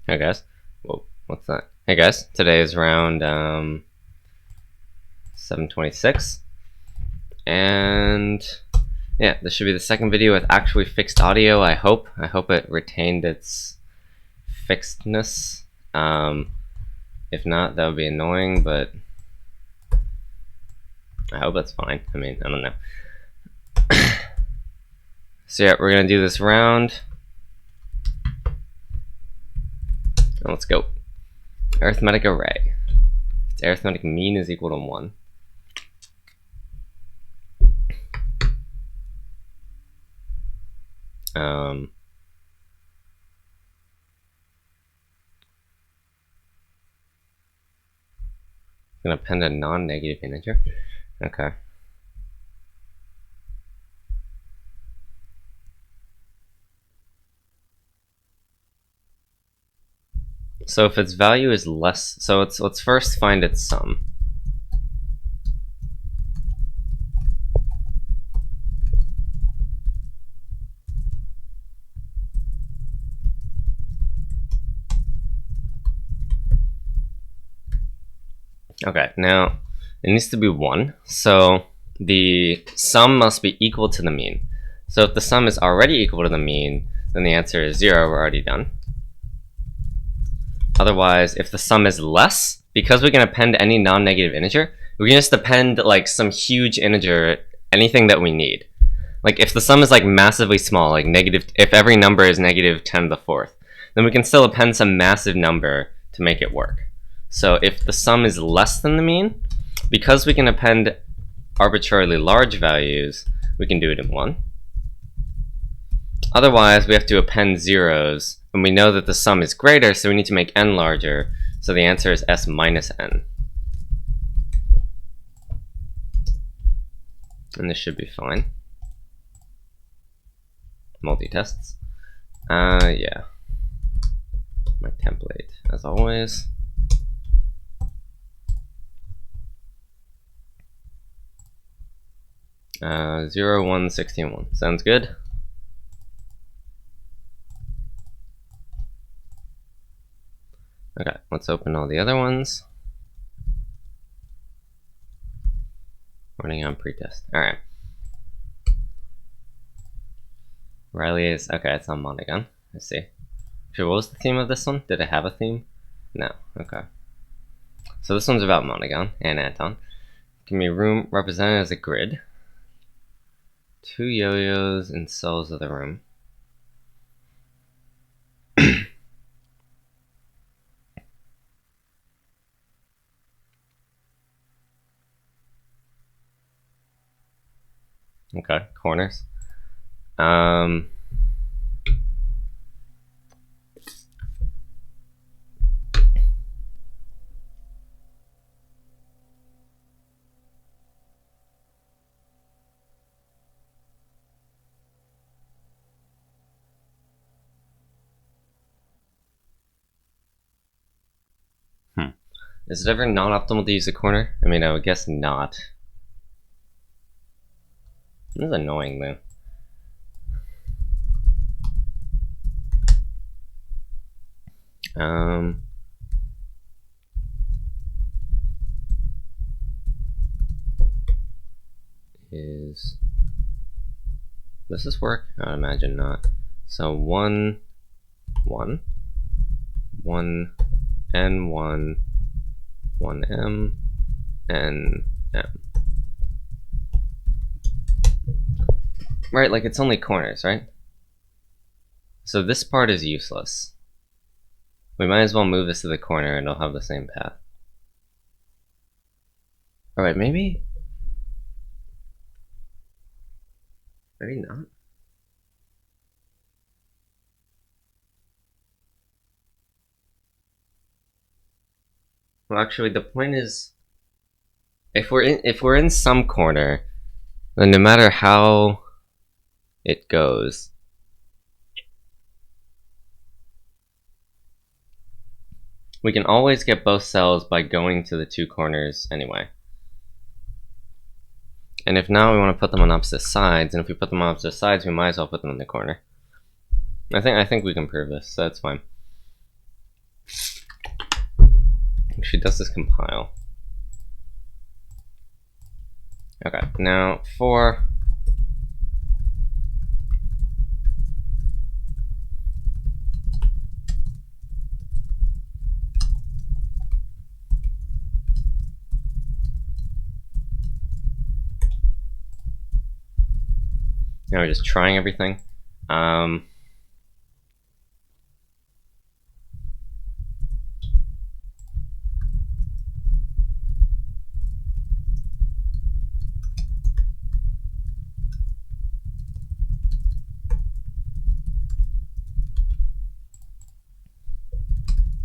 Hey guys. Whoa, what's that? Hey guys, today is round 726. And yeah, this should be the second video with actually fixed audio, I hope. I hope it retained its fixedness. If not, that would be annoying, but I hope it's fine. I mean, I don't know. So yeah, we're gonna do this round. And let's go. Arithmetic array. Its arithmetic mean is equal to 1. I'm gonna append a non-negative integer. Okay. So if its value is less, so let's first find its sum. Okay, now it needs to be 1, so the sum must be equal to the mean. So if the sum is already equal to the mean, then the answer is 0, we're already done. Otherwise, if the sum is less, because we can append any non-negative integer, we can just append like some huge integer, anything that we need. Like if the sum is like massively small, like negative, if every number is negative 10 to the 4th, then we can still append some massive number to make it work. So if the sum is less than the mean, because we can append arbitrarily large values, we can do it in 1. Otherwise, we have to append zeros, and we know that the sum is greater, so we need to make n larger, so the answer is s minus n. And this should be fine. Multi-tests. Yeah. My template, as always. Uh, 0, 1, 16, 1. Sounds good. Okay, let's open all the other ones. Running on pretest. Alright. Riley is, okay, it's on Polygon. I see. Actually, what was the theme of this one? Did it have a theme? No, okay. So this one's about Polygon and Anton. Give me room represented as a grid. 2 yo-yos in cells of the room. Okay, corners. Is it ever not optimal to use a corner? I mean, I would guess not. This is annoying though. Does this work? I would imagine not. So 1, 1, 1, n 1, 1 m, n m. Right, like it's only corners, right? So this part is useless. We might as well move this to the corner and it'll have the same path. Alright, maybe not. Well, actually, the point is, if we're in some corner, then no matter how it goes, we can always get both cells by going to the 2 corners anyway. And if not, we want to put them on opposite sides, and if we put them on opposite sides, we might as well put them in the corner. I think we can prove this, so that's fine. does this compile? Okay, now for now we're just trying everything.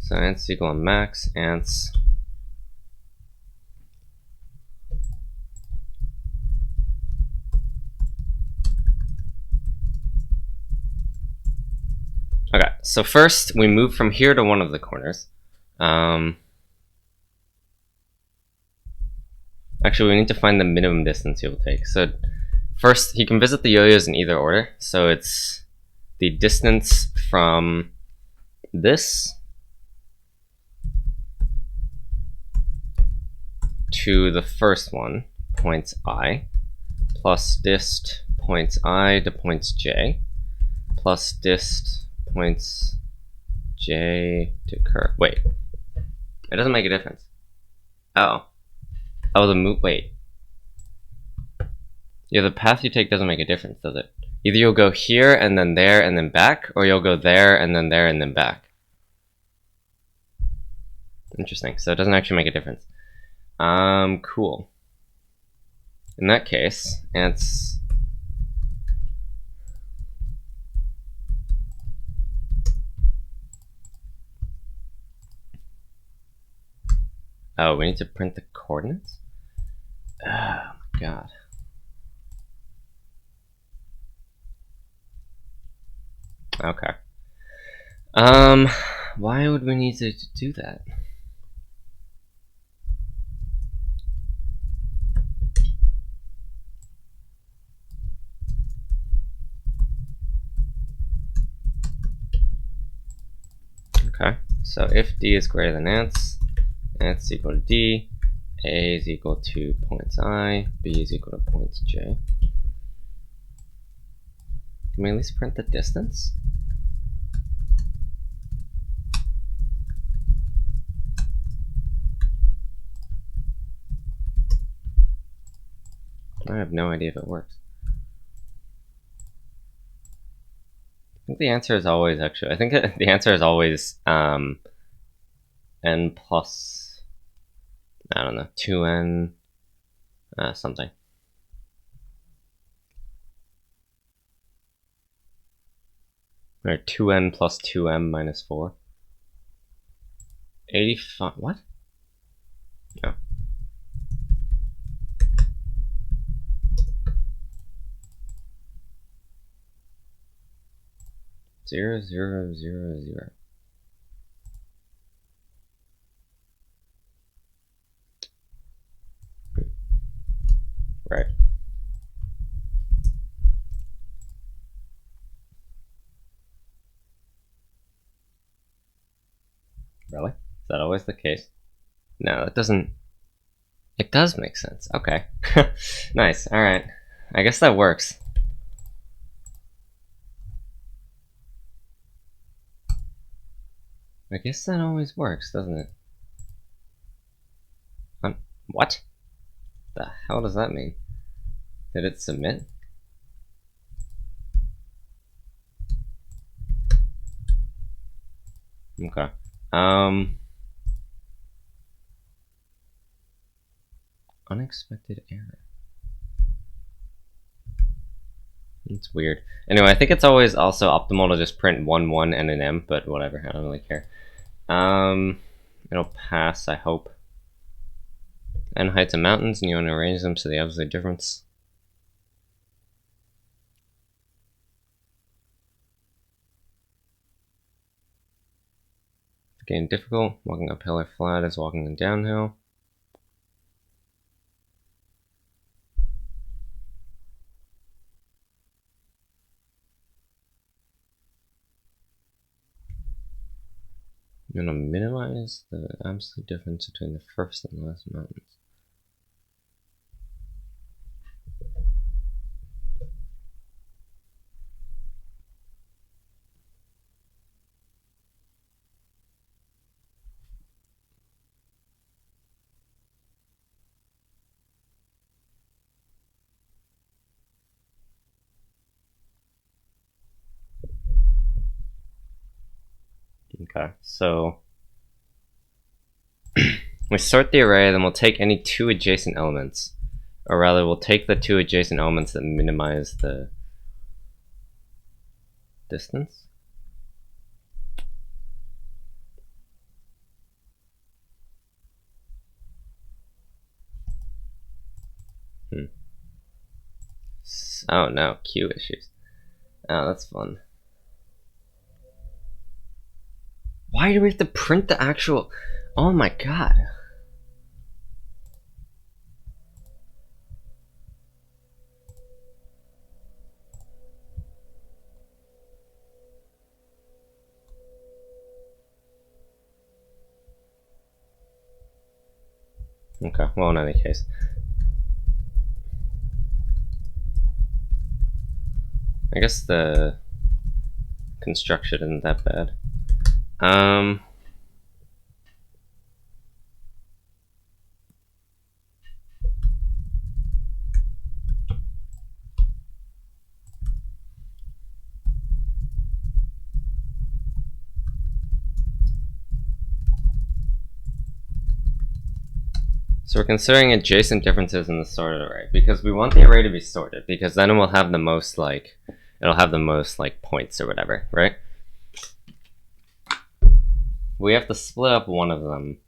So ants equal max ants. Okay, so first we move from here to one of the corners. Actually, we need to find the minimum distance he will take. So first, he can visit the yo-yos in either order. So it's the distance from this to the first one, points I, plus dist points I to points j, plus dist points j to curve. Wait, it doesn't make a difference. Oh, the move. Wait, yeah, the path you take doesn't make a difference, does it? Either you'll go here and then there and then back, or you'll go there and then back. Interesting. So it doesn't actually make a difference. Cool. In that case, ants. Oh, we need to print the coordinates? Oh my god. Okay. Why would we need to do that? Okay, so if d is greater than ants is equal to d, a is equal to points I, b is equal to points j. Can we at least print the distance? I have no idea if it works. I think the answer is always actually, I think the answer is always n plus, I don't know, 2n something. Or 2n plus 2m minus 4. 85, what? No. Zero, zero, zero, zero. Right. Really? Is that always the case? No, it doesn't. It does make sense. Okay. Nice. Alright. I guess that works. I guess that always works, doesn't it? What? The hell does that mean? Did it submit? Okay. Unexpected error. It's weird. Anyway, I think it's always also optimal to just print 1, 1, and an m, but whatever, I don't really care. It'll pass, I hope. N heights of mountains, and you want to arrange them so they have a difference. Getting difficult. Walking uphill or flat is walking downhill. I'm gonna minimize the absolute difference between the first and last mountains. Okay, so we sort the array, then we'll take any two adjacent elements. Or rather, we'll take the two adjacent elements that minimize the distance. Oh no, queue issues. Oh, that's fun. Why do we have to print the actual... Oh my god. Okay, well, in any case. I guess the construction isn't that bad. So we're considering adjacent differences in the sorted array because we want the array to be sorted because then it will have the most like points or whatever, right? We have to split up one of them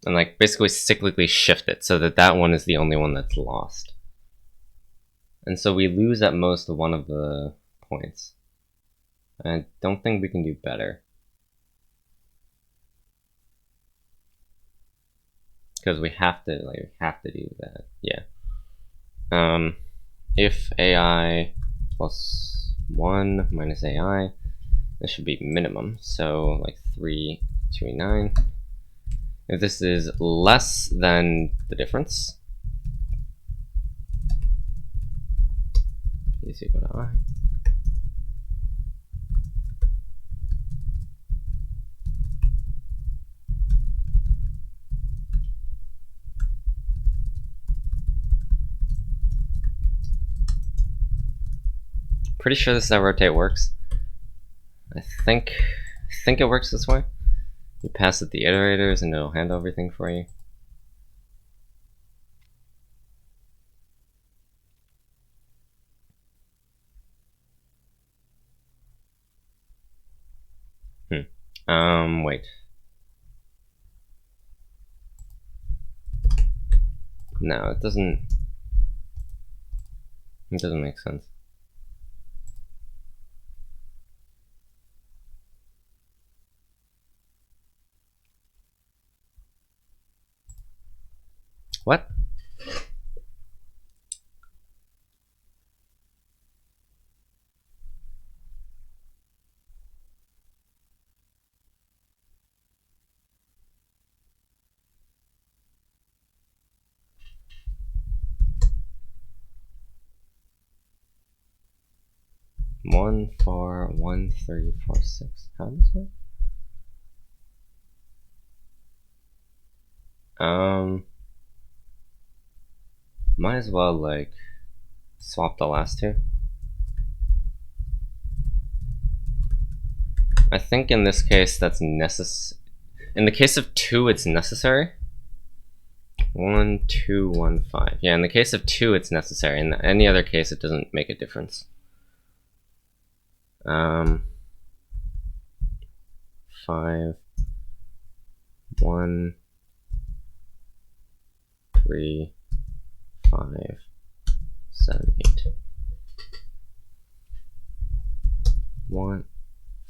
and like basically cyclically shift it so that that one is the only one that's lost. And so we lose at most one of the points. I don't think we can do better. Because we have to do that. Yeah. If AI plus 1 minus AI, this should be minimum. So like 329. If this is less than the difference, is equal to I. Pretty sure this is how rotate works. I think it works this way. You pass it the iterators and it'll handle everything for you. Wait. No, it doesn't make sense. What? One, 4, 1, 3, 4, 6. How does this work? Might as well like swap the last two. I think in this case that's necessary. In the case of 2, it's necessary. 1, 2, 1, 5. Yeah, in the case of 2, it's necessary. In any other case, it doesn't make a difference. 5, 1, 3, 5, 7, 8. 1,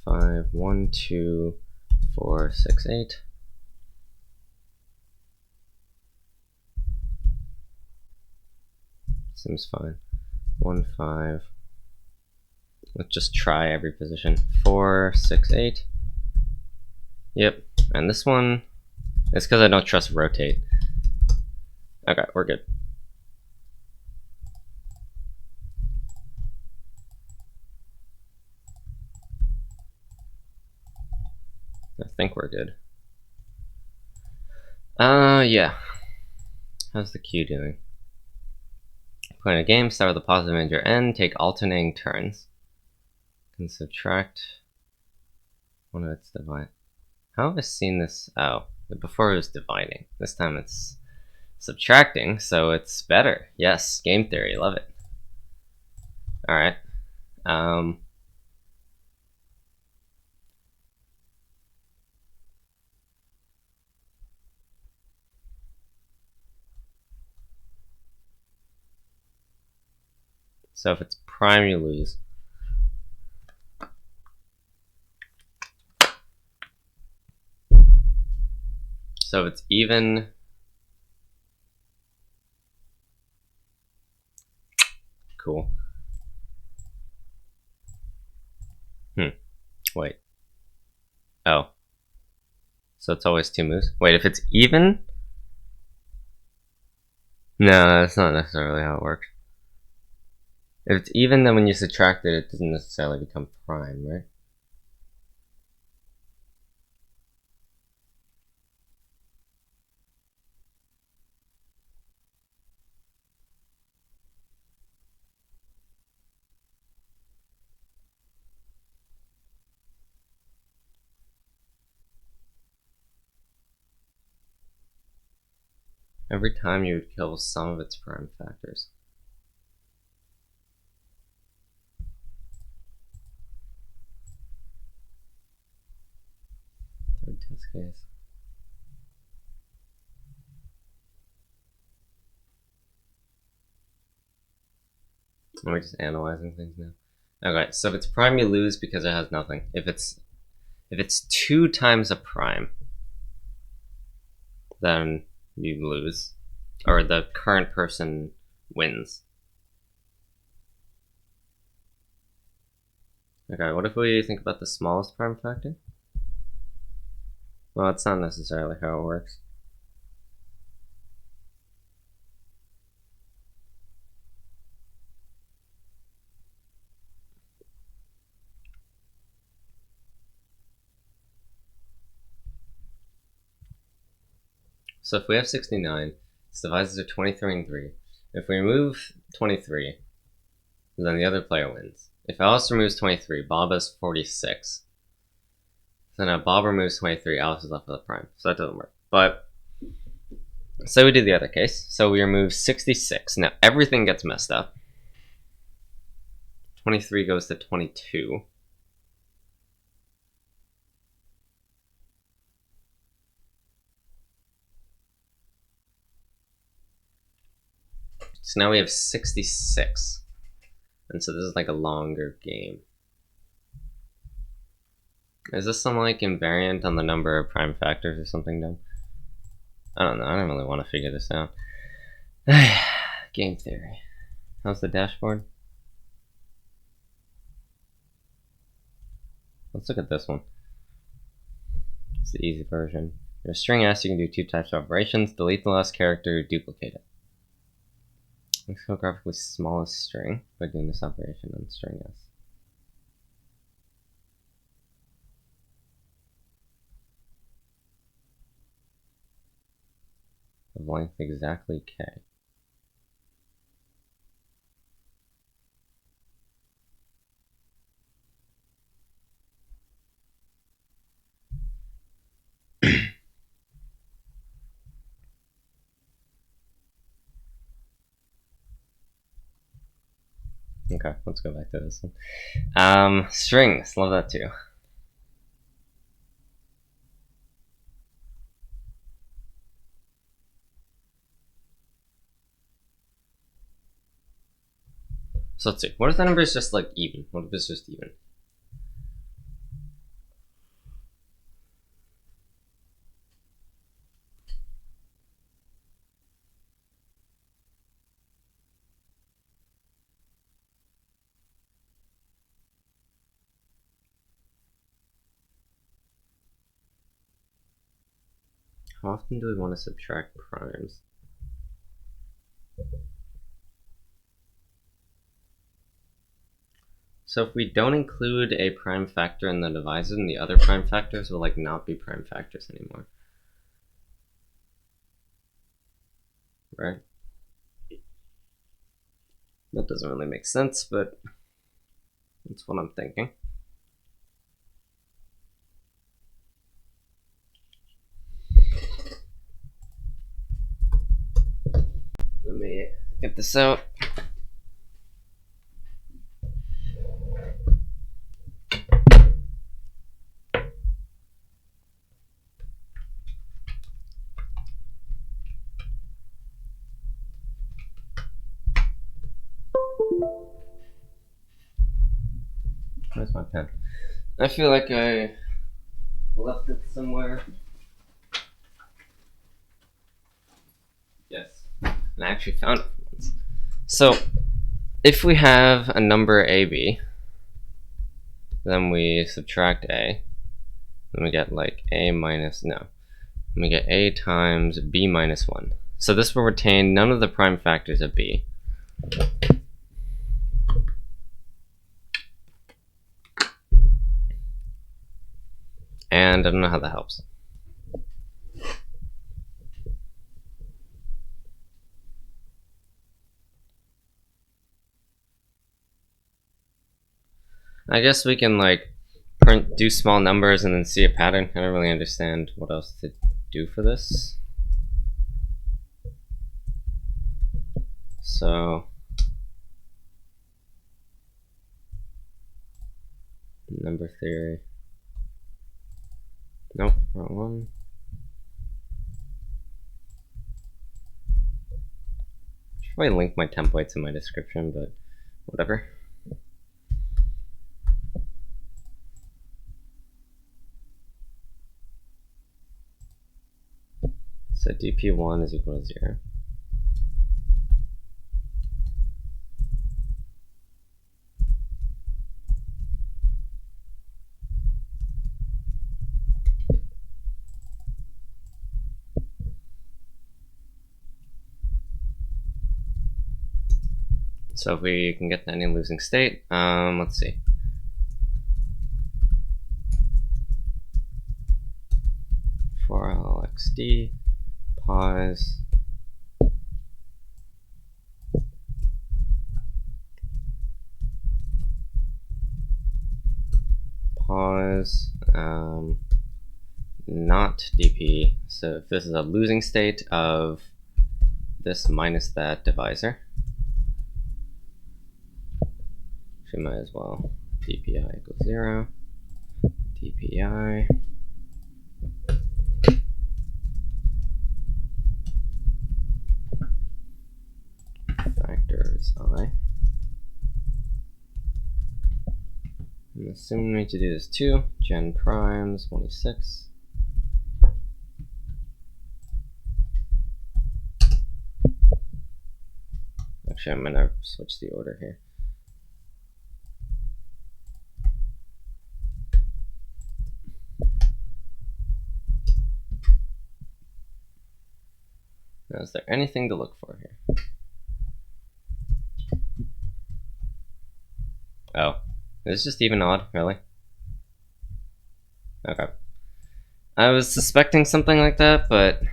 5, 1, 2, 4, 6, 8. Seems fine. 1, 5. Let's just try every position. 4, 6, 8. Yep, and this one, it's because I don't trust rotate. Okay, we're good. I think we're good. Yeah. How's the queue doing? Playing a game, start with a positive integer n, take alternating turns. Can subtract one of its divide. How have I seen this? Oh, before it was dividing. This time it's subtracting, so it's better. Yes, game theory, love it. Alright. So if it's prime, you lose. So if it's even, cool. Wait. Oh. So it's always 2 moves? Wait, if it's even? No, that's not necessarily how it works. If it's even, then when you subtract it, it doesn't necessarily become prime, right? Every time you would kill some of its prime factors. Third test case. Am I just analyzing things now? Okay, so if it's prime, you lose because it has nothing. If it's 2 times a prime, then you lose, or the current person wins. Okay, what if we think about the smallest prime factor? Well, that's not necessarily how it works. So if we have 69, its divisors are 23 and 3. If we remove 23, then the other player wins. If Alice removes 23, Bob has 46. So now Bob removes 23, Alice is left with a prime. So that doesn't work. But, so we do the other case. So we remove 66. Now everything gets messed up. 23 goes to 22. So now we have 66. And so this is like a longer game. Is this some like invariant on the number of prime factors or something dumb? I don't know, I don't really want to figure this out. Game theory. How's the dashboard? Let's look at this one. It's the easy version. In a string S, you can do 2 types of operations: delete the last character, duplicate it. Let's go graphically smallest string by doing this operation on string S. Of length exactly K. Okay, let's go back to this one. Strings, love that too. So let's see. What if the number is just like even? What if it's just even? How often do we want to subtract primes? So if we don't include a prime factor in the divisor, then the other prime factors will like not be prime factors anymore. Right? That doesn't really make sense, but that's what I'm thinking. Let me get this out. Where's my pen? I feel like I left it somewhere. Yes, and I actually found it once. So, if we have a number AB, then we subtract A, then we get like A minus, no, then we get A times B minus 1. So this will retain none of the prime factors of B. And I don't know how that helps. I guess we can like do small numbers and then see a pattern. I don't really understand what else to do for this. So number theory. Nope, wrong one. Should probably link my templates in my description, but whatever. So dp1 is equal to 0. So if we can get to any losing state, let's see. For LXD, pause. Pause, not dp. So if this is a losing state of this minus that divisor, we might as well dpi equals 0, dpi factors I. I'm assuming we need to do this too. Gen primes 26. Actually, I'm gonna switch the order here. Now, is there anything to look for here? Oh, is this just even odd, really? Okay. I was suspecting something like that, but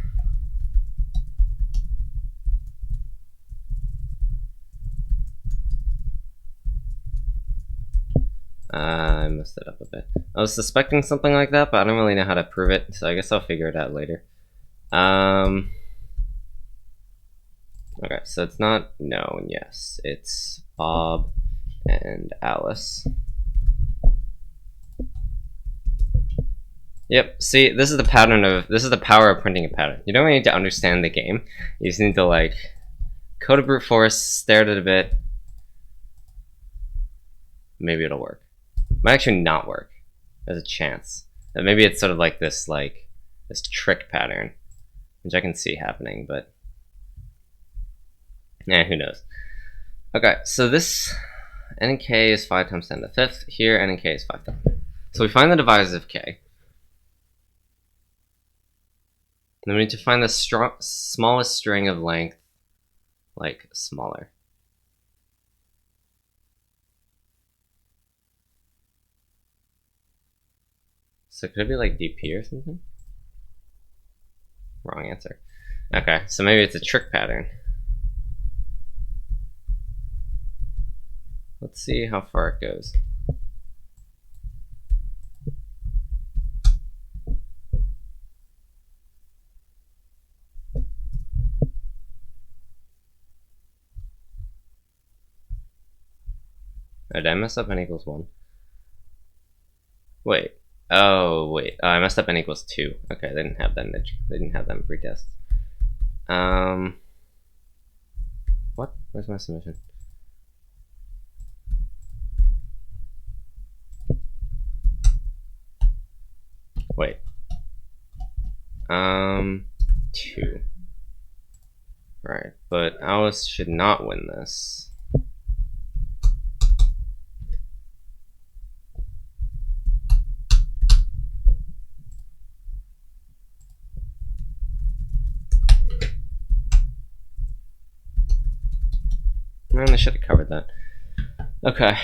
I messed it up a bit. I was suspecting something like that, but I don't really know how to prove it, so I guess I'll figure it out later. Okay, so it's not no and yes. It's Bob and Alice. Yep, see, this is the pattern of, this is the power of printing a pattern. You don't really need to understand the game. You just need to like code a brute force, stare at it a bit. Maybe it'll work. It might actually not work. There's a chance. And maybe it's sort of like this trick pattern, which I can see happening, but yeah, who knows. Okay, so this n and k is 5 times 10 to the 5th. Here, n and k is 5 times. So we find the divisors of k. Then we need to find the smallest string of length, like smaller. So could it be like DP or something? Wrong answer. Okay, so maybe it's a trick pattern. Let's see how far it goes. Oh, did I mess up n equals 1? Wait. Oh, wait. Oh, I messed up n equals 2. Okay, they didn't have that in pretest. What? Where's my submission? Wait. 2. Right, but Alice should not win this. Man, I should have covered that. Okay,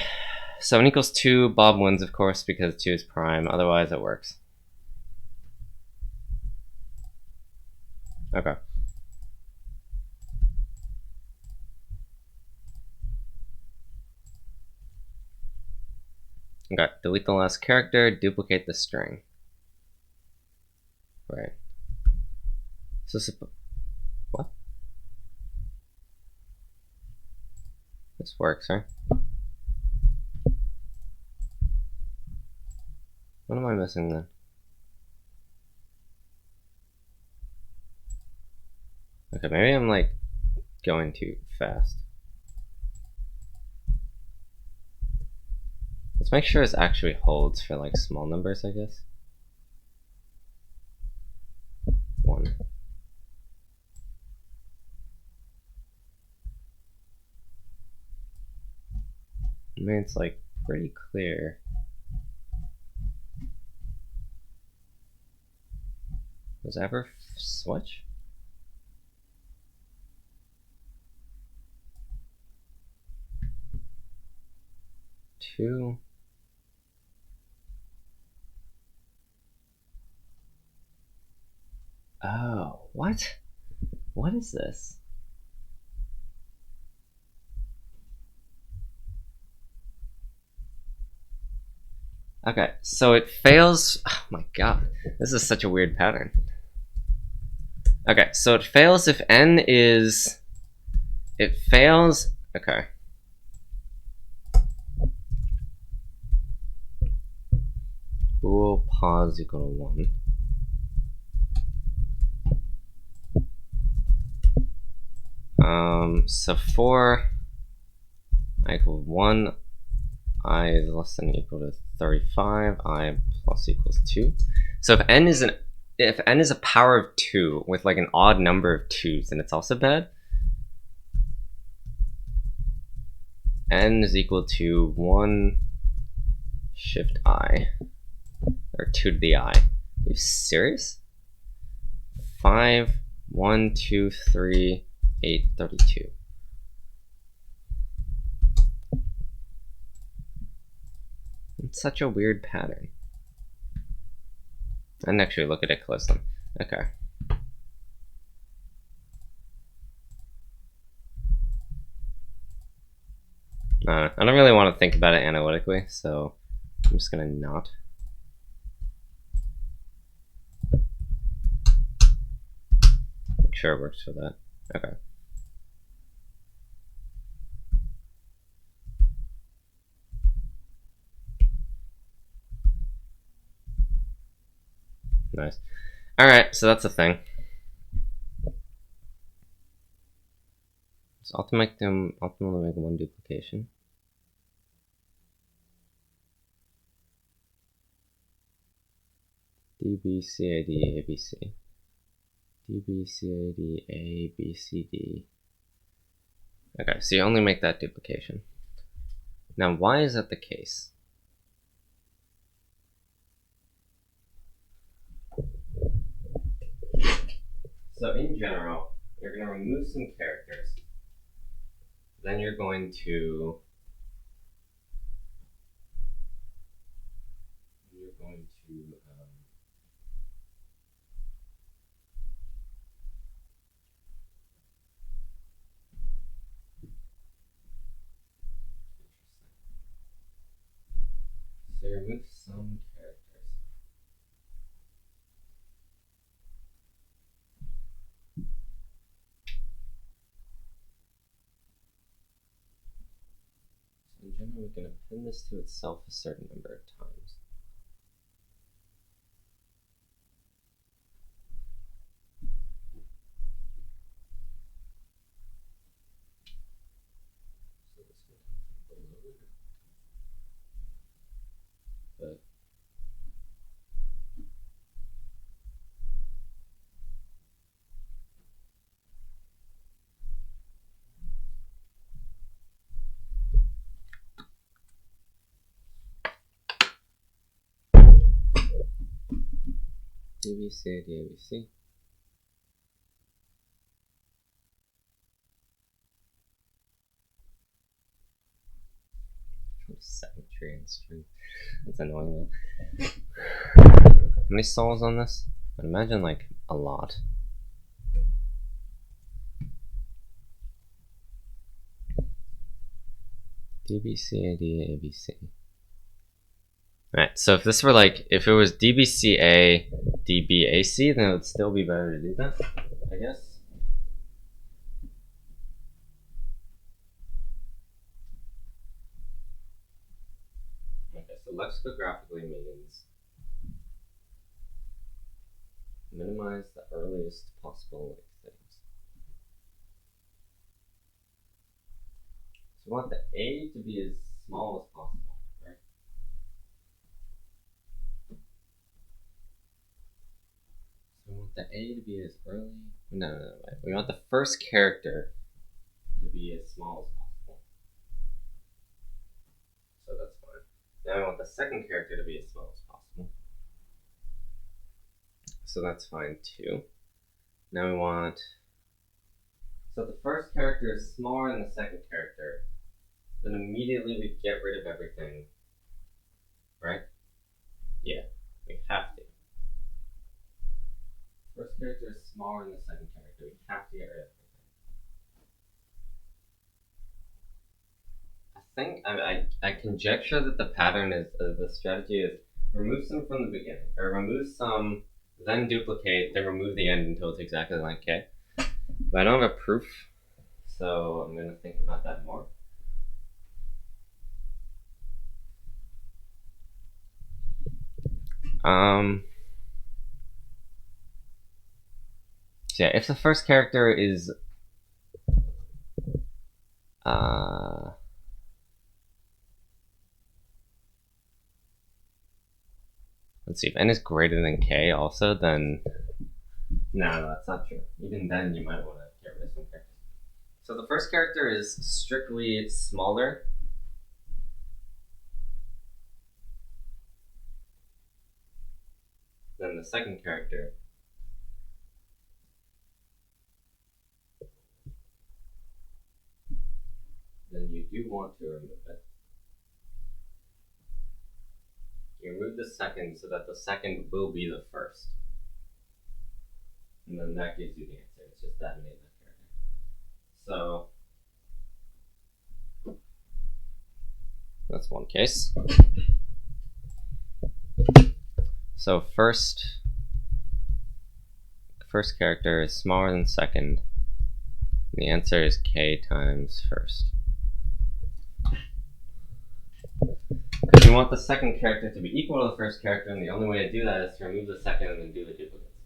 so n equals 2, Bob wins, of course, because 2 is prime, otherwise it works. Okay. Okay, delete the last character, duplicate the string. Right. So, what? This works, right? What am I missing then? Okay, maybe I'm like going too fast. Let's make sure this actually holds for like small numbers, I guess. 1. I mean, it's like pretty clear. Does it ever switch? Two. Oh, what? What is this? Okay, so it fails. Oh my god, this is such a weird pattern. Okay, so it fails if n is. It fails. Okay. Bool pos equal to 1. So for I equal 1, I is less than or equal to 35, I plus equals 2. So if n is a power of 2 with like an odd number of 2's, then it's also bad. N is equal to 1 shift I, or 2 to the I. Are you serious? 5, 1, 2, 3, 8, 32. It's such a weird pattern. I didn't actually look at it closely. Okay. I don't really want to think about it analytically, so I'm just gonna not. Make sure it works for that. Okay. Nice. Alright, so that's the thing. So optimally make 1 duplication. DBCAD ABC. DBCAD ABCD. Okay, so you only make that duplication. Now, why is that the case? So in general, you're going to remove some characters. Then you're going to so you remove some characters. So in general, we can append this to itself a certain number of times. So this one comes below it. But ABC, ABC. Symmetry and string. That's annoying though. How many solves on this? I'd imagine like a lot. DBC, AD, ABC. Alright, so if this were like, if it was DBCA, DBAC, then it would still be better to do that, I guess. Okay, so lexicographically means minimize the earliest possible things. So we want the A to be as small as possible, right? So we want the A to be as early. No, wait. We want the first character to be as small as possible. So that's fine. Now we want the second character to be as small as possible. So that's fine too. Now we want, so if the first character is smaller than the second character, then immediately we get rid of everything, right? Yeah, we have to. First character is smaller than the second character, we have to get rid of everything. I conjecture that the pattern is, the strategy is remove some from the beginning, or remove some, then duplicate, then remove the end until it's exactly like K. But I don't have a proof, so I'm going to think about that more. So yeah, if the first character is let's see, if n is greater than k also, then no, that's not true. Even then you might want to get rid of some characters. So the first character is strictly smaller than the second character. Then you do want to remove it. You remove the second so that the second will be the first. And then that gives you the answer. It's just that made that character. So that's one case. So first character is smaller than second. The answer is k times first. Because we want the second character to be equal to the first character, and the only way to do that is to remove the second and then do the duplicates.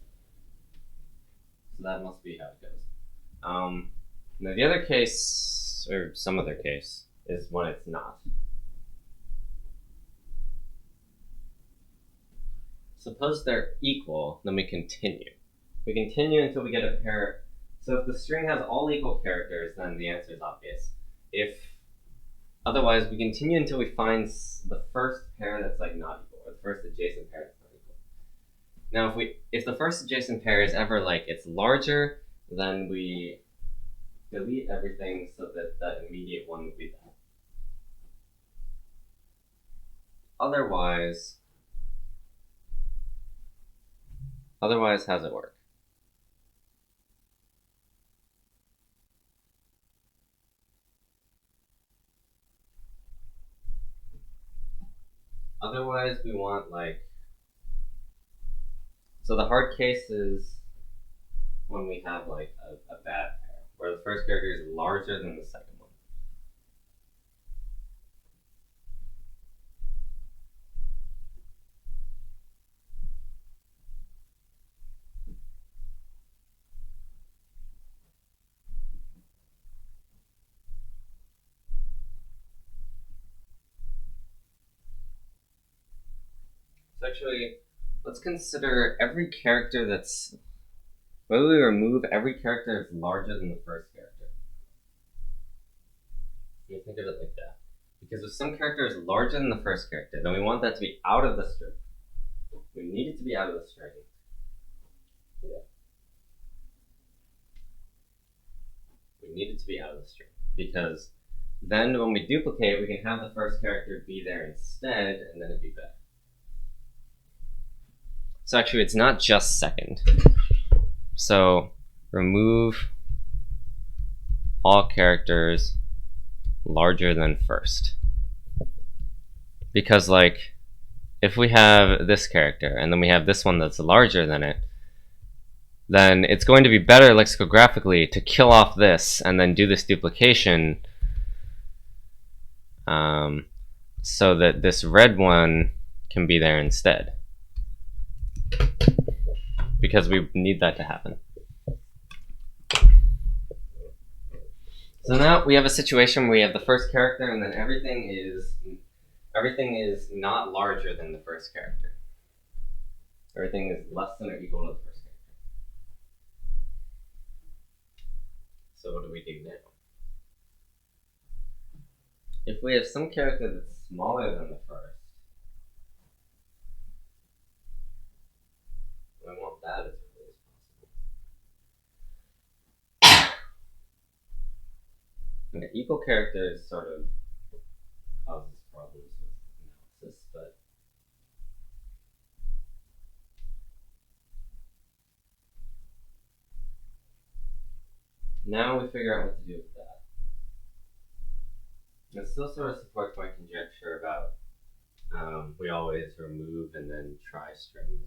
So that must be how it goes. Now the other case, or some other case, is when it's not. Suppose they're equal, then we continue. We continue until we get a pair. So if the string has all equal characters, then the answer is obvious. If otherwise, we continue until we find the first pair that's like not equal, or the first adjacent pair that's not equal. Now, if the first adjacent pair is ever like it's larger, then we delete everything so that that immediate one would be that. Otherwise, how's it work? Otherwise, we want like, so the hard case is when we have like a bad pair, where the first character is larger than the second one. So actually, let's consider every character that's, whether we remove every character that's larger than the first character. You think of it like that. Because if some character is larger than the first character, then we want that to be out of the string. We need it to be out of the string. Yeah. We need it to be out of the string. Because then when we duplicate, we can have the first character be there instead, and then it'd be better. So actually, it's not just second. So remove all characters larger than first. Because like, if we have this character and then we have this one that's larger than it, then it's going to be better lexicographically to kill off this and then do this duplication so that this red one can be there instead. Because we need that to happen. So now we have a situation where we have the first character and then everything is not larger than the first character. Everything is less than or equal to the first character. So what do we do now? If we have some character that's smaller than the first, I want that as early as possible. Okay, equal characters sort of causes problems with analysis, but now we figure out what to do with that. It still sort of supports my conjecture about we always remove and then try strings.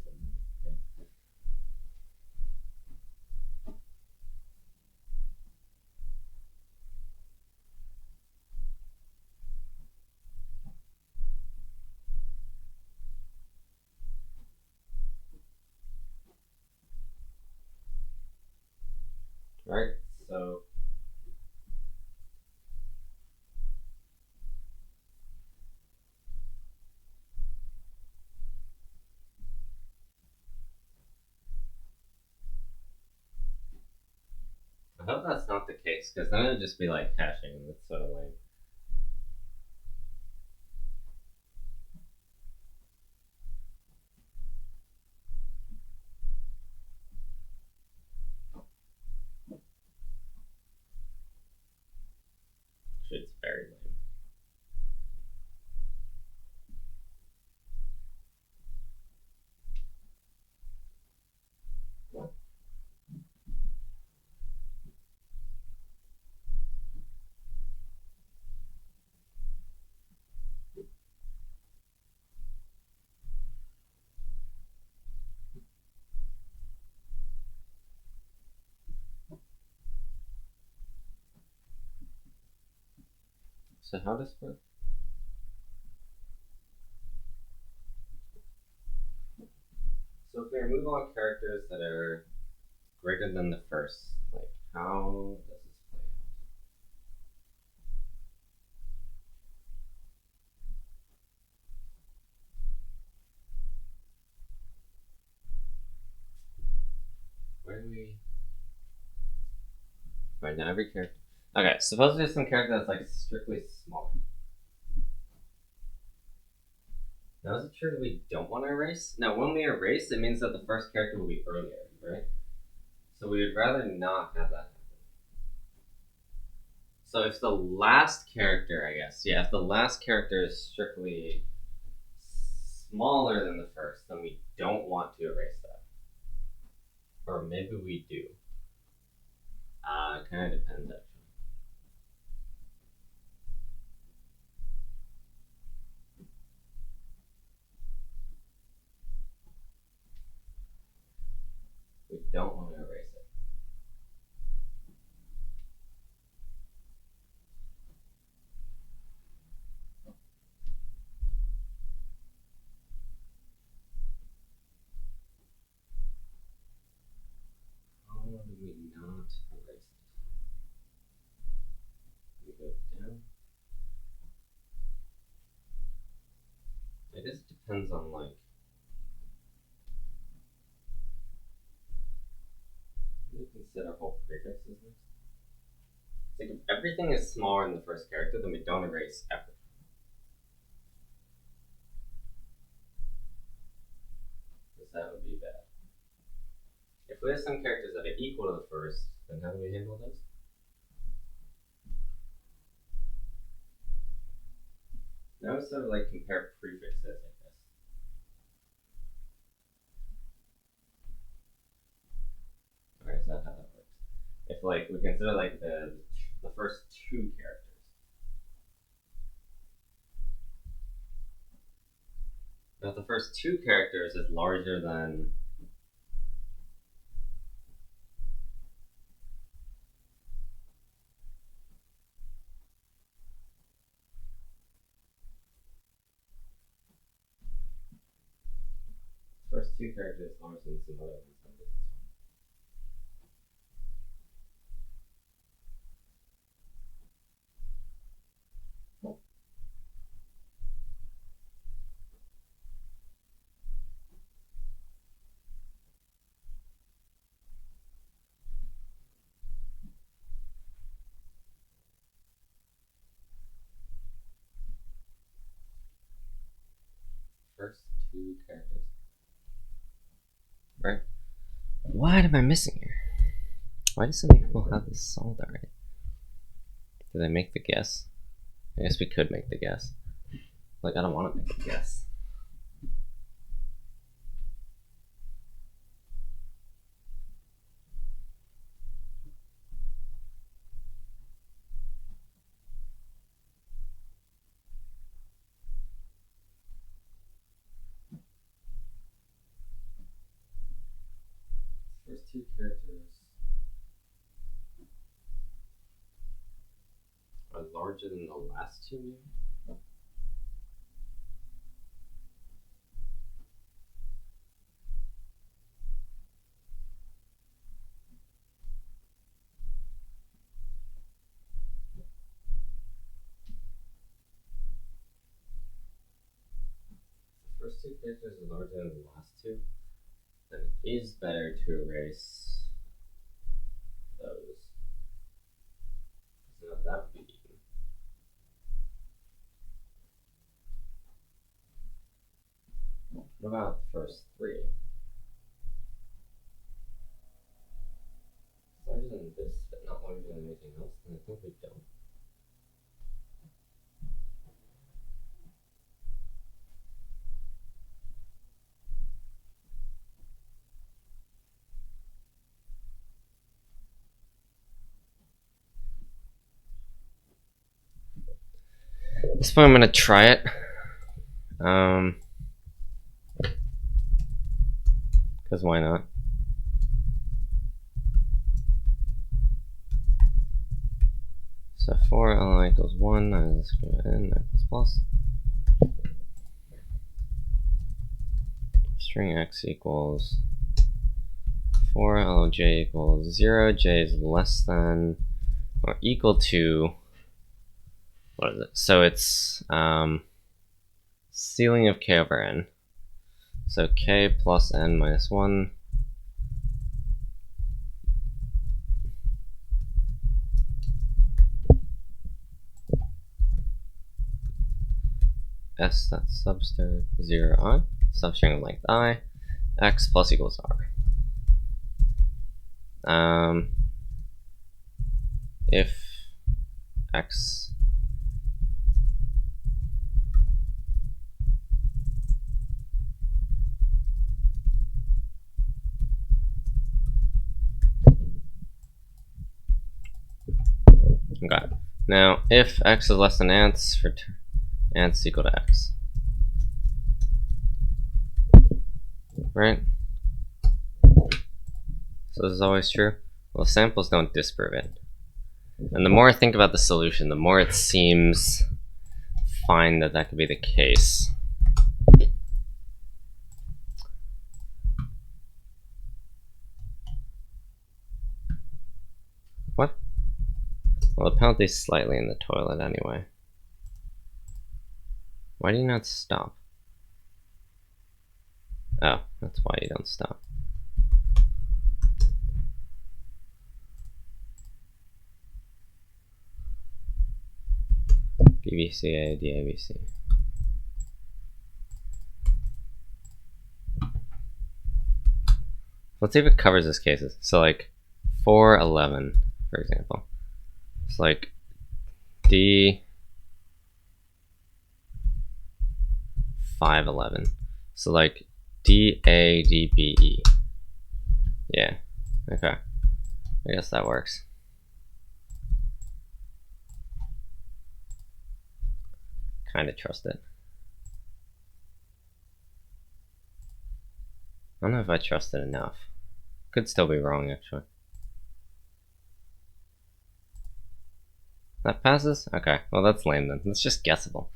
Right, so I hope that's not the case, because then it'd just be like caching, and it's sort of lame. Actually, it's very lame. So how does it work? So if we remove all characters that are greater than the first, like how does this play out? Where do we? Right now, every character. Okay, suppose there's some character that's like strictly smaller. Now, is it true that we don't want to erase? Now, when we erase, it means that the first character will be earlier, right? So we would rather not have that happen. So if the last character, I guess, yeah, if the last character is strictly smaller than the first, then we don't want to erase that. Or maybe we do. It kind of depends, actually. We don't want to erase it. How do we not erase it? We go down. It just depends on, like, we consider whole prefixes next. It's like if everything is smaller than the first character, then we don't erase everything. Because that would be bad. If we have some characters that are equal to the first, then how do we handle those? Now we sort of like compare prefixes, I guess. Alright, so that's how that works. If like we consider like the first two characters. Now if the first two characters is larger than first two characters larger than some other ones, then this is fine. First two characters. Right? What am I missing here? Why do so many people have this solved already? Did I make the guess? I guess we could make the guess. Like, I don't want to make the guess. First two characters are larger than the last two, maybe? The first two characters are larger than the last two, then it is better to erase those. So that would be even. What about the first three? Larger than this, but not larger than anything else, then I think we don't. At this point, I'm gonna try it. Because why not? So 4 li equals 1, minus n plus plus. String x equals 4 lj equals 0, j is less than or equal to, what is it? So it's ceiling of k over n. So k plus n minus 1. s that's substr 0 I, substring of length I, x plus equals r. If x okay. Now if x is less than ants for ants equal to x. Right? So this is always true. Well, samples don't disprove it. And the more I think about the solution, the more it seems fine that that could be the case. What? Well, the penalty's slightly in the toilet anyway. Why do you not stop? Oh, that's why you don't stop. DVCA, DAVC. Let's see if it covers this cases. So like 411, for example. It's like D 511. So like DADBE. Yeah. Okay. I guess that works. Kind of trust it. I don't know if I trust it enough. Could still be wrong, actually. That passes? Okay, well that's lame then. It's just guessable.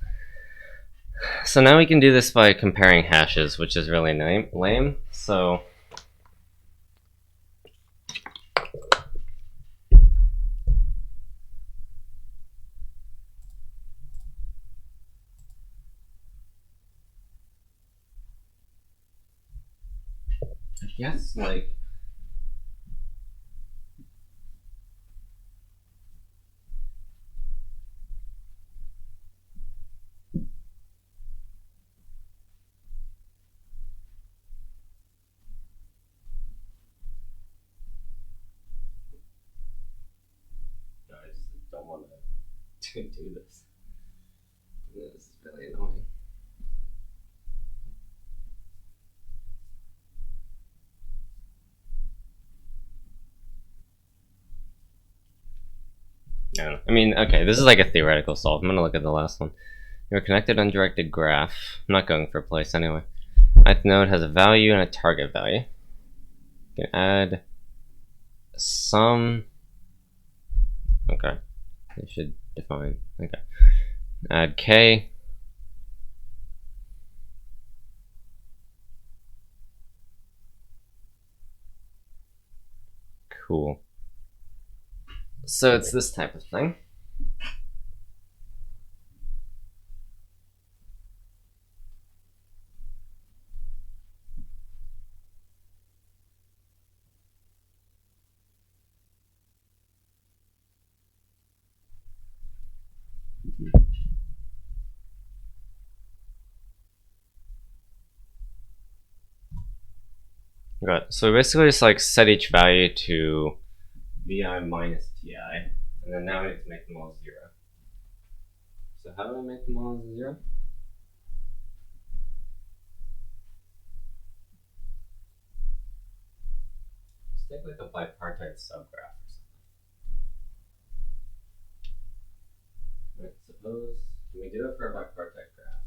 So now we can do this by comparing hashes, which is really lame. So I guess like I just don't want to do this. This is really annoying. I mean, okay, this is like a theoretical solve. I'm gonna look at the last one. Your connected undirected graph. I'm not going for a place anyway. Ith node has a value and a target value. You can add some. Okay, they should define. Okay, add k. Cool. So it's this type of thing. Right. So basically just like set each value to vi minus ti, and then now we need to make them all 0. So how do I make them all 0? Just take like a bipartite subgraph or something. Right, suppose, can we do it for a bipartite graph?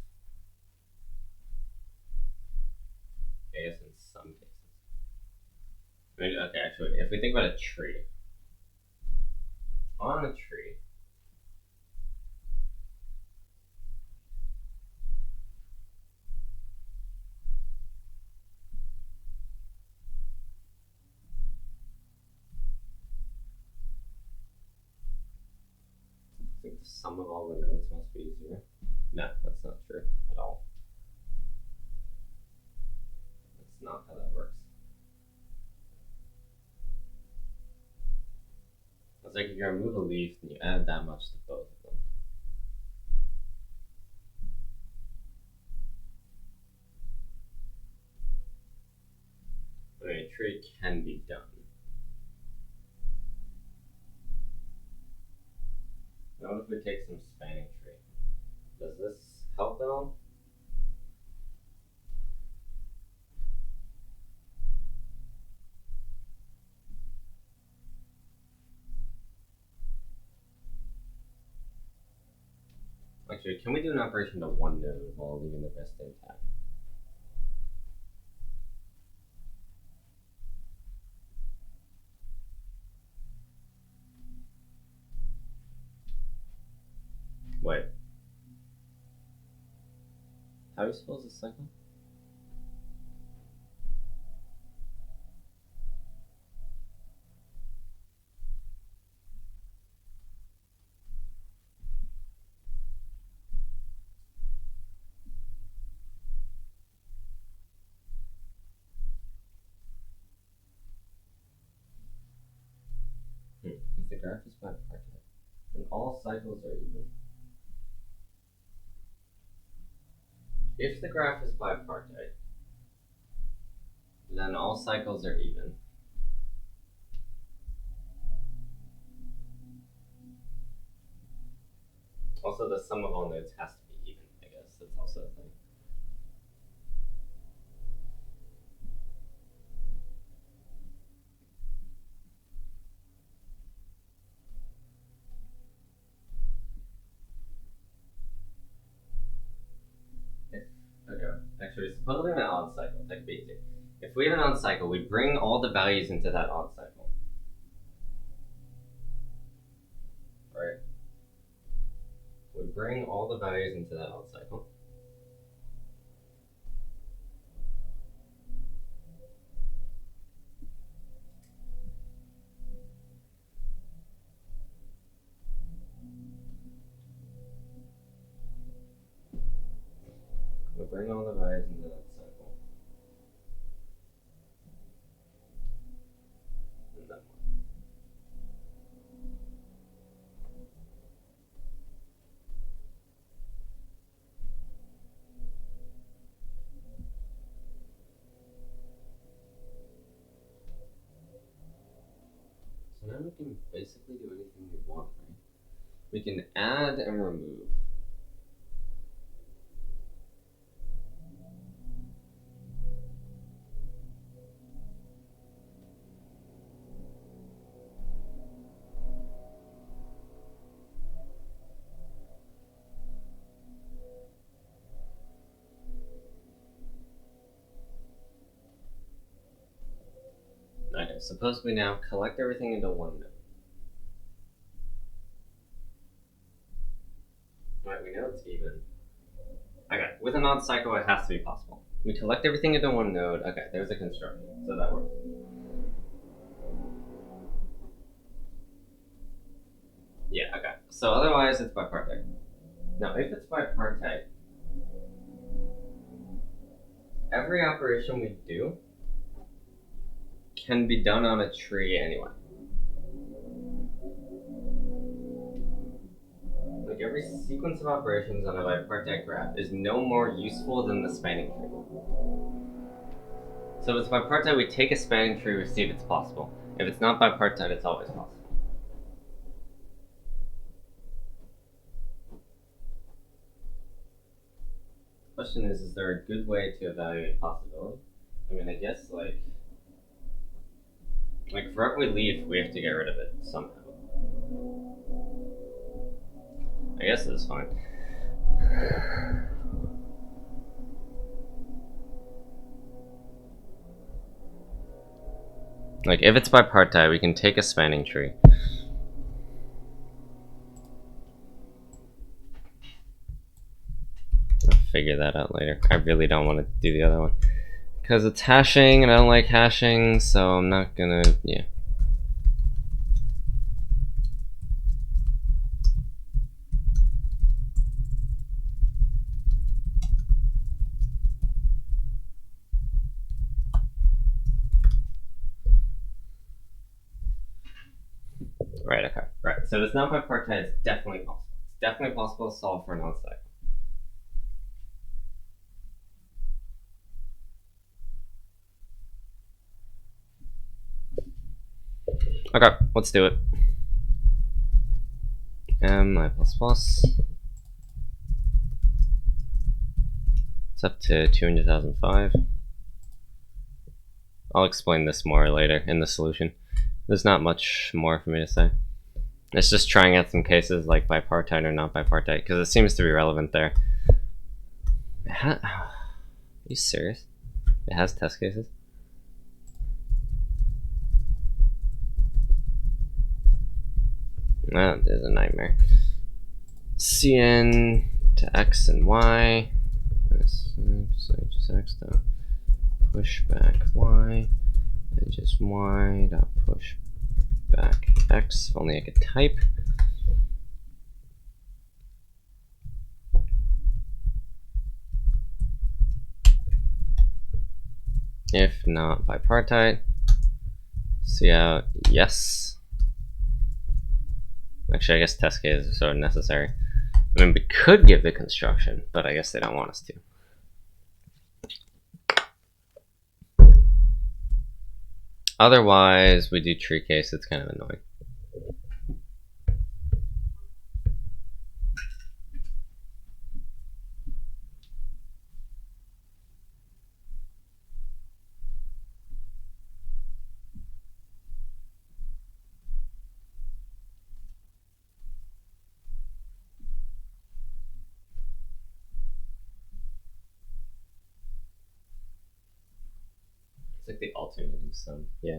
I guess in some cases. I mean, okay, actually, if we think about a tree, on a tree, I think the sum of all the nodes must be 0. No, that's not true at all. That's not how that works. It's like if you remove a leaf, then you add that much to both of them. tree can be done. Now what if we take some spanning tree? Does this help at all? Actually, can we do an operation to one node while leaving the rest intact? Wait. How are you supposed to cycle? If the graph is bipartite, then all cycles are even. If the graph is bipartite, then all cycles are even. Also, the sum of all nodes has to be even, I guess. That's also a thing. Okay, actually, suppose we have an odd cycle, like basic. If we have an odd cycle, we bring all the values into that odd cycle. Right? We bring all the values into that odd cycle. We bring all the values into that cycle. And then what? So now we can basically do anything we want, right? We can add and remove. Okay, suppose we now collect everything into one node. Alright, we know it's even. Okay, with an odd cycle, it has to be possible. We collect everything into one node. Okay, there's a construction, so that works. Yeah, okay. So otherwise, it's bipartite. Now, if it's bipartite, every operation we do can be done on a tree anyway. Like every sequence of operations on a bipartite graph is no more useful than the spanning tree. So if it's bipartite, we take a spanning tree, we see if it's possible. If it's not bipartite, it's always possible. The question is there a good way to evaluate possibility? I mean, I guess like for every leaf, we have to get rid of it somehow. I guess it's fine. Like, if it's bipartite, we can take a spanning tree. I'll figure that out later. I really don't want to do the other one. Because it's hashing, and I don't like hashing, so I'm not gonna, yeah. Right, okay. Right. So if it's not bipartite, it's definitely possible. It's definitely possible to solve for an odd cycle. Okay, let's do it. I plus plus. It's up to 200,005. I'll explain this more later in the solution. There's not much more for me to say. It's just trying out some cases like bipartite or not bipartite, because it seems to be relevant there. Are you serious? It has test cases? That is a nightmare. Cn to x and y. Just x dot push back y. And just y dot push back x. If only I could type. If not bipartite, see out yes. Actually, I guess test cases are sort of necessary. I mean, we could give the construction, but I guess they don't want us to. Otherwise, we do tree case. It's kind of annoying. It's like the alternating sum. Yeah.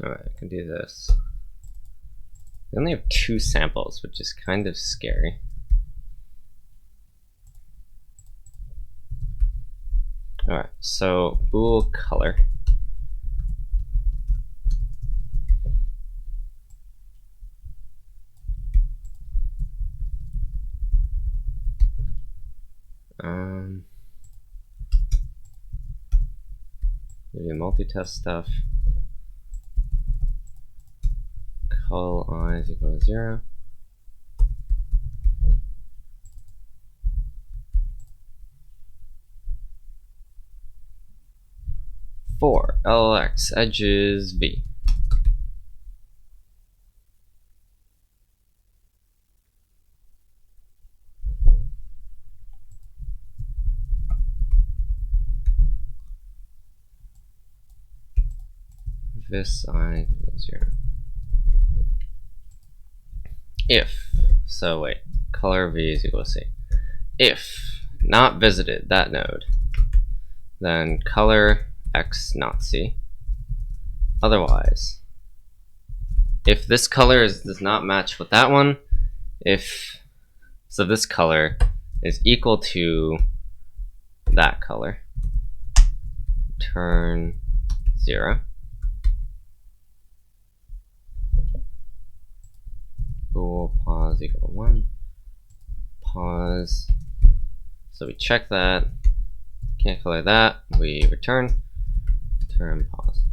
Alright, I can do this. We only have 2 samples, which is kind of scary. Alright, so bool color. We do multi-test stuff. Col I is equal to 0. For LX edges V. This I equals 0. If, so wait, color V is equal to C. If not visited that node, then color X not C. Otherwise, if this color does not match with that one, so this color is equal to that color, turn 0. Bool pause equal to 1. Pause. So we check that. Can't color that. We return. Turn pause.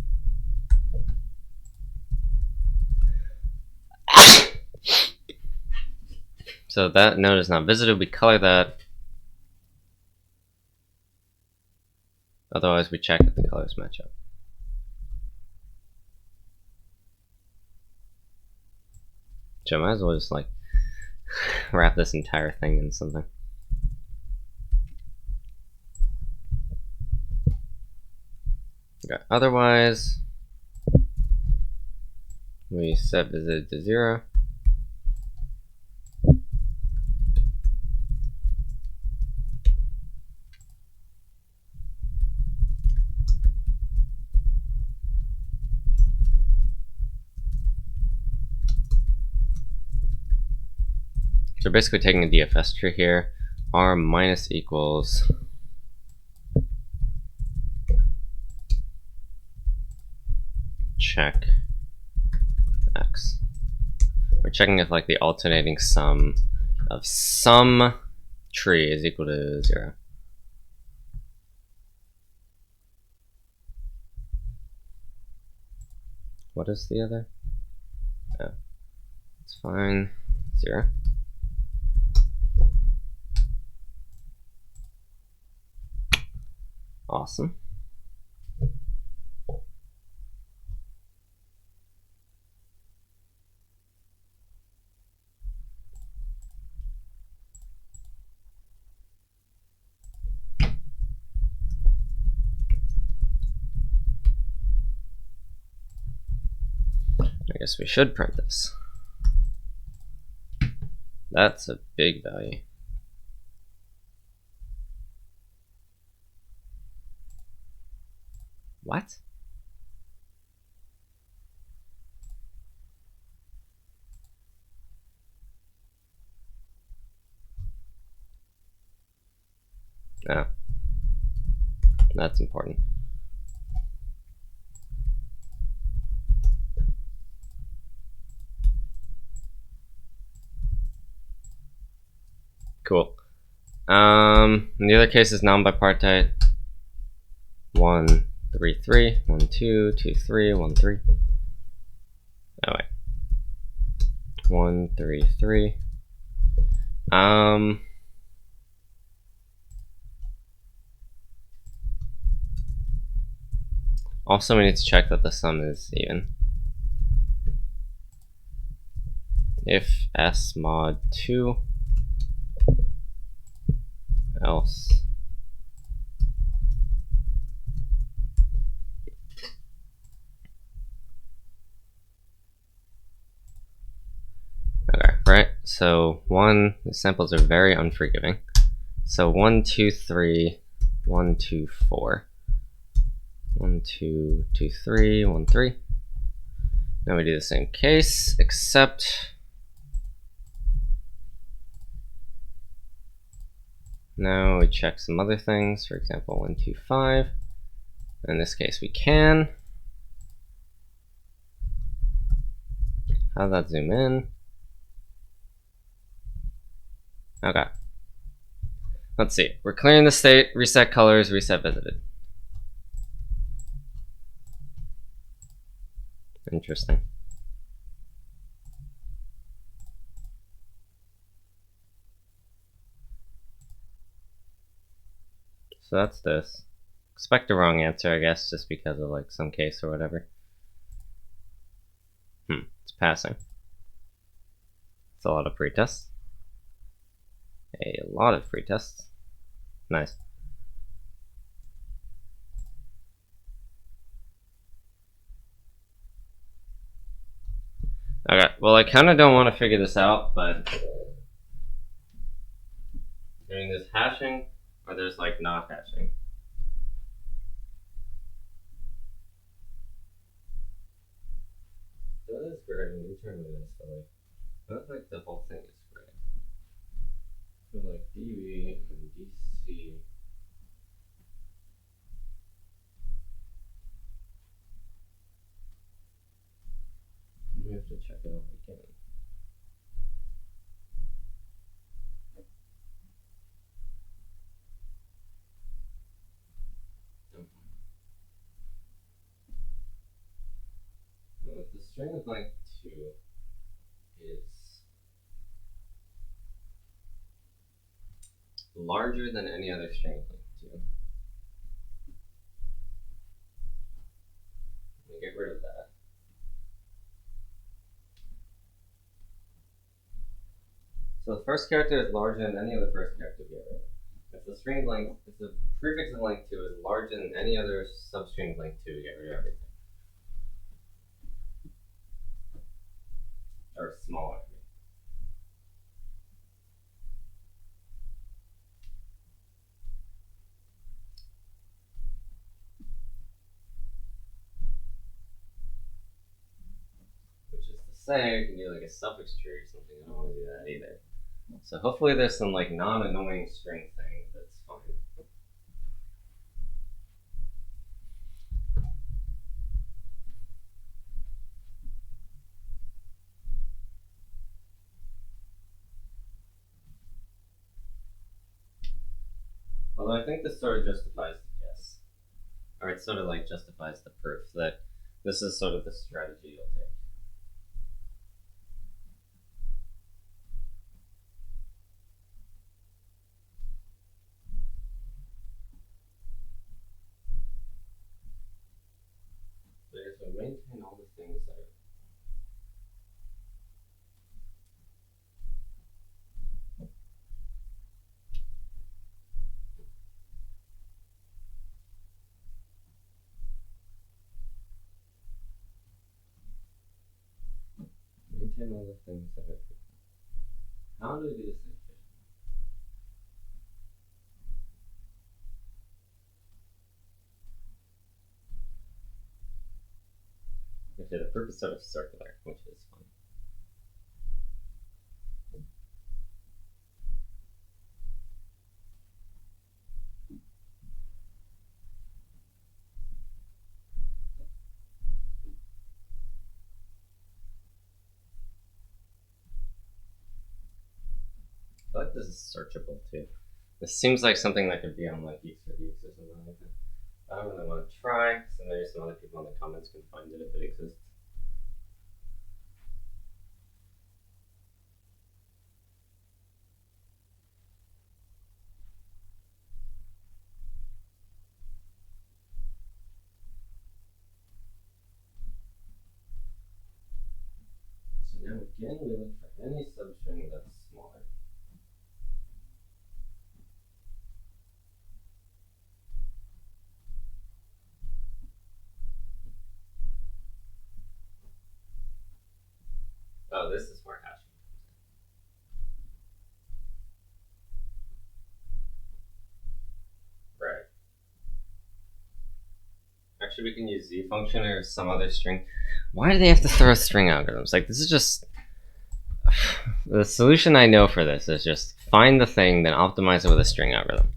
So that node is not visited. We color that. Otherwise, we check if the colors match up. So I might as well just like wrap this entire thing in something. Okay. Otherwise, we set visit to 0. So we're basically taking a DFS tree here. R minus equals check X. We're checking if like the alternating sum of some tree is equal to 0. What is the other? Oh, it's fine. 0. Awesome. I guess we should print this. That's a big value. What? Oh. That's important. Cool. In the other case is non-bipartite. 1, 3, 3, 1, 2, 2, 3, 1, 3. Oh wait. 1, 3, 3. Also we need to check that the sum is even. If S mod 2, else okay, right? So 1, the samples are very unforgiving. So 1, 2, 3, 1, 2, 4. 1, 2, 2, 3, 1, 3. Now we do the same case, except now we check some other things. For example, 1, 2, 5. In this case, we can. How did that zoom in? Okay. Let's see. We're clearing the state, reset colors, reset visited. Interesting. So that's this. Expect a wrong answer, I guess, just because of like some case or whatever. It's passing. It's a lot of pretests. A lot of pretests. Nice. Okay, well I kind of don't want to figure this out, but doing this hashing, or there's like not hashing. That is great. I'm turning this, but like, I don't think the whole thing is great. So like DV and DC. We have to check it out again. Well, if the string of length 2 is larger than any other string of length 2, we get rid of that. So the first character is larger than any other first character we get rid of. If the string length, if the prefix of length 2 is larger than any other substring of length 2, we get rid of everything. Or smaller. Which is to say, we can do like a suffix tree or something. I don't want to do that either. So hopefully there's some like non-annoying string thing that's fine. Although I think this sort of justifies the guess. Or it sort of like justifies the proof that This is sort of the strategy you'll take. So I guess we maintain all the things that are maintain all the things that are true. How do we do this efficiently? Okay, the proof is sort of circular, which is fun. I feel like this is searchable too. This seems like something that could be on like Geeks or Geeks or something like that. I don't really want to try, so maybe some other people in the comments can find it if it exists. So now again we look for any substring that's smaller. Oh, this is where hashing comes in. Right. Actually, we can use z function or some other string. Why do they have to throw string algorithms? Like, this is just... The solution I know for this is just find the thing, then optimize it with a string algorithm,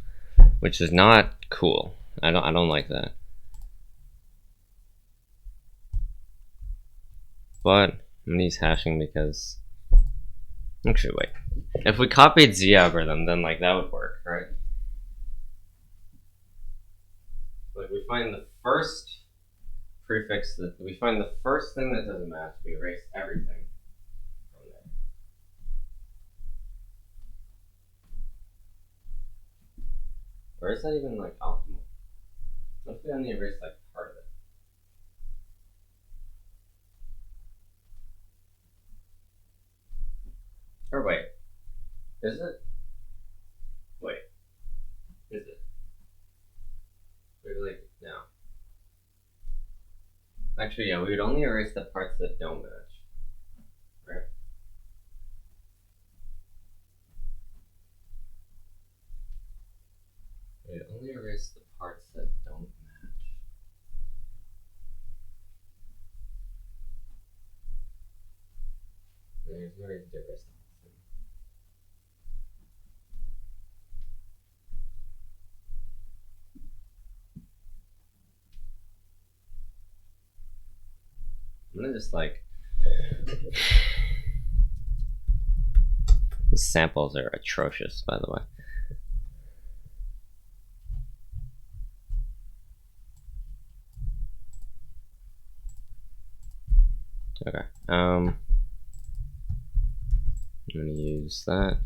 which is not cool. I don't like that. But I'm gonna use hashing because... Actually, wait. If we copied z algorithm, then like that would work, right? Like we find the first prefix that we find the first thing that doesn't match, we erase everything from there. Or is that even like optimal? What if we only erase like part of it? Or wait, is it? Wait, is it? We're like, no. Actually, yeah, we would only erase the parts that don't match, right? We'd only erase the parts that don't match. There's no reason to erase the whole thing. I'm gonna just like... These samples are atrocious, by the way. Okay, I'm gonna use that.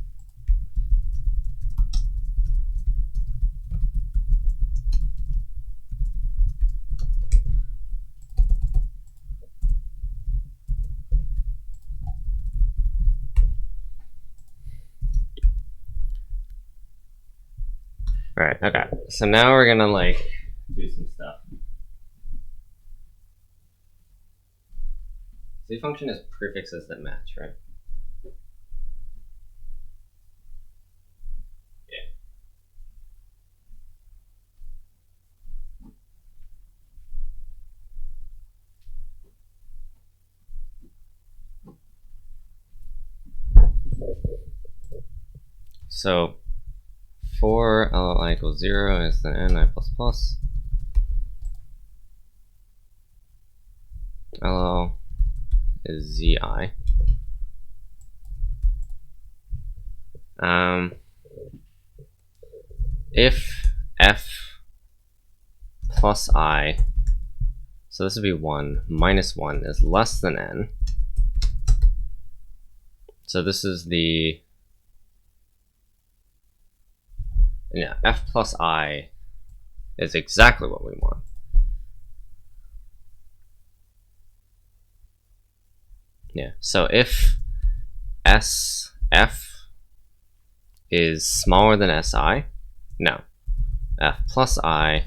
Alright, okay. So now we're gonna like do some stuff. Z function is prefixes that match, right? Yeah. So for LLI equals 0 is then ni plus plus. LL is zi. If f plus I So this would be 1 minus 1 is less than n. So this is the, yeah, f plus I is exactly what we want. Yeah, so if SF is smaller than SI, no, f plus I,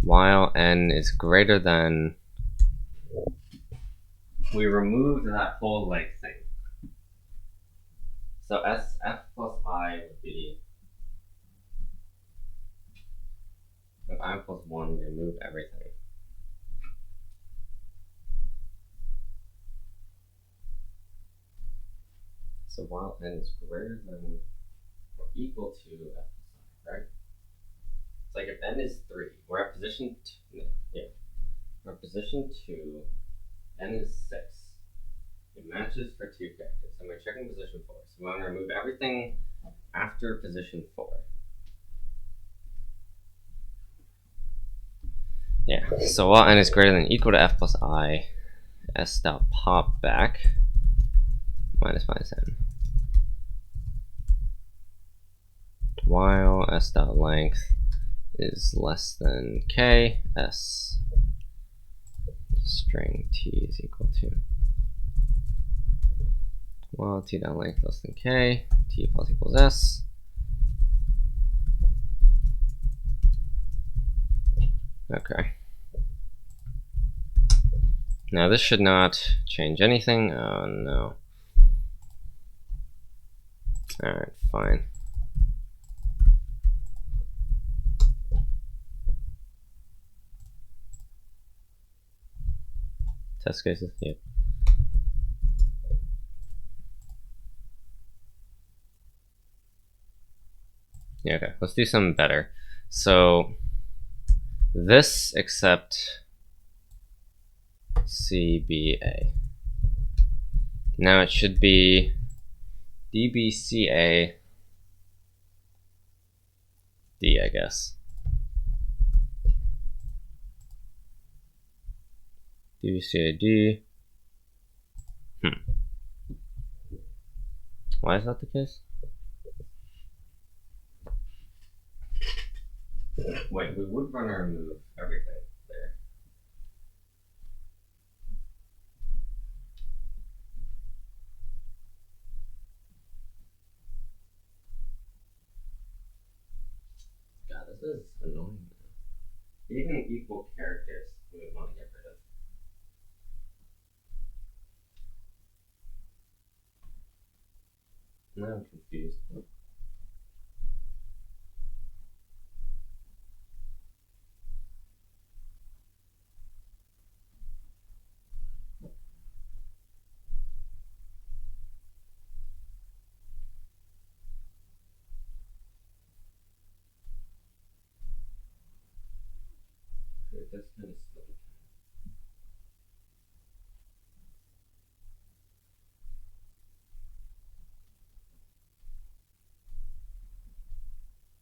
while n is greater than, we removed that whole like thing. So SF plus I would be, if I plus 1, we remove everything. So while n is greater than or equal to f plus I, right? It's like if n is 3, we're at position 2, no, yeah. We're at position 2, n is 6. It matches for 2 characters, and we're checking position 4. So we want to remove everything after position 4. Yeah, so while n is greater than or equal to f plus I, s dot pop back minus n. While s dot length is less than k, s string t is equal to, while t dot length less than k, t plus equals s. Okay. Now this should not change anything. Oh no. Alright, fine. Test cases, yeah. Yeah, okay, let's do something better. So this except CBA. Now it should be DBCA D, I guess. DBCA D. Why is that the case? Wait, we would run or remove everything there. God, this is annoying. Even equal characters we would want to get rid of. Now I'm confused. That's kind of slow.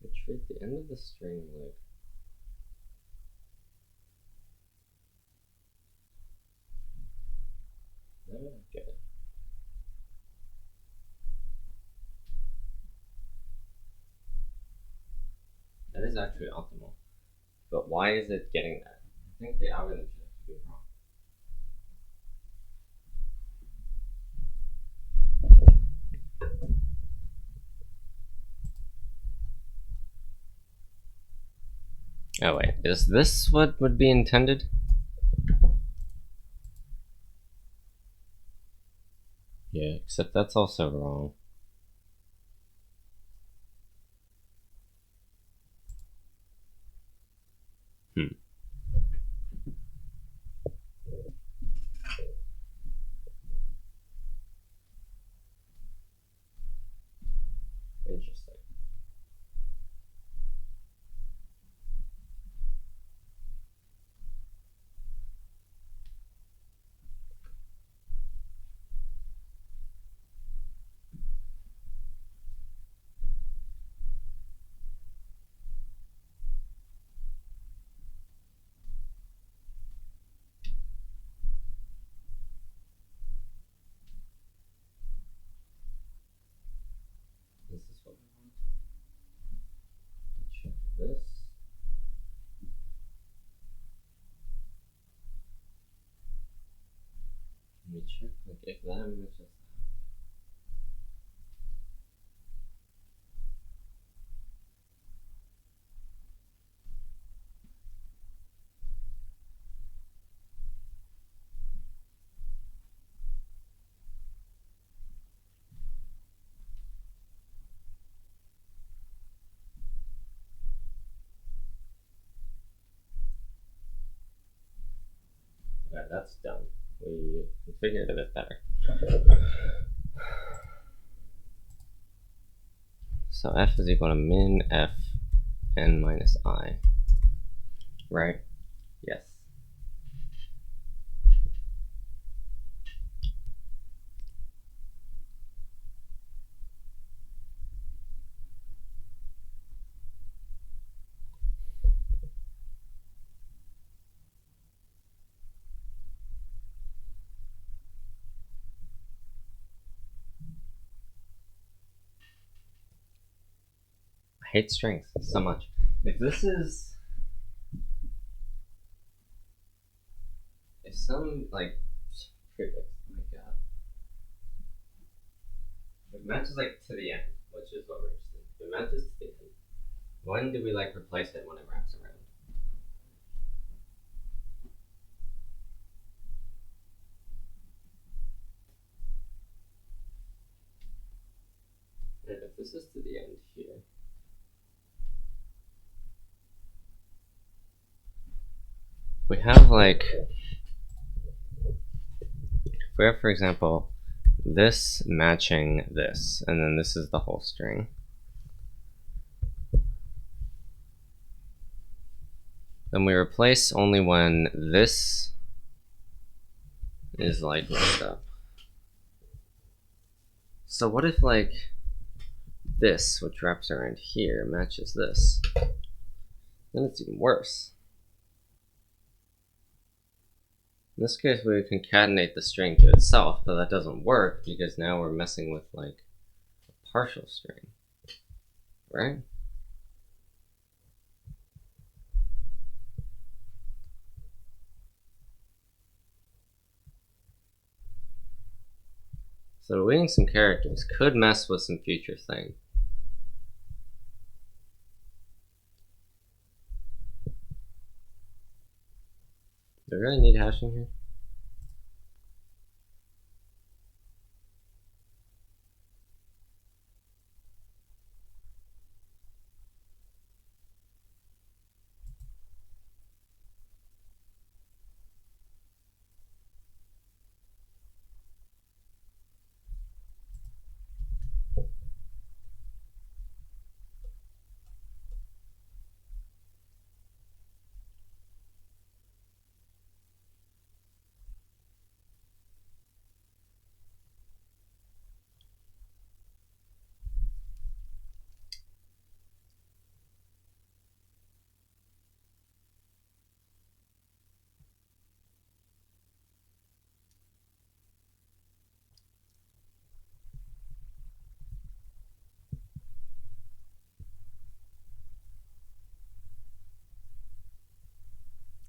I treat the end of the string like okay. That is actually optimal. But why is it getting that? I think the algorithm should actually be wrong. Oh wait, is this what would be intended? Yeah, except that's also wrong. Interesting. check like if that matches. Yeah, that's done. We figured it a bit better. So f is equal to min f n minus I. Right? Yes. I hate strings so much. If this is, if some like prefix, oh my god, if it matches like to the end, which is what we're interested in. If it matches to the end, when do we like replace it when it wraps around? And if this is to the end here, we have like, if we have, for example, this matching this, and then this is the whole string. Then we replace only when this is like messed up. So what if like this, which wraps around here, matches this? Then it's even worse. In this case, we concatenate the string to itself, but that doesn't work because now we're messing with like a partial string, right? So deleting some characters could mess with some future thing. Do I really need hashing here?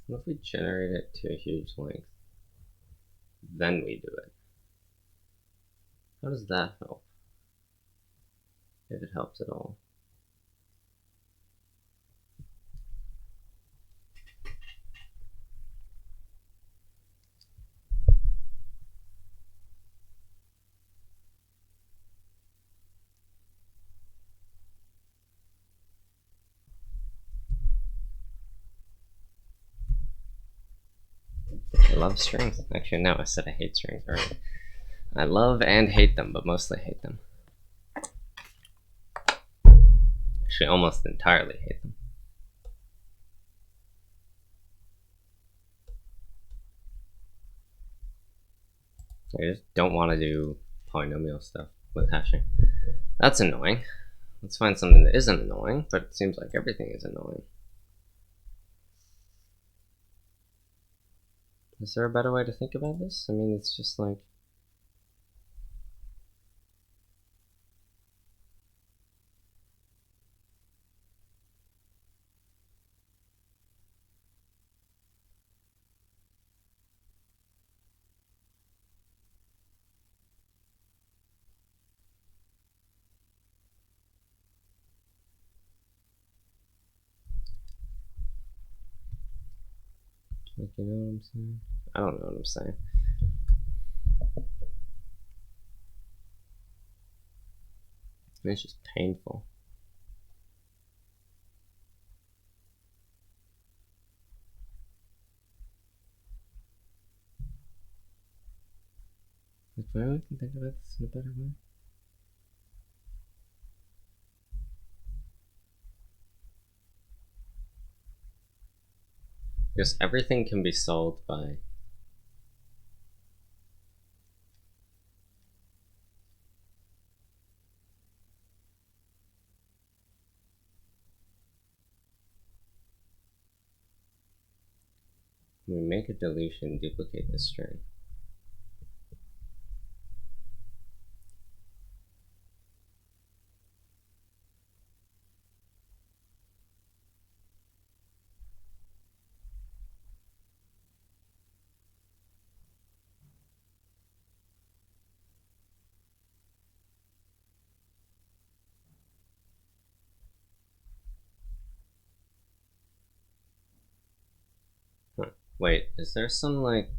What if we generate it to a huge length? Then we do it. How does that help? If it helps at all. I love strings. Actually, no, I said I hate strings already. I love and hate them, but mostly hate them. Actually, almost entirely hate them. I just don't want to do polynomial stuff with hashing. That's annoying. Let's find something that isn't annoying, but it seems like everything is annoying. Is there a better way to think about this? I mean, it's just like, Like, you know what I'm saying? I don't know what I'm saying. It's just painful. Like, why we can think about this in a better way? Because everything can be solved by when we make a deletion, duplicate the string. Huh. Wait, is there some like...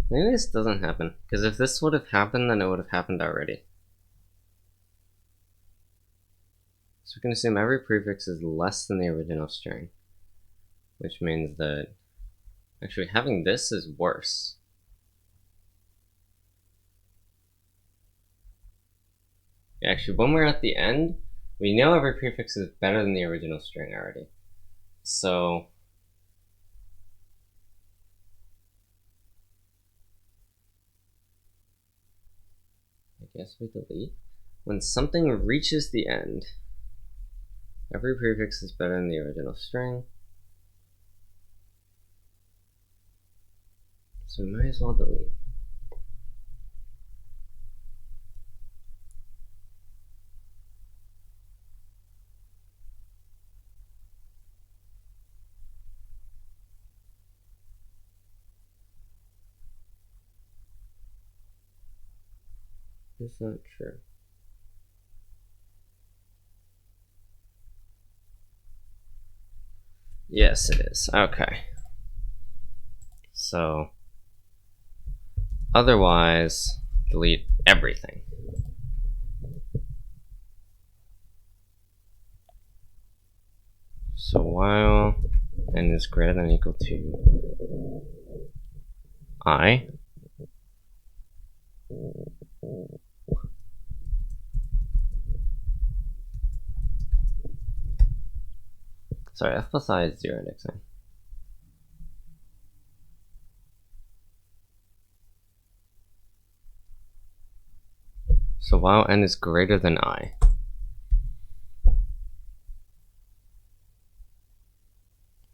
Maybe this doesn't happen. Because if this would have happened, then it would have happened already. So we can assume every prefix is less than the original string. Which means that... Actually, having this is worse. Actually, when we're at the end, we know every prefix is better than the original string already. So... I guess we delete. When something reaches the end, every prefix is better than the original string. So we might as well delete. It's not true. Yes, it is. Okay. So, otherwise, delete everything. So while n is greater than or equal to I, sorry, f plus I is 0 indexing. So while n is greater than I,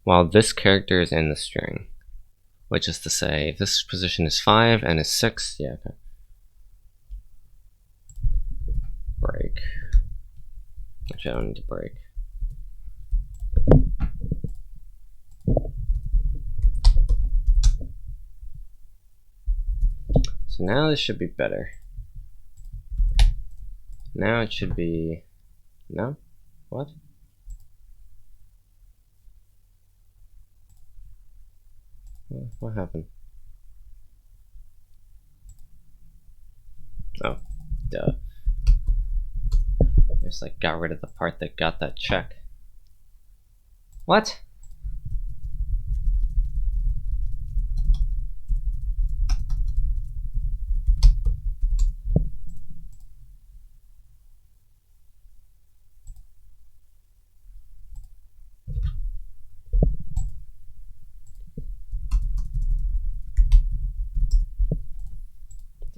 while this character is in the string, which is to say, if this position is 5 and is 6, yeah, okay. Break. Actually, I don't need to break. So now this should be better. Now it should be... No? What? What happened? Oh, duh. I just like got rid of the part that got that check. What?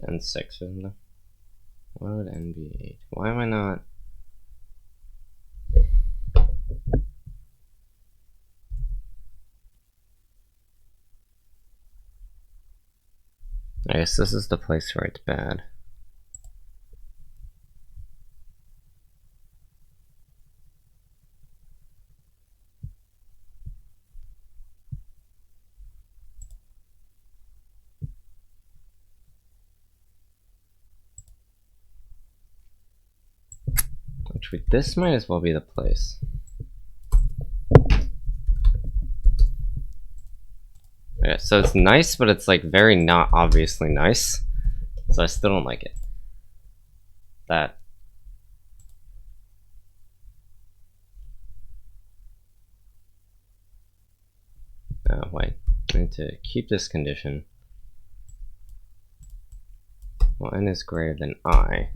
N6, isn't it? Why would N be 8? Why am I not? I guess this is the place where it's bad. Actually, this might as well be the place. Okay, so it's nice, but it's like very not obviously nice. So I still don't like it. That. Wait. I need to keep this condition. Well, n is greater than I.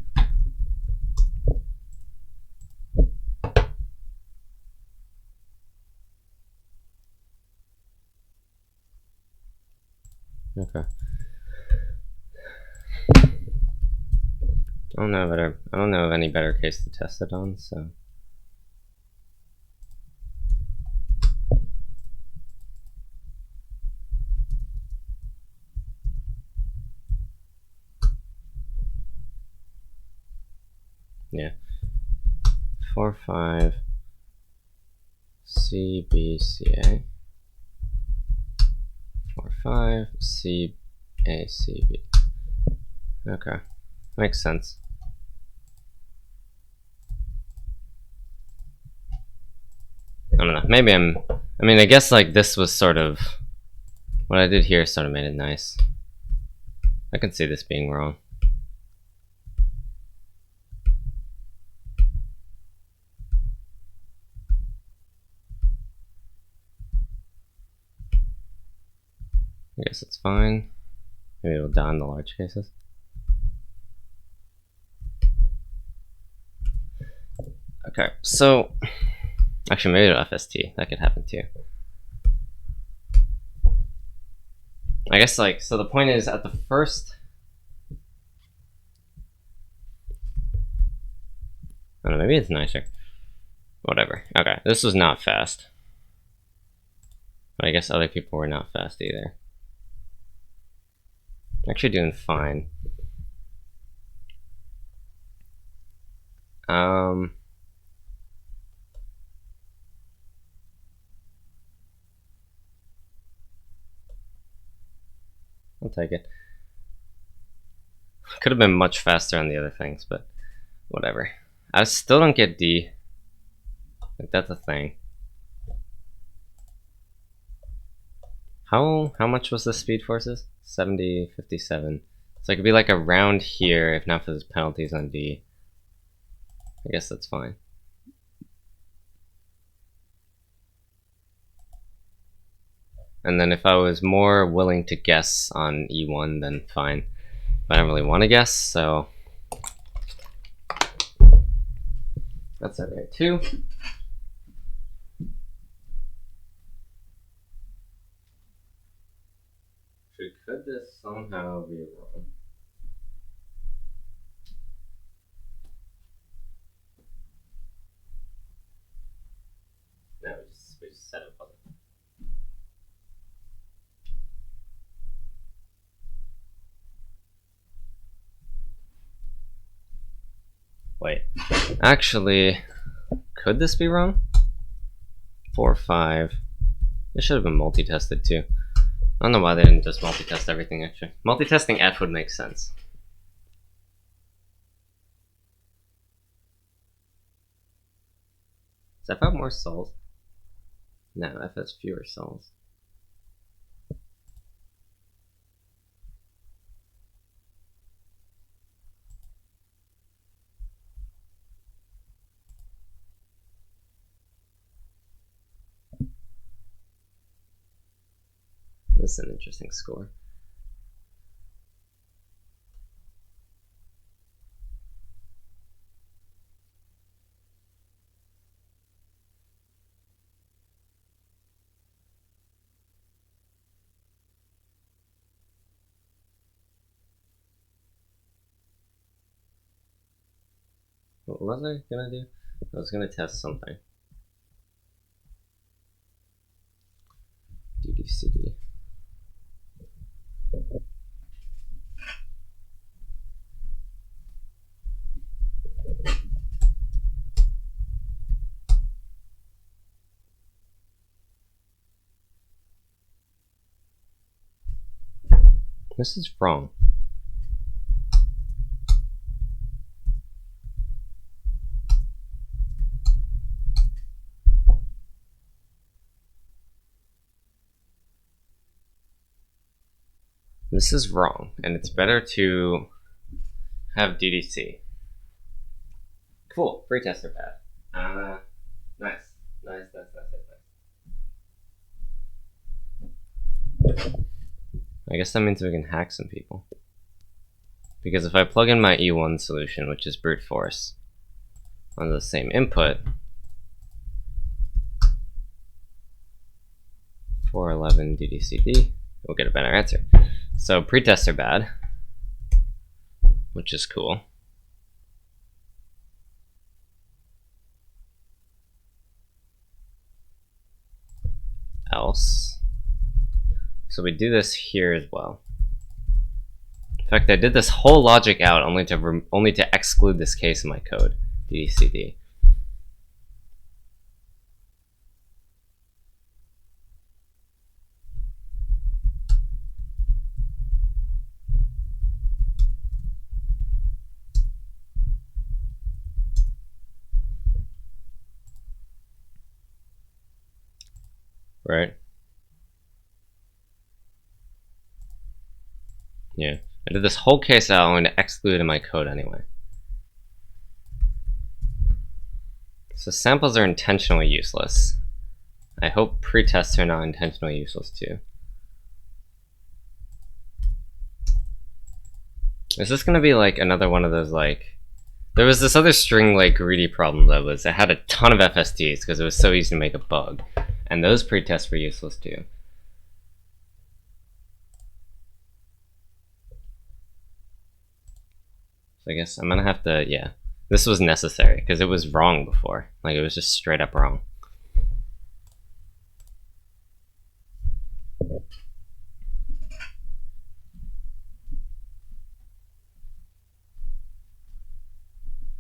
Okay. I don't know of any better case to test it on, so. Yeah. 4, 5 C, B, C, A. 4, 5 C, A, C, B. Okay. Makes sense. I don't know. Maybe I mean, I guess like this was sort of what I did here sort of made it nice. I can see this being wrong. I guess it's fine. Maybe it'll die in the large cases. Okay, so actually maybe it'll FST. That could happen too. I guess like, so the point is at the first, I don't know, maybe it's nicer. Whatever. Okay, this was not fast. But I guess other people were not fast either. Actually doing fine. I'll take it. Could have been much faster on the other things, but whatever. I still don't get D. Like, that's a thing. How much was the speed forces? 70, 57. So it could be like around here if not for those penalties on D. I guess that's fine. And then if I was more willing to guess on E1, then fine. But I don't really want to guess, so that's okay too. Could this somehow be wrong? No, we just set it up. Wait, actually, could this be wrong? 4, 5. This should have been multi-tested too. I don't know why they didn't just multi-test everything actually. Multi-testing F would make sense. Does F have more souls? No, F has fewer souls. This is an interesting score. What was I gonna do? I was gonna test something. DDCD. This is wrong. This is wrong, and it's better to have DDC. Cool, pretester pad. Nice. I guess that means we can hack some people. Because if I plug in my E1 solution, which is brute force, on the same input, 411 DDCD, we'll get a better answer. So pretests are bad, which is cool. Else. So we do this here as well. In fact, I did this whole logic out only to exclude this case in my code, DDCD. Right? Yeah. I did this whole case out only to exclude it in my code anyway. So samples are intentionally useless. I hope pretests are not intentionally useless too. Is this gonna be like another one of those like... There was this other string like greedy problem that was, it had a ton of FSTs because it was so easy to make a bug. And those pretests were useless too. So I guess I'm gonna have to, yeah. This was necessary because it was wrong before. Like it was just straight up wrong.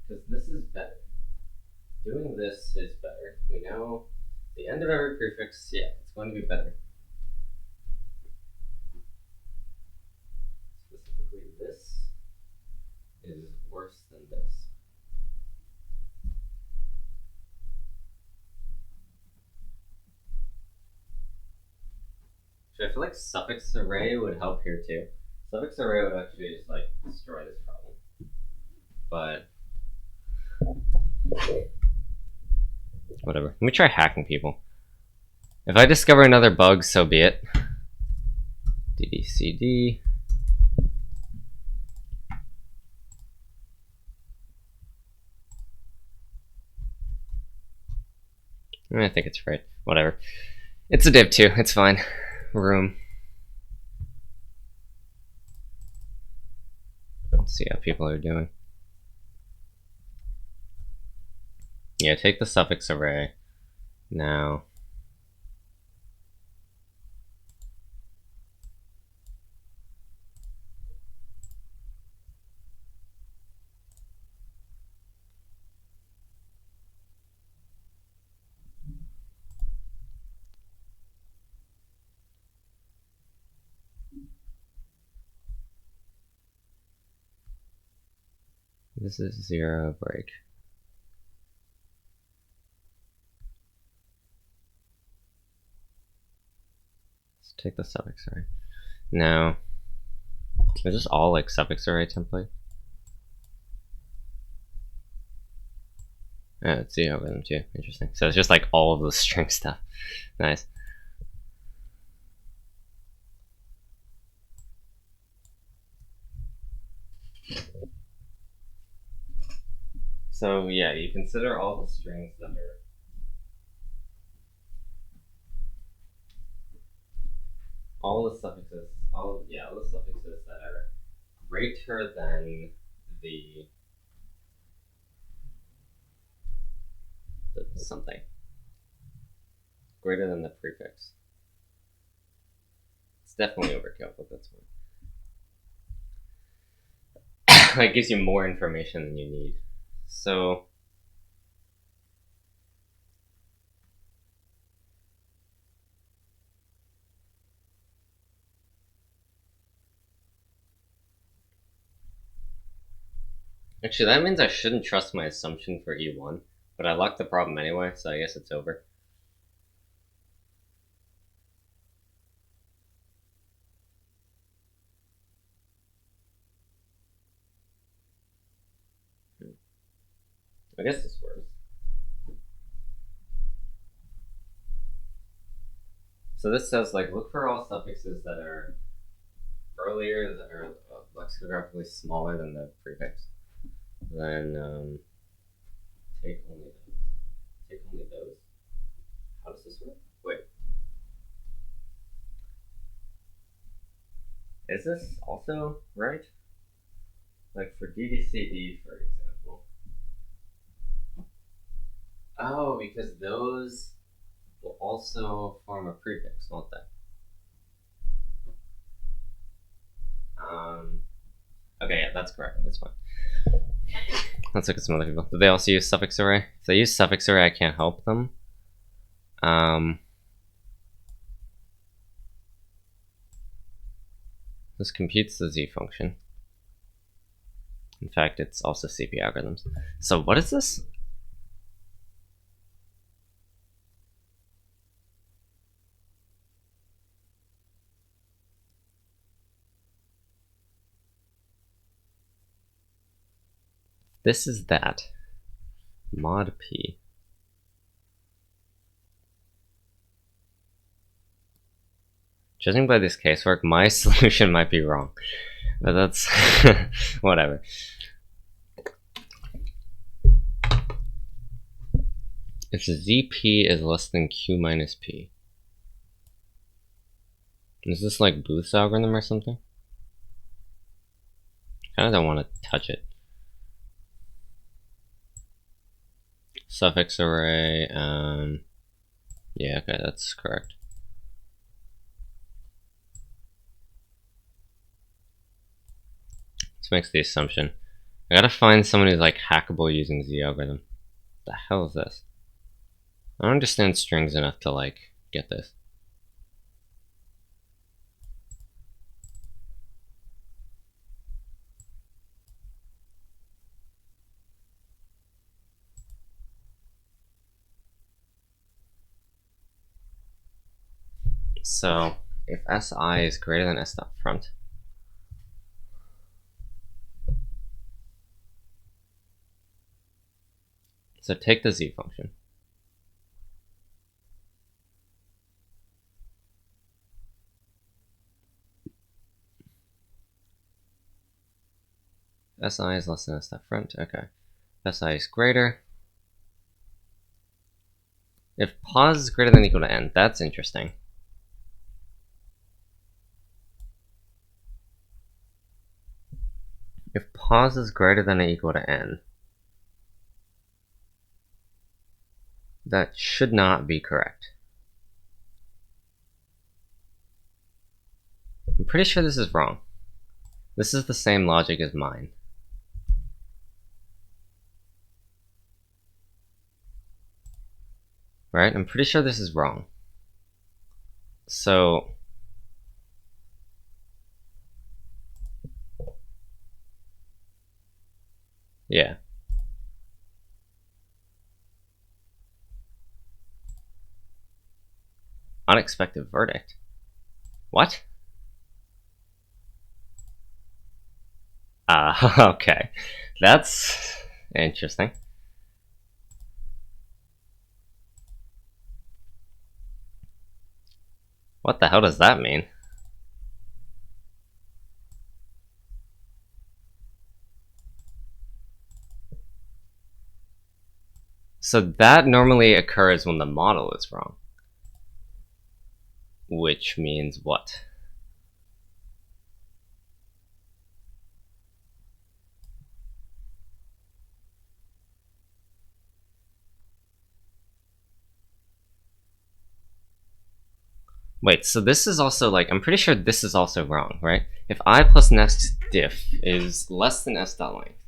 Because this is better. Doing this is better. We know the end of every prefix, yeah, it's going to be better. Specifically, this is worse than this. So I feel like suffix array would help here too. Suffix array would actually just like destroy this problem. But whatever. Let me try hacking people. If I discover another bug, so be it. DDCD. I think it's right. Whatever. It's a div too. It's fine. Room. Let's see how people are doing. Yeah, take the suffix array. Now. This is 0 break. Let's take the suffix array. Now, is this all like suffix array template? Oh, it's the algorithm too. Interesting. So it's just like all of the string stuff. Nice. So yeah, you consider all the strings that are all the suffixes that are greater than the something. Greater than the prefix. It's definitely overkill, but that's fine. It gives you more information than you need. So actually, that means I shouldn't trust my assumption for E1, but I locked the problem anyway, so I guess it's over. I guess this works. So this says like look for all suffixes that are earlier that are lexicographically smaller than the prefix. Then take only those. Take only those. How does this work? Wait. Is this also right? Like for DDCD, for example. Oh, because those will also form a prefix, won't they? Okay, yeah, that's correct. That's fine. Let's look at some other people. Do they also use suffix array? If they use suffix array, I can't help them. This computes the z function. In fact, it's also CP algorithms. So what is this? This is that. Mod P. Judging by this casework, my solution might be wrong. But that's whatever. If ZP is less than Q minus P. Is this like Booth's algorithm or something? I kinda don't want to touch it. Suffix array, yeah, okay, that's correct. This makes the assumption. I gotta find someone who's like hackable using Z algorithm. What the hell is this? I don't understand strings enough to like get this. So if SI is greater than S dot front, so take the Z function. SI is less than S dot front, okay. SI is greater. If pos is greater than or equal to n, that's interesting. If pos is greater than or equal to n, that should not be correct. I'm pretty sure this is wrong. This is the same logic as mine. Right? I'm pretty sure this is wrong. So yeah. Unexpected verdict. What? Okay. That's interesting. What the hell does that mean? So that normally occurs when the model is wrong. Which means what? Wait, so this is also like, I'm pretty sure this is also wrong, right? If I plus next diff is less than s dot length,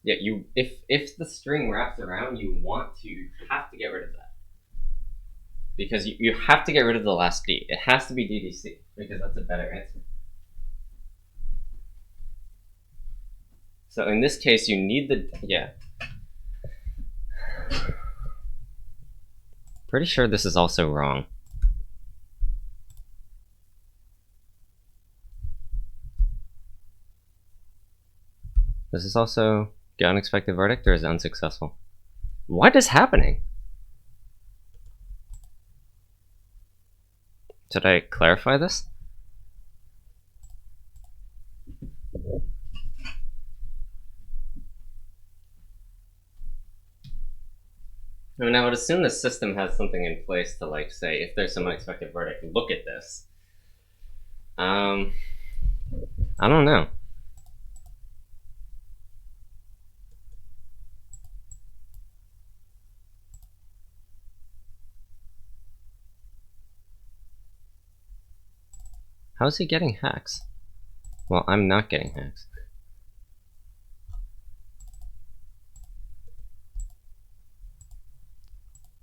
yeah, if the string wraps around, you have to get rid of that. Because you have to get rid of the last D. It has to be DDC, because that's a better answer. So in this case, you need the, yeah. Pretty sure this is also wrong. Does this also get unexpected verdict, or is it unsuccessful? What is happening? Should I clarify this? I mean, I would assume the system has something in place to, like, say, if there's some unexpected verdict, look at this. I don't know. How is he getting hacks? Well, I'm not getting hacks.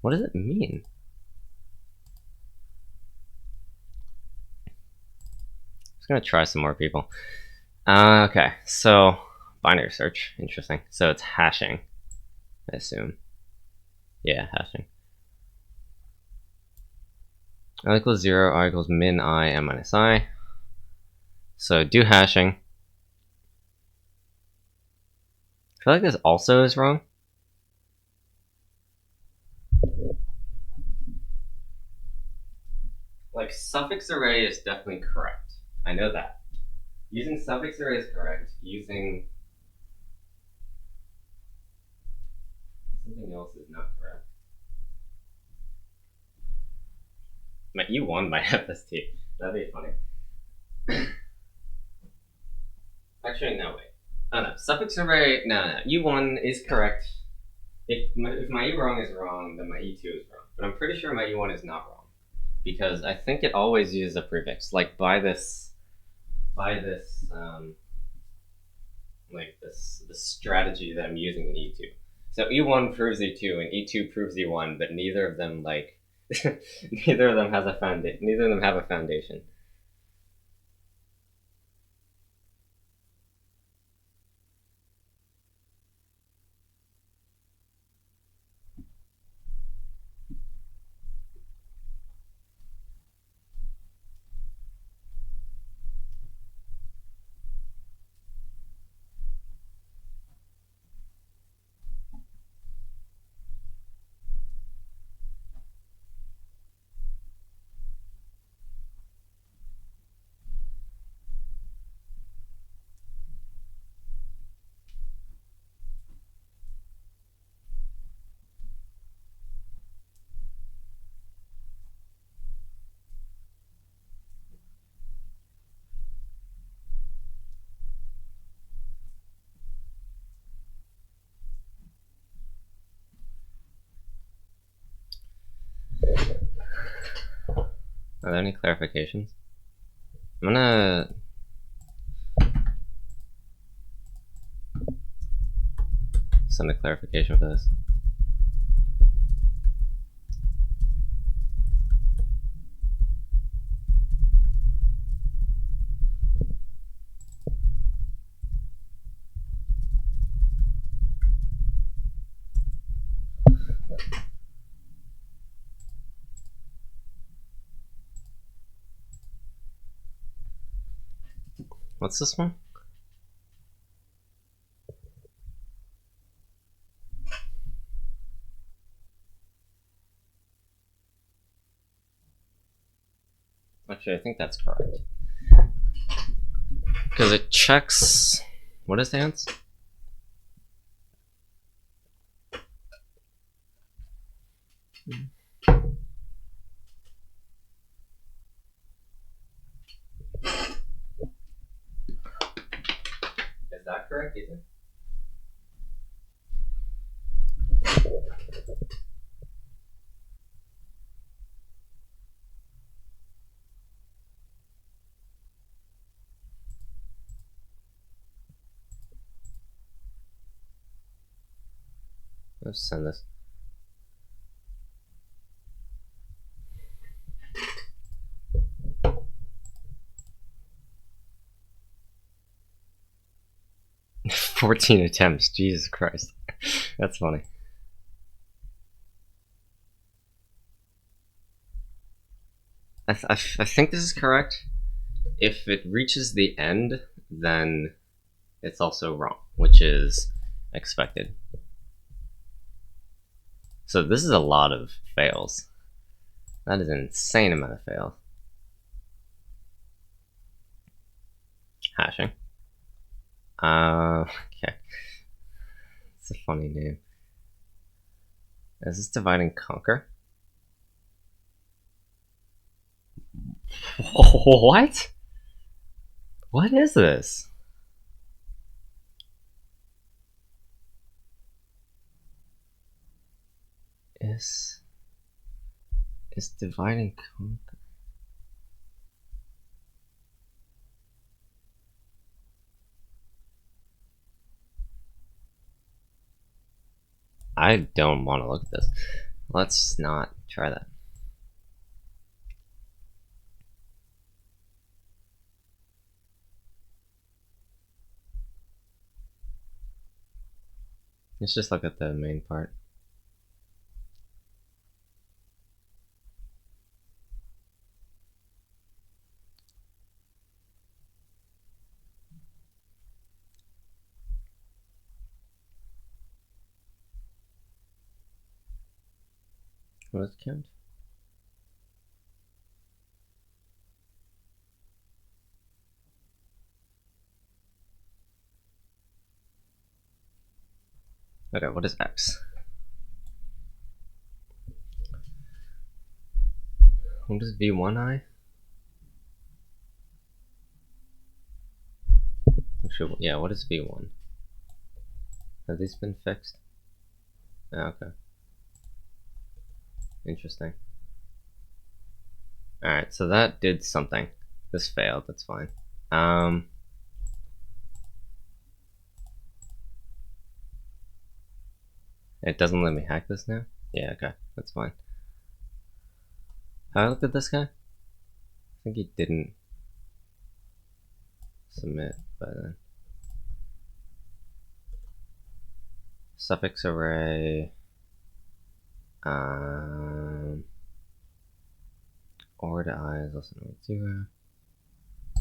What does it mean? I'm just gonna try some more people. Okay, so binary search, interesting. So it's hashing, I assume. Yeah, hashing. I equals 0, I equals min I, m minus I. So do hashing. I feel like this also is wrong. Like, suffix array is definitely correct. I know that. Using suffix array is correct. Using something else is not correct. My E1 might have this too. That'd be funny. Actually, no, wait. Oh no, suffix array, no. U1 is correct. If my E wrong is wrong, then my E2 is wrong. But I'm pretty sure my E1 is not wrong. Because I think it always uses a prefix. Like this strategy that I'm using in E2. So E1 proves E2 and E2 proves E1, but neither of them neither of them have a foundation. Are there any clarifications? I'm gonna send a clarification for this. What's this one? Actually, I think that's correct. Because it checks... What is the answer? Is that correct, Ethan? Let's send this. "14 attempts, Jesus Christ." That's funny. I think this is correct. If it reaches the end, then it's also wrong, which is expected. So this is a lot of fails. That is an insane amount of fails. Hashing. Okay. It's a funny name. Is this divide and conquer? What? What is this? Is divide and conquer? I don't want to look at this. Let's not try that. Let's just look at the main part. What does it count? Okay, what is X? What is V1I? Actually, yeah, what is V1? Have these been fixed? Oh, okay. Interesting. Alright, so that did something. This failed, that's fine. It doesn't let me hack this now? Yeah, okay, that's fine. Have I looked at this guy? I think he didn't submit by then. Suffix array. Or to I is less than 0.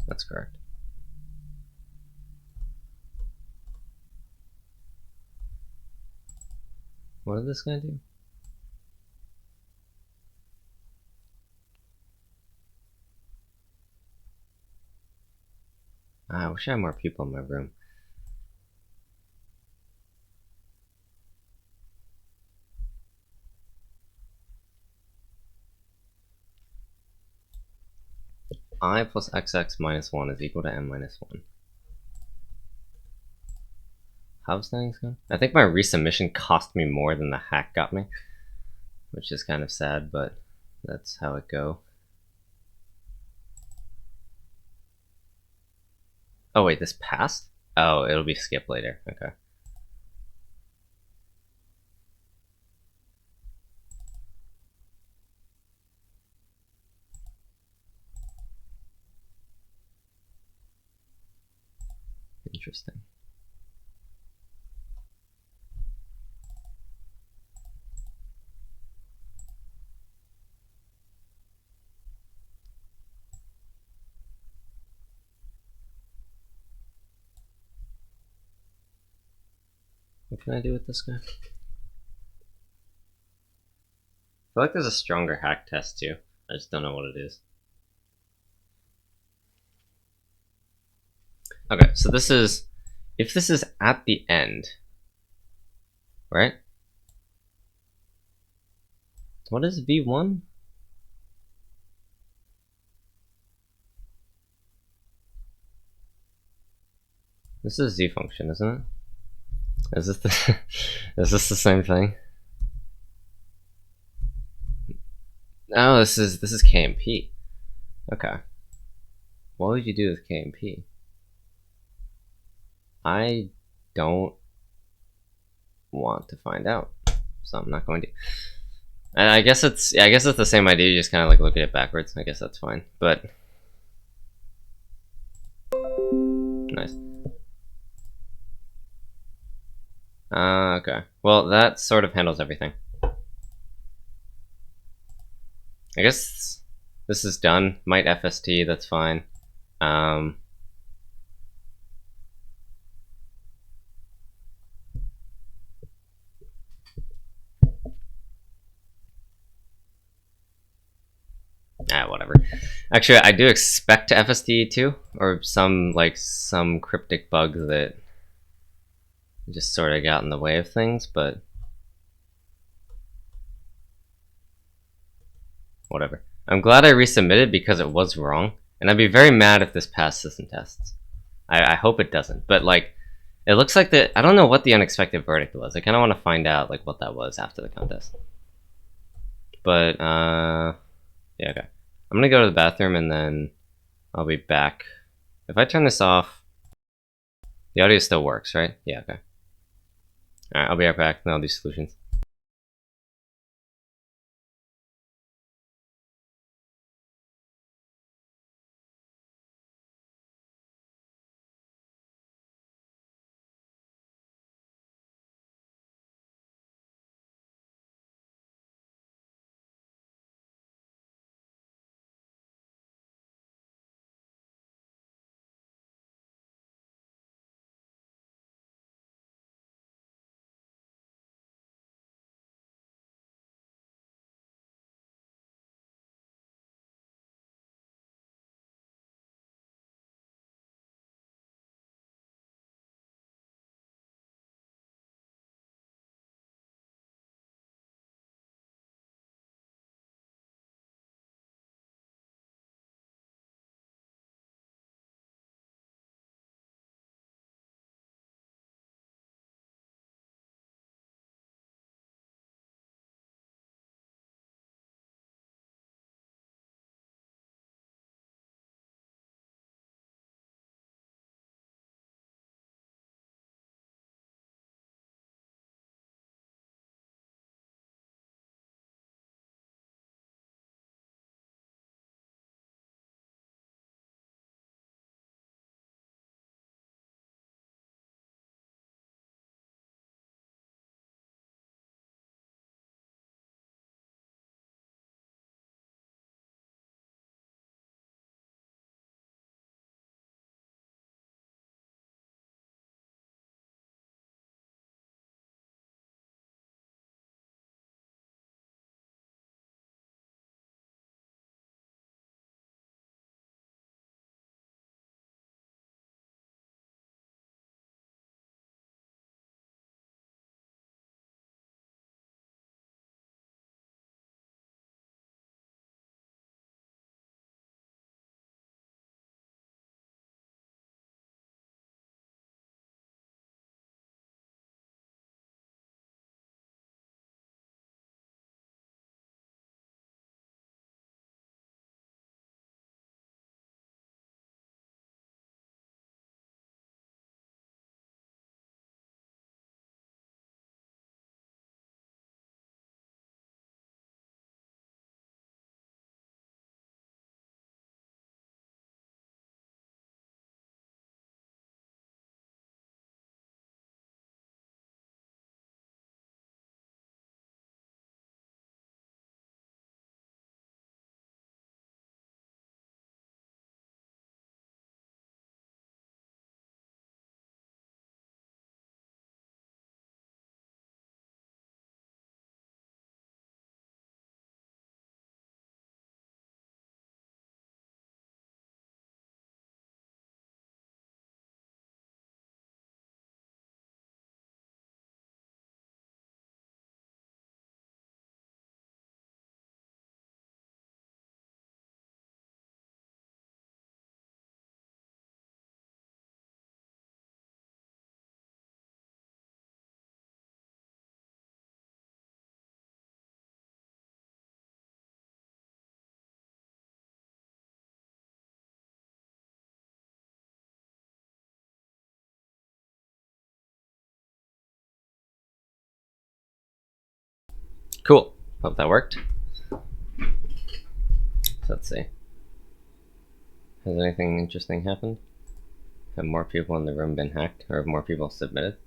That's correct. What did this guy do? I wish I had more people in my room. I plus xx minus 1 is equal to m minus 1. How's things going? I think my resubmission cost me more than the hack got me, which is kind of sad, but that's how it go. Oh wait, this passed? Oh, it'll be skipped later. Okay. Interesting. What can I do with this guy? I feel like there's a stronger hack test too. I just don't know what it is. Okay, so this is, if this is at the end, right? What is V1? This is Z function, isn't it? Is this the is this the same thing? Oh, this is KMP. Okay. What would you do with KMP? I don't want to find out, so I'm not going to. And I guess it's the same idea. You just kind of like look at it backwards. I guess that's fine. But nice. Okay. Well, that sort of handles everything. I guess this is done. Might FST. That's fine. Whatever. Actually, I do expect FST too, or some cryptic bug that just sort of got in the way of things, but whatever. I'm glad I resubmitted because it was wrong, and I'd be very mad if this passed system tests. I hope it doesn't, but like, it looks like that. I don't know what the unexpected verdict was. I kind of want to find out like what that was after the contest. But yeah, okay. I'm gonna go to the bathroom and then I'll be back. If I turn this off, the audio still works, right? Yeah, okay. Alright, I'll be right back and I'll do solutions. Cool. Hope that worked. So let's see. Has anything interesting happened? Have more people in the room been hacked, or have more people submitted?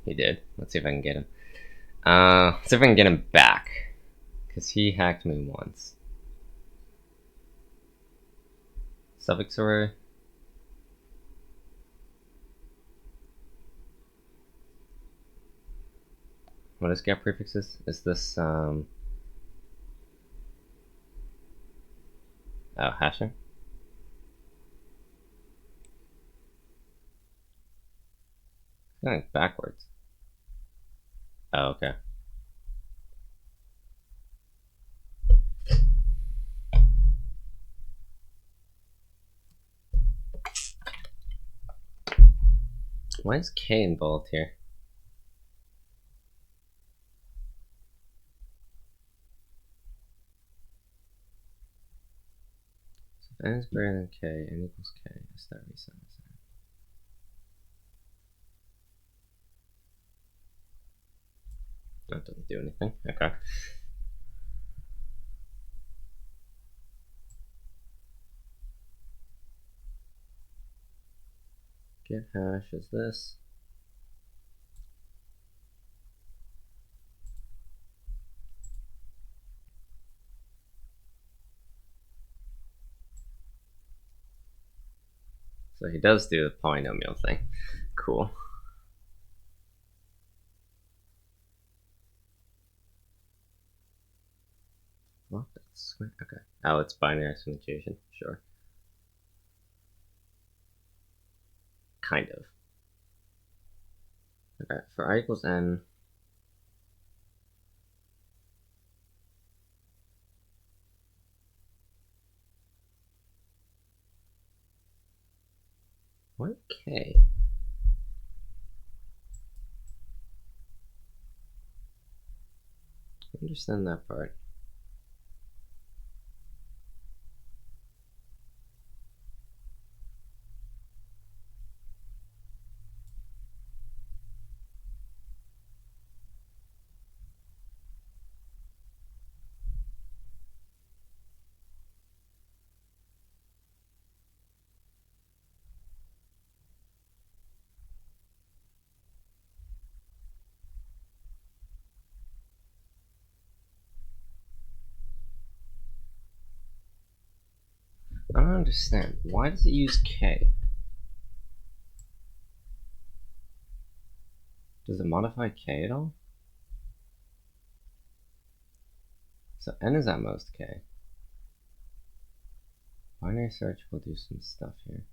He did. Let's see if I can get him. Let's see if I can get him back, because he hacked me once. Suffix array. What is gap prefixes? Is this Oh, hashing? Going backwards. Oh, okay. Why is K involved here? So if n is greater than K, n equals K, is that reset? That doesn't do anything. Okay. Get hash is this. So he does do the polynomial thing. Cool. What? That's okay. Oh, it's binary substitution. Sure. Kind of. Okay, for I equals n. What K? I understand that part. I don't understand. Why does it use K? Does it modify K at all? So n is at most K. Binary search will do some stuff here.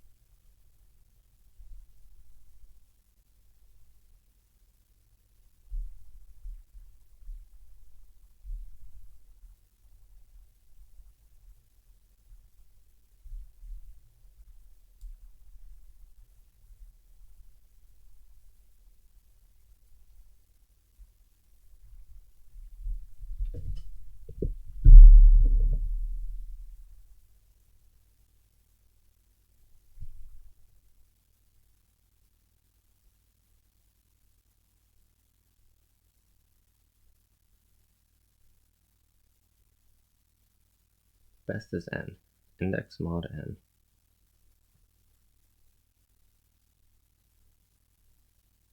Best is n. Index mod n.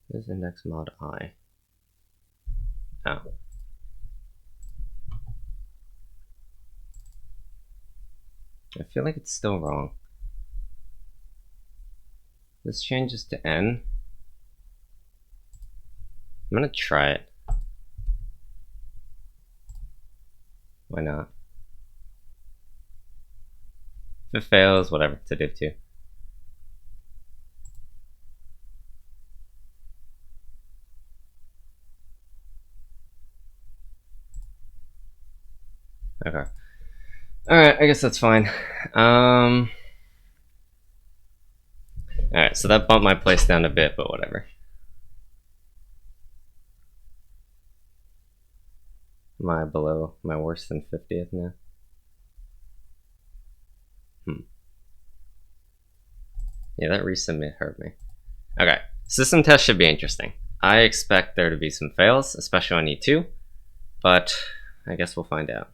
This is index mod I. Oh. I feel like it's still wrong. This changes to n. I'm gonna try it. Why not? If it fails, whatever, it's a div 2. Okay. Alright, I guess that's fine. Alright, so that bumped my place down a bit, but whatever. Am I below? Am I worse than 50th now? Yeah, that resubmit hurt me. Okay, system test should be interesting. I expect there to be some fails, especially on E2, but I guess we'll find out.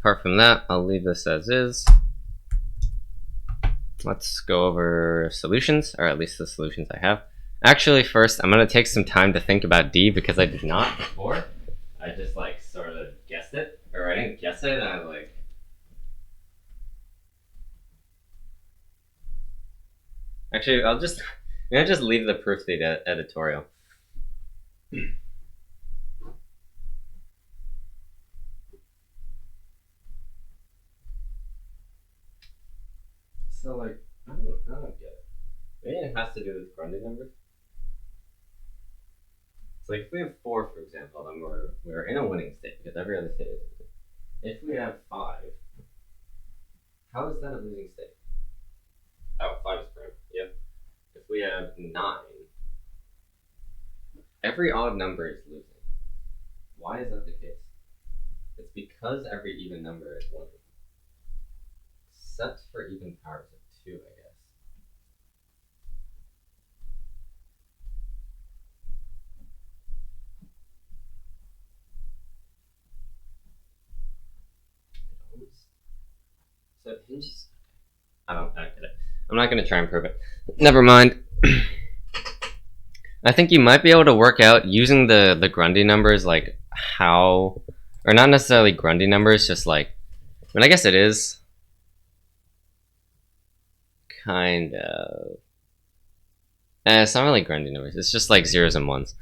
Apart from that, I'll leave this as is. Let's go over solutions, or at least the solutions I have. Actually, first, I'm going to take some time to think about D because I did not before. I just like sort of guessed it, or I didn't guess it, and I like... Actually, I'll just leave the proof to the editorial. So like, I don't get it. Maybe it has to do with Grundy numbers. So like if we have 4, for example, then we're in a winning state because every other state is losing. If we have 5, how is that a losing state? Oh, 5 is prime. Yep. If we have 9, every odd number is losing. Why is that the case? It's because every even number is winning. Except for even powers of 2, I guess. So it hinges. I get it. I'm not going to try and prove it. Never mind. I think you might be able to work out using the Grundy numbers, like how, or not necessarily Grundy numbers, just like, I mean, I guess it is kind of. It's not really Grundy numbers. It's just like zeros and ones.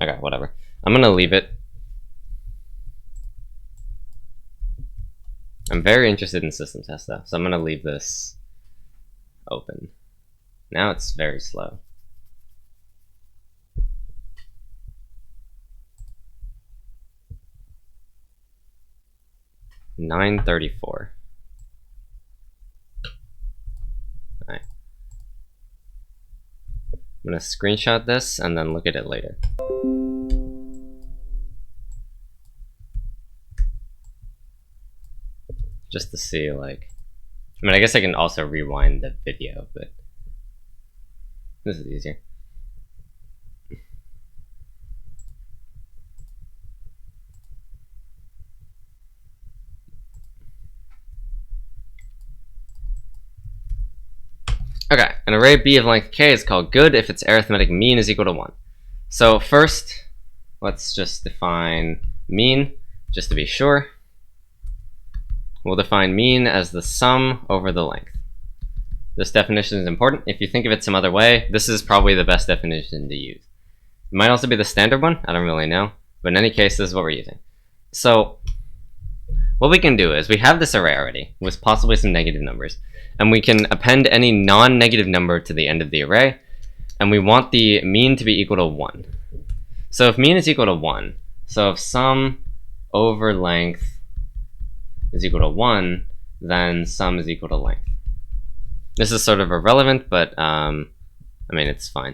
Okay, whatever. I'm gonna leave it. I'm very interested in system tests though, so I'm gonna leave this open. Now it's very slow. $9.34. Alright. I'm gonna screenshot this and then look at it later. Just to see, like, I mean, I guess I can also rewind the video, but this is easier. Okay, an array B of length k is called good if its arithmetic mean is equal to 1. So first, let's just define mean, just to be sure. We'll define mean as the sum over the length. This definition is important. If you think of it some other way, this is probably the best definition to use. It might also be the standard one, I don't really know, but in any case, this is what we're using. So what we can do is we have this array already with possibly some negative numbers, and we can append any non-negative number to the end of the array, and we want the mean to be equal to 1. So if mean is equal to 1, so if sum over length is equal to 1, then sum is equal to length. This is sort of irrelevant, but I mean, it's fine.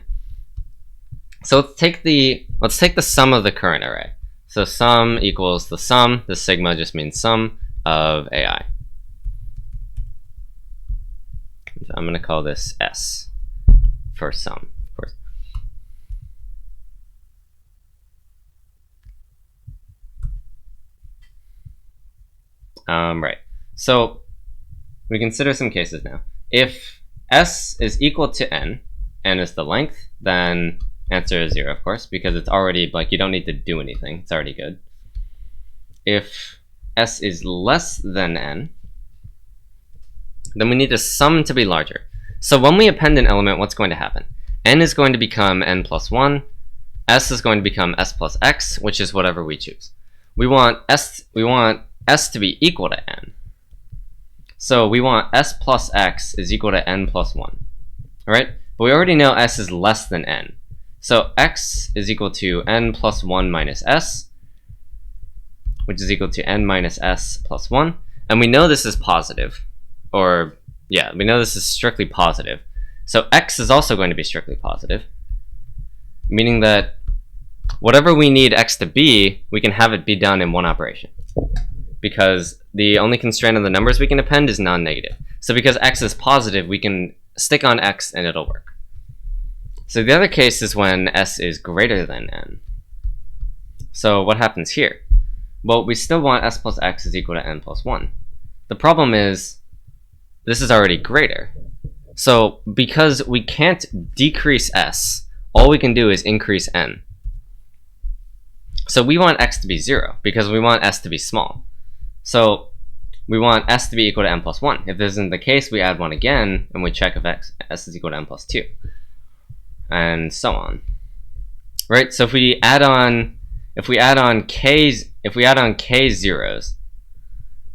So let's take the sum of the current array. So sum equals the sum. The sigma just means sum of AI. So I'm going to call this S for sum, of course. Right. So we consider some cases now. If S is equal to n is the length, then answer is 0, of course, because it's already, like, you don't need to do anything. It's already good. If S is less than n, then we need the sum to be larger. So when we append an element, what's going to happen? N is going to become n plus 1. S is going to become s plus x, which is whatever we choose. We want S to be equal to n. So we want s plus x is equal to n plus 1. Alright? But we already know s is less than n. So x is equal to n plus 1 minus s, which is equal to n minus s plus 1. And we know this is positive. Or, yeah, we know this is strictly positive. So x is also going to be strictly positive, meaning that whatever we need x to be, we can have it be done in one operation. Because the only constraint on the numbers we can append is non-negative. So because x is positive, we can stick on x and it'll work. So the other case is when s is greater than n. So what happens here? Well, we still want s plus x is equal to n plus 1. The problem is, this is already greater. So because we can't decrease s, all we can do is increase n. So we want x to be 0 because we want s to be small. So we want s to be equal to n plus 1. If this isn't the case, we add 1 again, and we check if s is equal to n plus 2. And so on. Right? So if we add on k zeros,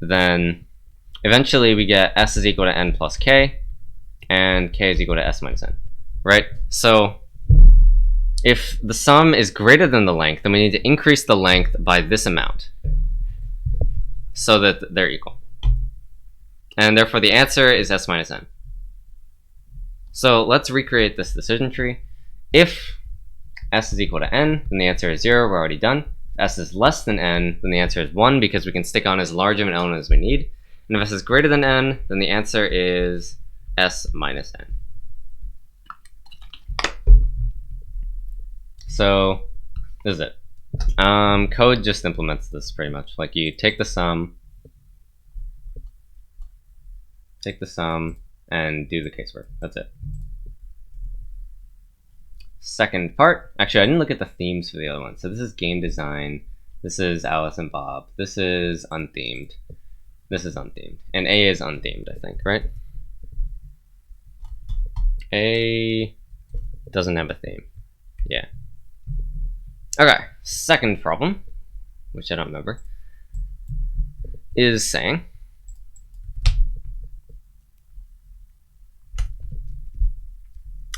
then eventually we get s is equal to n plus k, and k is equal to s minus n. Right? So if the sum is greater than the length, then we need to increase the length by this amount so that they're equal. And therefore the answer is s minus n. So let's recreate this decision tree. If s is equal to n, then the answer is 0, we're already done. If s is less than n, then the answer is 1, because we can stick on as large of an element as we need. And if s is greater than n, then the answer is s minus n. So this is it. Code just implements this pretty much. Like, you take the sum and do the casework. That's it. Second part. Actually, I didn't look at the themes for the other one. So this is game design. This is Alice and Bob. This is unthemed. This is unthemed. And A is unthemed, I think, right? A doesn't have a theme. Yeah. Okay, second problem, which I don't remember, is saying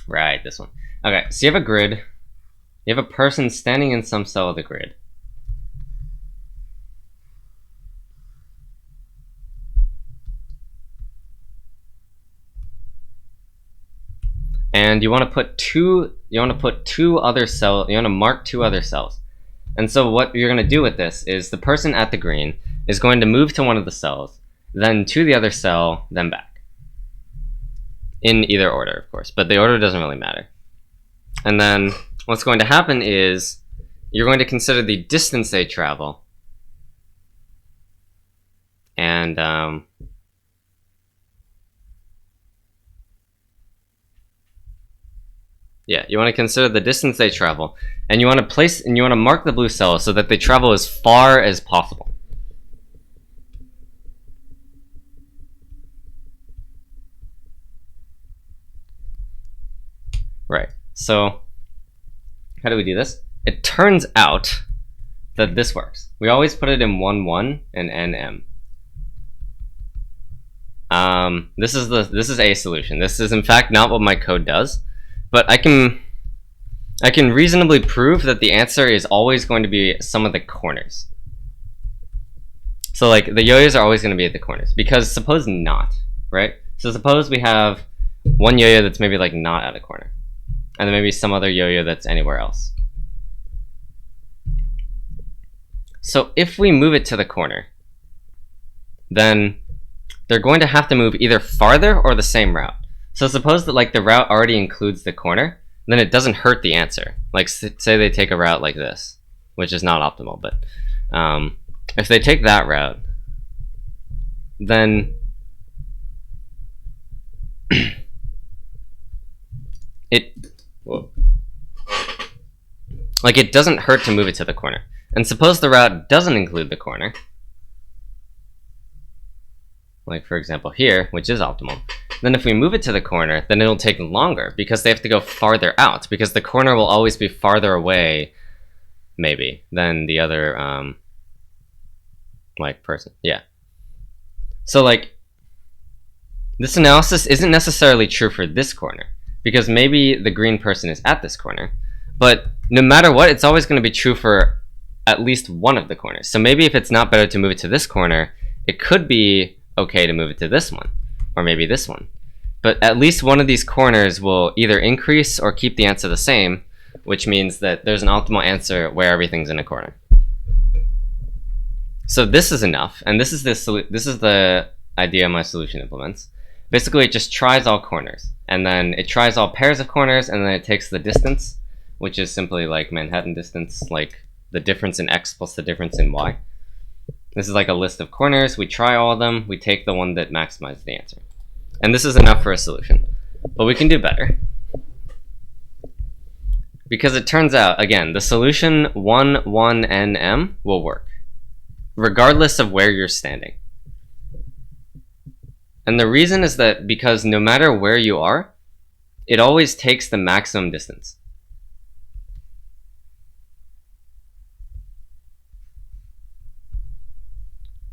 right, this one. Okay, so you have a grid, you have a person standing in some cell of the grid. And you want to put mark two other cells. And so what you're going to do with this is the person at the green is going to move to one of the cells, then to the other cell, then back. In either order, of course, but the order doesn't really matter. And then what's going to happen is you're going to consider the distance they travel. And yeah, you want to consider the distance they travel, and you want to mark the blue cell so that they travel as far as possible. Right. So how do we do this? It turns out that this works. We always put it in 1, 1 and nm. This is a solution. This is in fact not what my code does. But I can reasonably prove that the answer is always going to be some of the corners. So like the yo-yos are always going to be at the corners, because suppose not, right? So suppose we have one yo-yo that's maybe like not at a corner, and then maybe some other yo-yo that's anywhere else. So if we move it to the corner, then they're going to have to move either farther or the same route. So suppose that like the route already includes the corner, then it doesn't hurt the answer. Like say they take a route like this, which is not optimal, but if they take that route, then it doesn't hurt to move it to the corner. And suppose the route doesn't include the corner, like for example here, which is optimal. Then if we move it to the corner, then it'll take longer because they have to go farther out, because the corner will always be farther away, maybe, than the other like person. Yeah. So like this analysis isn't necessarily true for this corner, because maybe the green person is at this corner, but no matter what, it's always going to be true for at least one of the corners. So maybe if it's not better to move it to this corner, it could be okay to move it to this one, or maybe this one. But at least one of these corners will either increase or keep the answer the same, which means that there's an optimal answer where everything's in a corner. So this is enough, and this is the idea my solution implements. Basically, it just tries all corners, and then it tries all pairs of corners, and then it takes the distance, which is simply like Manhattan distance, like the difference in x plus the difference in y. This is like a list of corners. We try all of them. We take the one that maximizes the answer. And this is enough for a solution. But we can do better. Because it turns out, again, the solution 1, 1, nm will work, regardless of where you're standing. And the reason is that because no matter where you are, it always takes the maximum distance.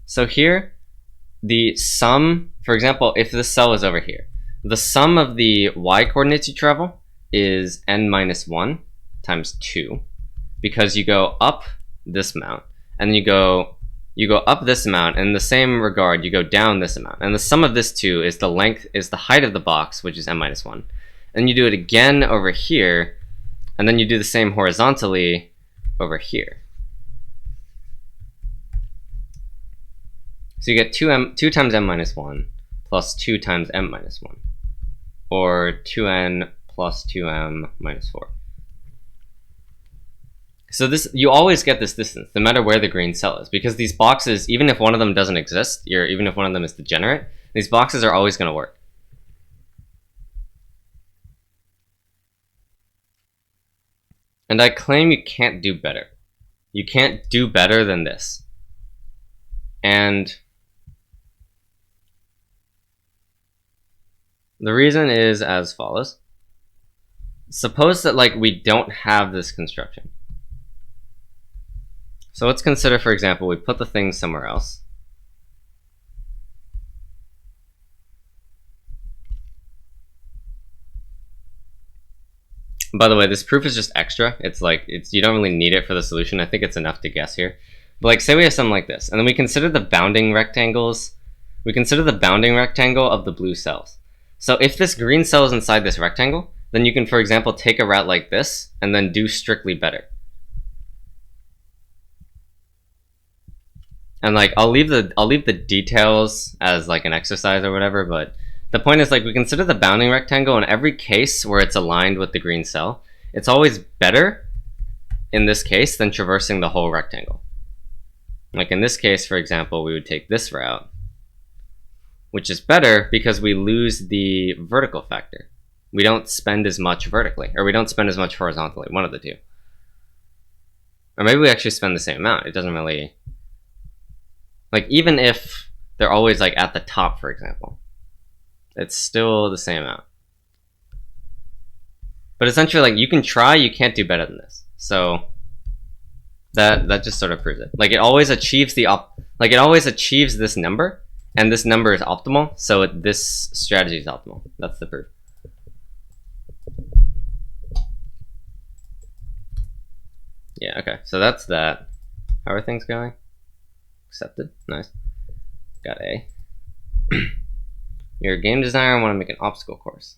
So here, the sum, for example, if this cell is over here, the sum of the y coordinates you travel is n minus 1 times 2, because you go up this amount, and then you go up this amount, and in the same regard, you go down this amount. And the sum of this two is the length, is the height of the box, which is n minus 1. And you do it again over here, and then you do the same horizontally over here. So you get 2 times m minus 1 plus 2 times m minus 1, or 2n plus 2m minus 4. So this, you always get this distance, no matter where the green cell is, because these boxes, even if one of them doesn't exist, even if one of them is degenerate, these boxes are always going to work. And I claim you can't do better. You can't do better than this. And the reason is as follows. Suppose that we don't have this construction. So let's consider, for example, we put the thing somewhere else. By the way, this proof is just extra. It's you don't really need it for the solution. I think it's enough to guess here. But say we have something like this, and then we consider the bounding rectangles. We consider the bounding rectangle of the blue cells. So if this green cell is inside this rectangle, then you can, for example, take a route like this and then do strictly better. And I'll leave the details as an exercise or whatever, but the point is we consider the bounding rectangle in every case where it's aligned with the green cell. It's always better in this case than traversing the whole rectangle. In this case, for example, we would take this route, which is better because we lose the vertical factor. We don't spend as much vertically, or we don't spend as much horizontally, one of the two. Or maybe we actually spend the same amount. It doesn't really, even if they're always at the top, for example, it's still the same amount. But essentially, you can try, you can't do better than this. So that just sort of proves it. It always achieves it always achieves this number, and this number is optimal, so this strategy is optimal. That's the proof. Yeah, okay, so that's that. How are things going? Accepted, nice. Got A. You're a game designer and want to make an obstacle course.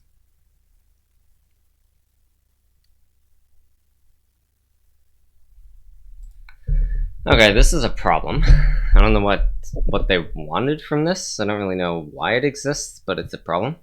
Okay, this is a problem. I don't know what they wanted from this. I don't really know why it exists, but it's a problem.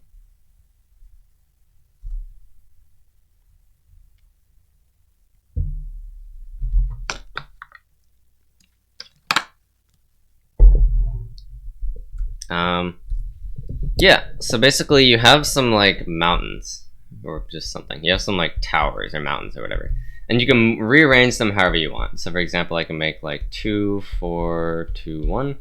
Yeah, so basically you have some mountains, or just something. You have some towers or mountains or whatever. And you can rearrange them however you want. So for example, I can make 2, 4, 2, 1.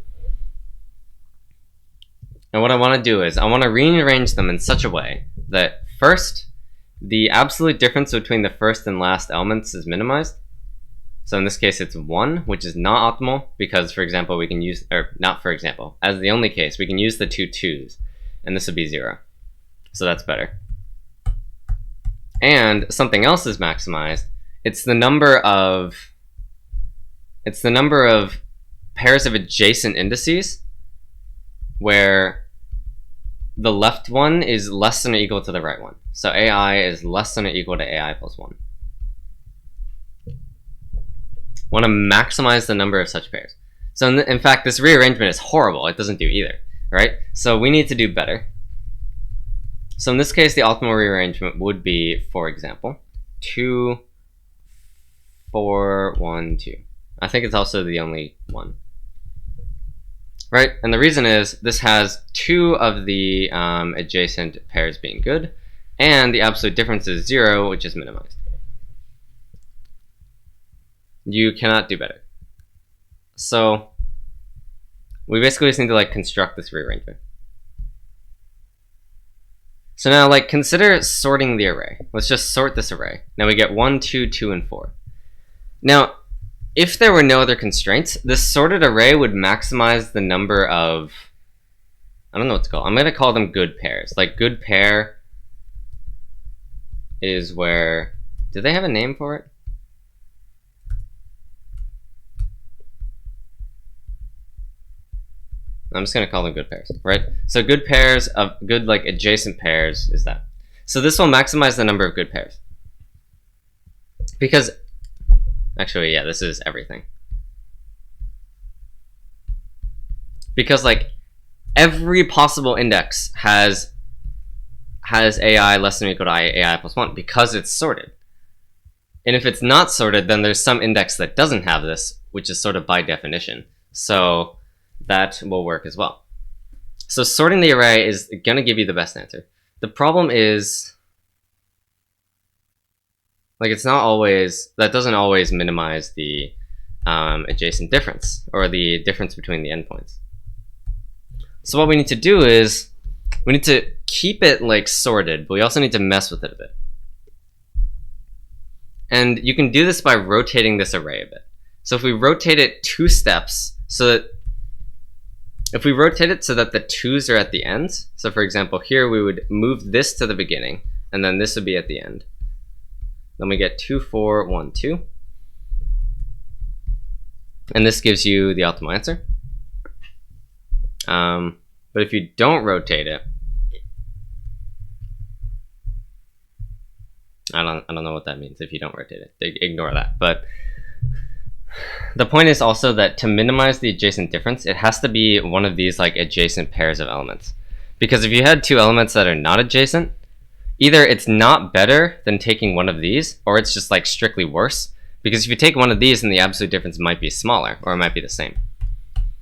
And what I want to do is I want to rearrange them in such a way that first, the absolute difference between the first and last elements is minimized. So in this case, it's 1, which is not optimal because, for example, we can use, or not for example, as the only case, we can use the 2 2s, and this would be 0. So that's better. And something else is maximized. It's the number of pairs of adjacent indices where the left one is less than or equal to the right one. So AI is less than or equal to AI plus 1. Want to maximize the number of such pairs. So in fact, this rearrangement is horrible. It doesn't do either, right? So we need to do better. So in this case, the optimal rearrangement would be, for example, 2, 4, 1, 2. I think it's also the only one. Right, and the reason is this has 2 of the adjacent pairs being good, and the absolute difference is 0, which is minimized. You cannot do better. So we basically just need to construct this rearrangement. So now, like, consider sorting the array. Let's just sort this array. Now we get 1, 2, 2, and 4. Now, if there were no other constraints, this sorted array would maximize the number of, I don't know what to call it. I'm going to call them good pairs. Like, good pair is where, do they have a name for it? I'm just going to call them good pairs, right? So good pairs of good, like, adjacent pairs is that. So this will maximize the number of good pairs. Because, actually, yeah, this is everything. Because, like, every possible index has AI less than or equal to AI plus 1 because it's sorted. And if it's not sorted, then there's some index that doesn't have this, which is sorted by definition. So that will work as well. So sorting the array is going to give you the best answer. The problem is, like, it's not always, that doesn't always minimize the adjacent difference, or the difference between the endpoints. So what we need to do is, we need to keep it, like, sorted, but we also need to mess with it a bit. And you can do this by rotating this array a bit. So if we rotate it 2 steps, so that if we rotate it so that the 2's are at the end, so for example here we would move this to the beginning, and then this would be at the end. Then we get 2, 4, 1, 2. And this gives you the optimal answer. But if you don't rotate it, I don't know what that means if you don't rotate it. Ignore that. But the point is also that to minimize the adjacent difference, it has to be one of these, like, adjacent pairs of elements. Because if you had 2 elements that are not adjacent, either it's not better than taking one of these, or it's just, like, strictly worse. Because if you take one of these, then the absolute difference might be smaller, or it might be the same.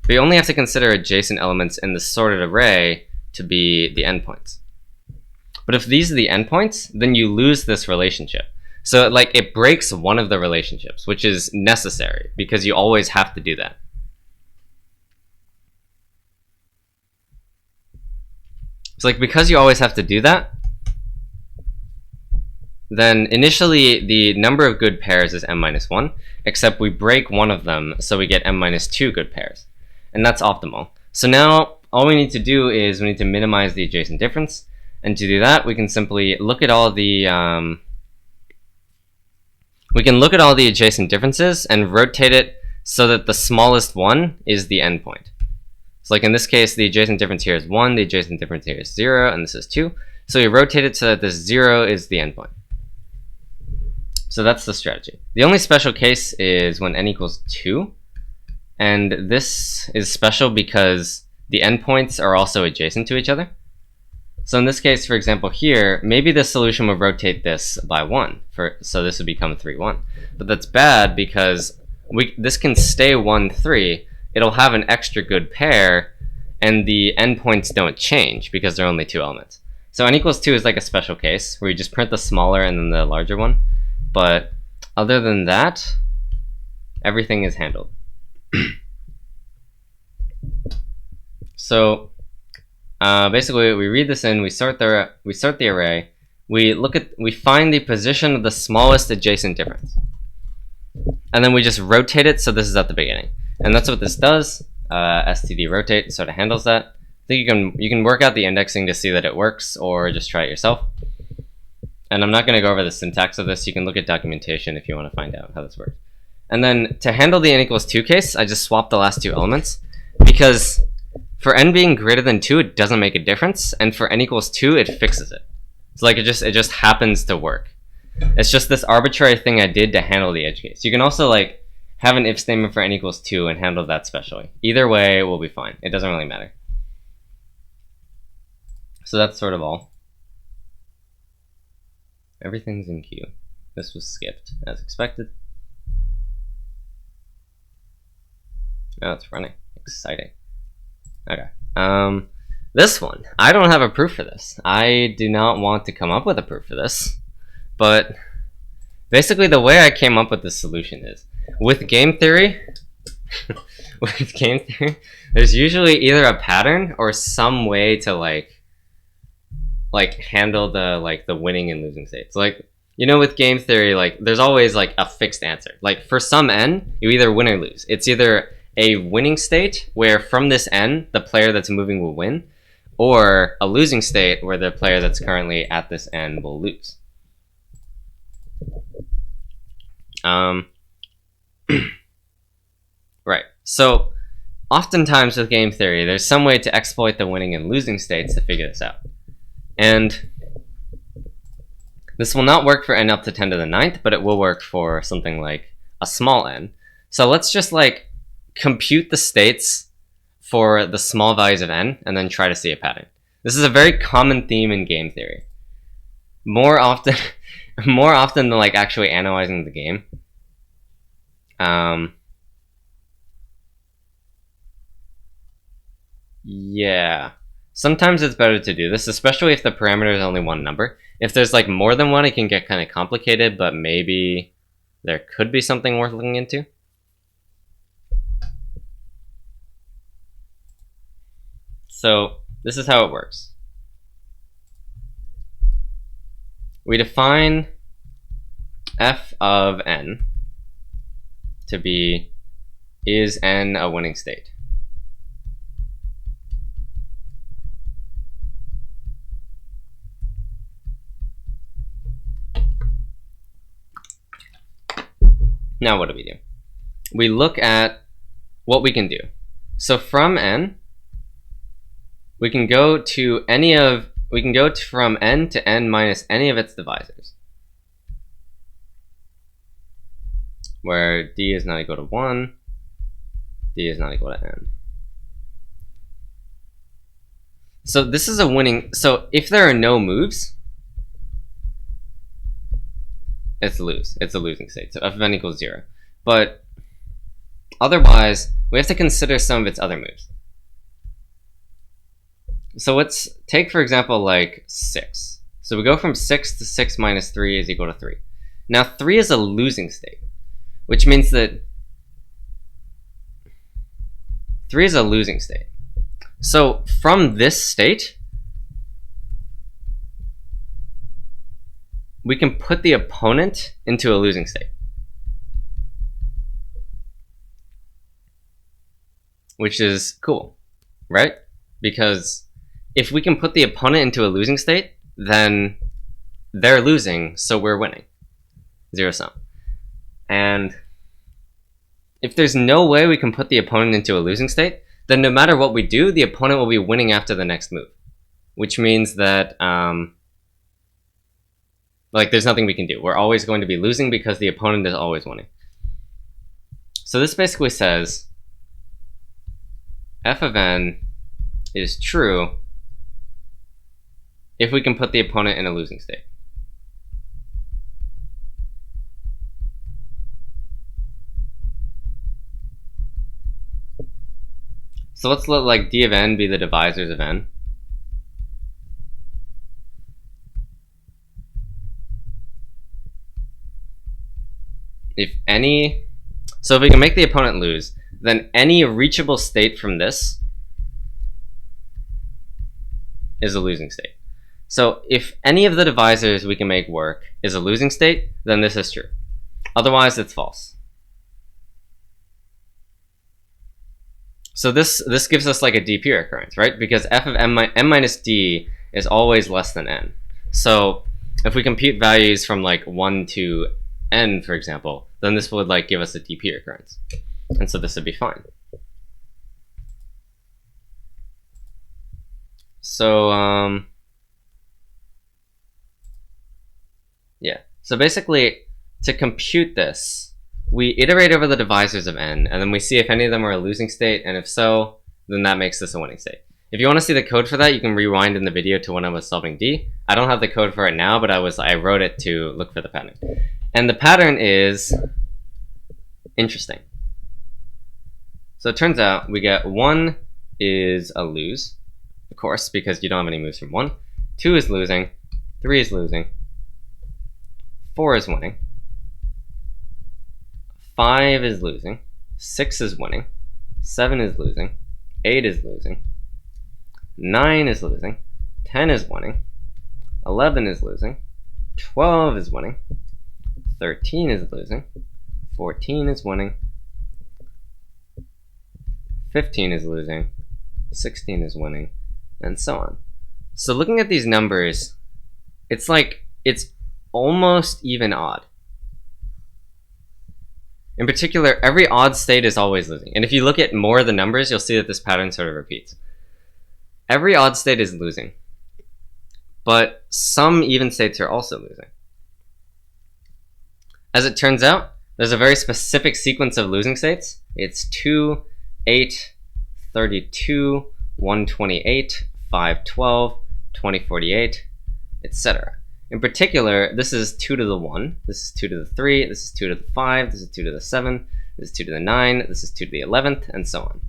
But you only have to consider adjacent elements in the sorted array to be the endpoints. But if these are the endpoints, then you lose this relationship. So, like, it breaks one of the relationships, which is necessary, because you always have to do that. So, like, because you always have to do that, then initially the number of good pairs is m-1, except we break one of them, so we get m-2 good pairs. And that's optimal. So now, all we need to do is we need to minimize the adjacent difference. And to do that, we can simply look at all the adjacent differences and rotate it so that the smallest one is the endpoint. So, like, in this case, the adjacent difference here is 1, the adjacent difference here is 0, and this is 2. So we rotate it so that this 0 is the endpoint. So that's the strategy. The only special case is when n equals 2. And this is special because the endpoints are also adjacent to each other. So in this case, for example here, maybe the solution would rotate this by 1, so this would become 3, 1. But that's bad because this can stay 1, 3. It'll have an extra good pair, and the endpoints don't change because there are only 2 elements. So n equals 2 is like a special case where you just print the smaller and then the larger one. But other than that, everything is handled. So basically, we read this in, we sort the array, we find the position of the smallest adjacent difference, and then we just rotate it so this is at the beginning, and that's what this does. Std rotate sort of handles that. I think you can work out the indexing to see that it works, or just try it yourself. And I'm not going to go over the syntax of this. You can look at documentation if you want to find out how this works. And then to handle the n equals 2 case, I just swapped the last 2 elements, because for n being greater than 2, it doesn't make a difference, and for n equals 2, it fixes it. So, like, it just happens to work. It's just this arbitrary thing I did to handle the edge case. You can also, like, have an if statement for n equals 2 and handle that specially. Either way, we'll be fine. It doesn't really matter. So that's sort of all. Everything's in queue. This was skipped, as expected. Oh, it's running. Exciting. Okay. This one. I don't have a proof for this. I do not want to come up with a proof for this. But basically the way I came up with this solution is, with game theory, there's usually either a pattern or some way to like like handle the winning and losing states. Like, you know, with game theory, like there's always like a fixed answer. Like for some n, you either win or lose. It's either a winning state where from this n, the player that's moving will win, or a losing state where the player that's currently at this n will lose. Right. So oftentimes with game theory, there's some way to exploit the winning and losing states to figure this out. And this will not work for n up to 10 to the 9th, but it will work for something like a small n. So let's just like compute the states for the small values of n and then try to see a pattern. This is a very common theme in game theory. More often than like actually analyzing the game. Yeah. Sometimes it's better to do this, especially if the parameter is only one number. If there's like more than one, it can get kind of complicated, but maybe there could be something worth looking into. So this is how it works. We define f of n to be, is n a winning state? Now what do? We look at what we can do. So from n, we can go to from n to n minus any of its divisors, where d is not equal to 1, d is not equal to n. So this is a winning, so if there are no moves, it's a losing state. So f of n equals 0. But otherwise, we have to consider some of its other moves. So let's take, for example, like 6. So we go from 6 to 6 minus 3 is equal to 3. Now 3 is a losing state, which means that 3 is a losing state. So from this state, we can put the opponent into a losing state, which is cool, right? Because if we can put the opponent into a losing state, then they're losing, so we're winning. 0 sum. And if there's no way we can put the opponent into a losing state, then no matter what we do, the opponent will be winning after the next move, which means that like there's nothing we can do. We're always going to be losing because the opponent is always winning. So this basically says f of n is true if we can put the opponent in a losing state. So let's let like d of n be the divisors of n. So if we can make the opponent lose, then any reachable state from this is a losing state. So if any of the divisors we can make work is a losing state, then this is true. Otherwise, it's false. So this gives us like a d pure occurrence, right? Because f of n minus d is always less than n. So if we compute values from like 1 to n, for example, then this would like give us a d pure occurrence. And so this would be fine. So yeah. So basically, to compute this, we iterate over the divisors of n, and then we see if any of them are a losing state, and if so, then that makes this a winning state. If you want to see the code for that, you can rewind in the video to when I was solving D. I don't have the code for it now, but I wrote it to look for the pattern. And the pattern is interesting. So it turns out we get 1 is a lose, of course, because you don't have any moves from 1. 2 is losing, 3 is losing, 4 is winning, 5 is losing, 6 is winning, 7 is losing, 8 is losing, 9 is losing, 10 is winning, 11 is losing, 12 is winning, 13 is losing, 14 is winning, 15 is losing, 16 is winning, and so on. So looking at these numbers, it's like it's almost even odd. In particular, every odd state is always losing. And if you look at more of the numbers, you'll see that this pattern sort of repeats. Every odd state is losing, but some even states are also losing. As it turns out, there's a very specific sequence of losing states. It's 2, 8, 32, 128, 512, 2048, etc. In particular, this is 2 to the 1, this is 2 to the 3, this is 2 to the 5, this is 2 to the 7, this is 2 to the 9, this is 2 to the 11th, and so on.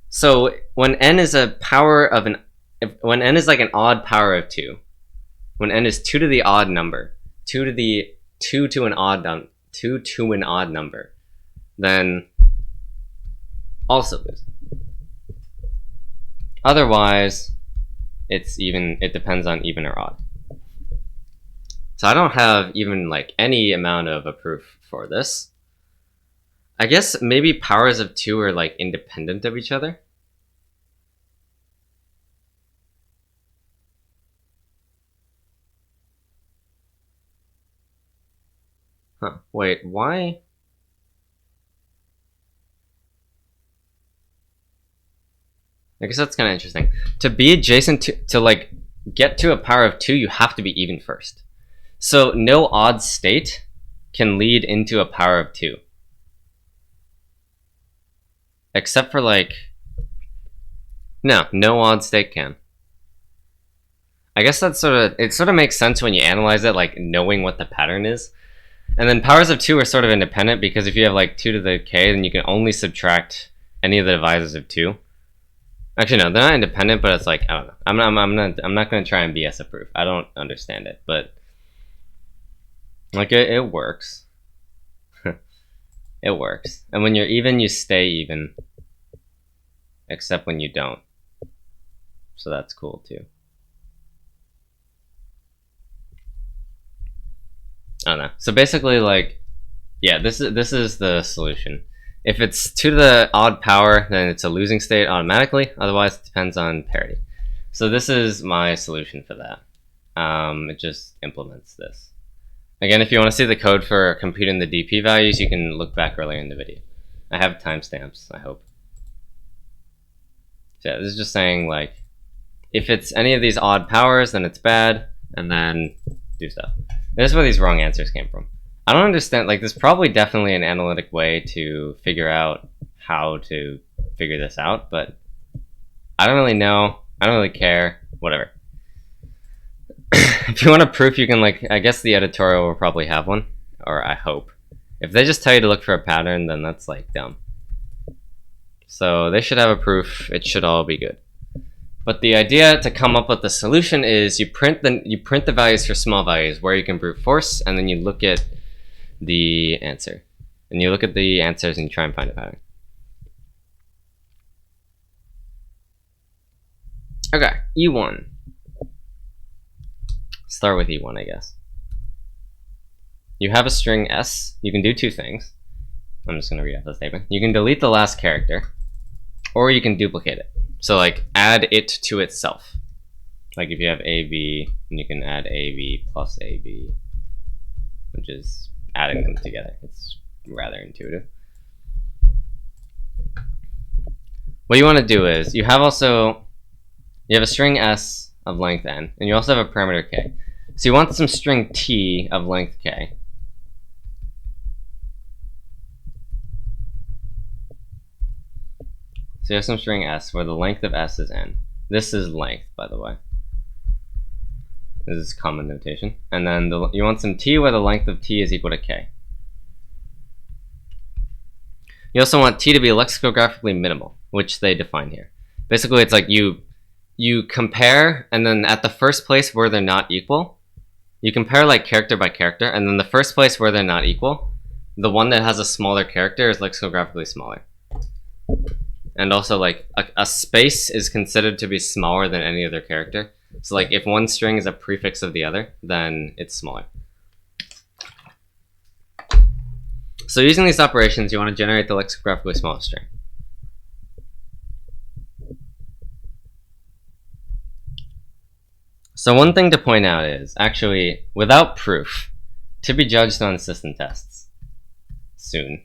So when n is a power of when n is like an odd power of 2, when n is 2 to the odd number, 2 to an odd number, then also losing. Otherwise, it depends on even or odd. So I don't have even like any amount of a proof for this. I guess maybe powers of 2 are like independent of each other. Huh, wait, why? I guess that's kind of interesting. To be adjacent to like get to a power of 2, you have to be even first. So no odd state can lead into a power of 2. Except for like, no odd state can. I guess that's it sort of makes sense when you analyze it, like knowing what the pattern is. And then powers of 2 are sort of independent, because if you have like 2 to the k, then you can only subtract any of the divisors of 2. Actually, no, they're not independent, but it's like, I don't know. I'm not going to try and BS a proof. I don't understand it, but like it works. It works. And when you're even, you stay even, except when you don't. So that's cool too. I don't know. So basically, like, yeah, this is the solution. If it's 2 to the odd power, then it's a losing state automatically. Otherwise, it depends on parity. So this is my solution for that. It just implements this. Again, if you want to see the code for computing the DP values, you can look back earlier in the video. I have timestamps, I hope. So yeah, this is just saying, like, if it's any of these odd powers, then it's bad, and then do stuff. This is where these wrong answers came from. I don't understand, like, there's probably definitely an analytic way to figure out how to figure this out, but I don't really know. I don't really care. Whatever. If you want a proof, you can, like, I guess the editorial will probably have one, or I hope. If they just tell you to look for a pattern, then that's, like, dumb. So they should have a proof. It should all be good. But the idea to come up with the solution is you print the values for small values where you can brute force, and then you look at the answer. And you look at the answers and you try and find a pattern. Okay, E1. Start with E1, I guess. You have a string S. You can do two things. I'm just going to read out the statement. You can delete the last character, or you can duplicate it. So, like, add it to itself. Like, if you have AB, and you can add AB plus AB, which is adding them together. It's rather intuitive. What you want to do is, you have a string S of length n, and you also have a parameter k. So you want some string t of length k. So you have some string s where the length of s is n. This is length, by the way. This is common notation. And then you want some t where the length of t is equal to k. You also want t to be lexicographically minimal, which they define here. Basically, it's like you compare, and then at the first place where they're not equal, you compare like character by character, and then the first place where they're not equal, the one that has a smaller character is lexicographically smaller. And also, like, a space is considered to be smaller than any other character. So, like, if one string is a prefix of the other, then it's smaller. So using these operations, you want to generate the lexicographically smallest string. So one thing to point out is, actually, without proof, to be judged on system tests soon,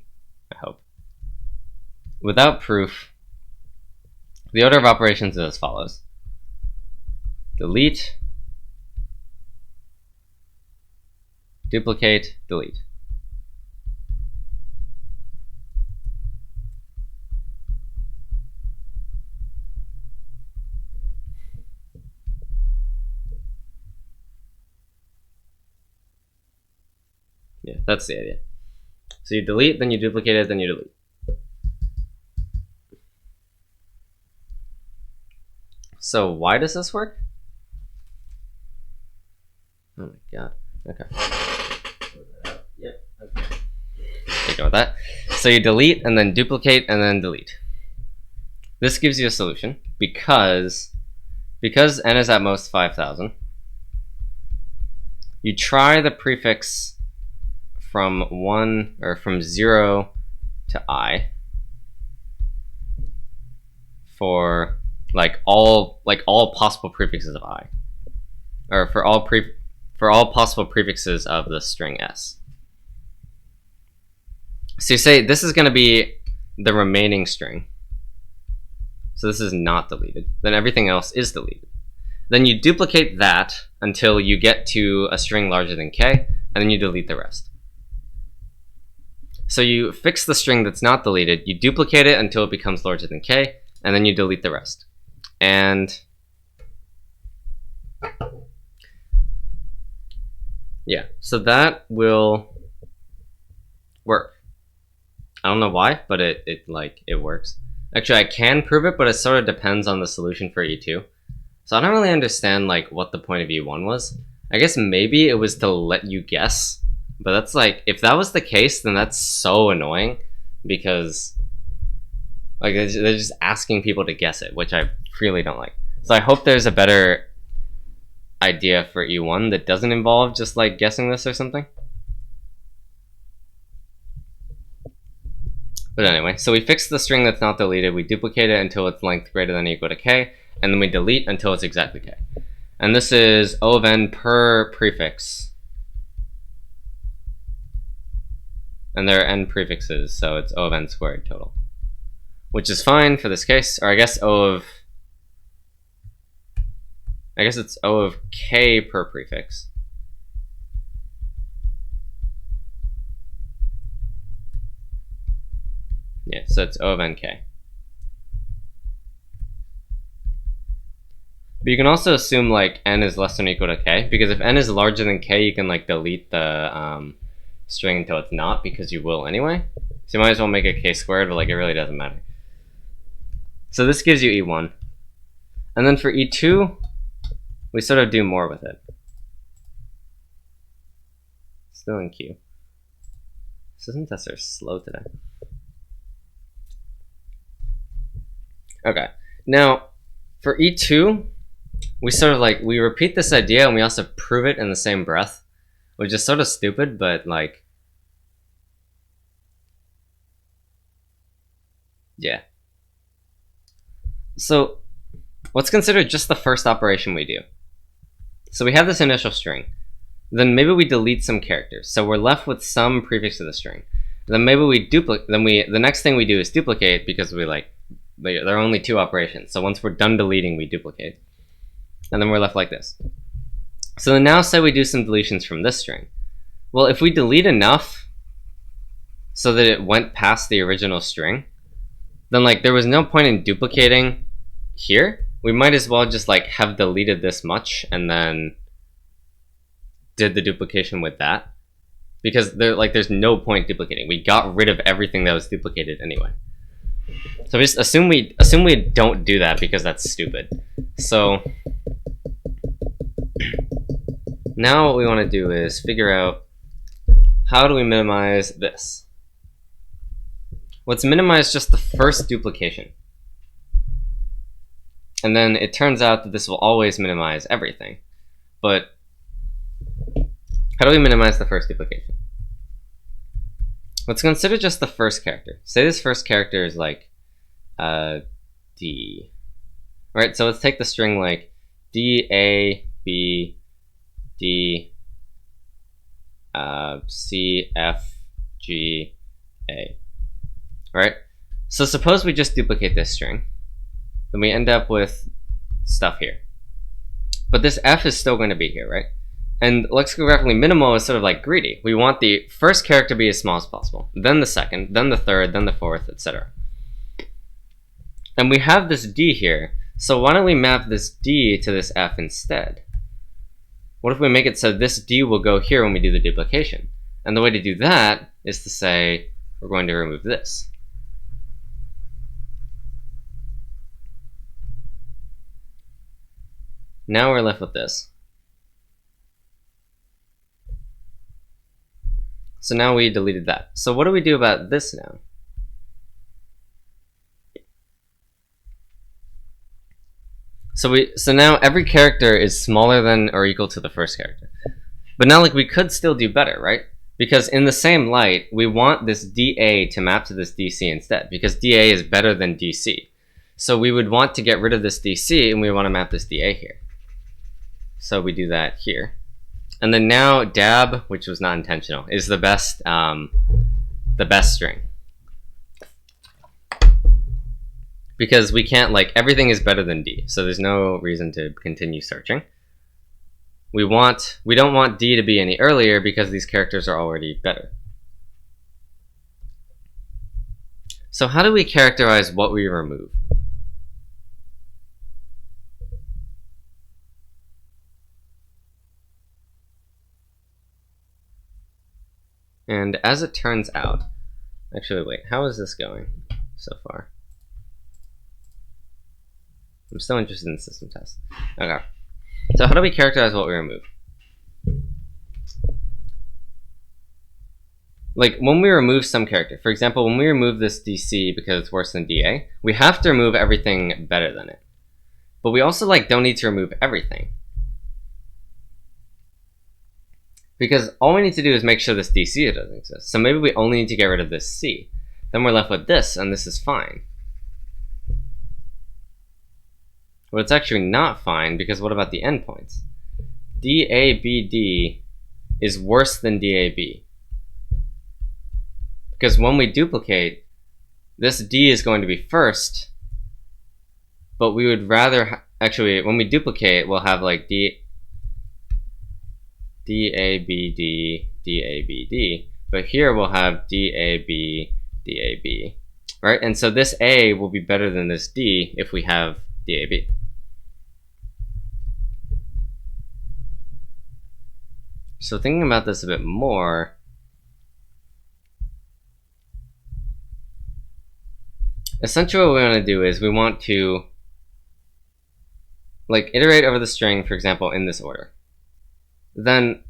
I hope. Without proof, the order of operations is as follows. Delete, duplicate, delete. Yeah, that's the idea. So you delete, then you duplicate it, then you delete. So why does this work? Oh my god. Okay. Yep. Okay. Ignore that. So you delete and then duplicate and then delete. This gives you a solution because n is at most 5,000. You try the prefix from 1 or from 0 to I for all possible prefixes of I, or for all possible prefixes of the string s. So you say this is going to be the remaining string. So this is not deleted. Then everything else is deleted. Then you duplicate that until you get to a string larger than k, and then you delete the rest. So you fix the string that's not deleted, you duplicate it until it becomes larger than k, and then you delete the rest. And yeah, so that will work. I don't know why, but it works. Actually, I can prove it, but it sort of depends on the solution for E2. So I don't really understand like what the point of E1 was. I guess maybe it was to let you guess, but that's like, if that was the case, then that's so annoying because like they're just asking people to guess it, which I really don't like. So I hope there's a better idea for E1 that doesn't involve just like guessing this or something. But anyway, so we fix the string that's not deleted, we duplicate it until its length greater than or equal to k, and then we delete until it's exactly k. And this is O of n per prefix. And there are n prefixes, so it's O of n squared total. Which is fine for this case, or I guess it's O of k per prefix. Yeah, so it's O of nk. But you can also assume like n is less than or equal to k, because if n is larger than k, you can like delete the string until it's not, because you will anyway. So you might as well make it k squared, but like it really doesn't matter. So this gives you E1. And then for E2, we sort of do more with it. Still in Q. System tests are slow today. Okay, now for E2, we sort of like, we repeat this idea and we also prove it in the same breath, which is sort of stupid, but like, yeah. So let's consider just the first operation we do. So we have this initial string. Then maybe we delete some characters. So we're left with some prefix to the string. Then maybe we duplicate, the next thing we do is duplicate, because we like, there are only two operations. So once we're done deleting, we duplicate. And then we're left like this. So then now say we do some deletions from this string. Well, if we delete enough so that it went past the original string, then like there was no point in duplicating here. We might as well just like have deleted this much and then did the duplication with that, because there's no point duplicating. We got rid of everything that was duplicated anyway. So we just assume we don't do that, because that's stupid. So now what we want to do is figure out, how do we minimize this? Let's minimize just the first duplication. And then it turns out that this will always minimize everything. But how do we minimize the first duplication? Let's consider just the first character. Say this first character is like D. Right, so let's take the string like D, A, B, D, C, F, G, A. Right? So suppose we just duplicate this string. Then we end up with stuff here. But this F is still going to be here, right? And lexicographically minimal is sort of like greedy. We want the first character to be as small as possible, then the second, then the third, then the fourth, etc. And we have this D here, so why don't we map this D to this F instead? What if we make it so this D will go here when we do the duplication? And the way to do that is to say we're going to remove this. Now we're left with this. So now we deleted that. So what do we do about this now? So now every character is smaller than or equal to the first character. But now like we could still do better, right? Because in the same light, we want this DA to map to this DC instead, because DA is better than DC. So we would want to get rid of this DC and we want to map this DA here. So we do that here. And then now dab, which was not intentional, is the best string. Because we can't, like, everything is better than D, so there's no reason to continue searching. We don't want D to be any earlier because these characters are already better. So how do we characterize what we remove? And as it turns out, actually wait, how is this going so far? I'm still interested in system tests. Okay. So how do we characterize what we remove? Like when we remove some character, for example, when we remove this DC because it's worse than DA, we have to remove everything better than it. But we also like don't need to remove everything. Because all we need to do is make sure this DC doesn't exist. So maybe we only need to get rid of this C. Then we're left with this, and this is fine. Well, it's actually not fine, because what about the endpoints? DABD is worse than DAB. Because when we duplicate, this D is going to be first, but we would rather, actually, when we duplicate, we'll have like DABD, DABD, but here we'll have DAB, DAB, right? And so this A will be better than this D if we have DAB. So thinking about this a bit more, essentially what we want to do is we want to like iterate over the string, for example, in this order. Then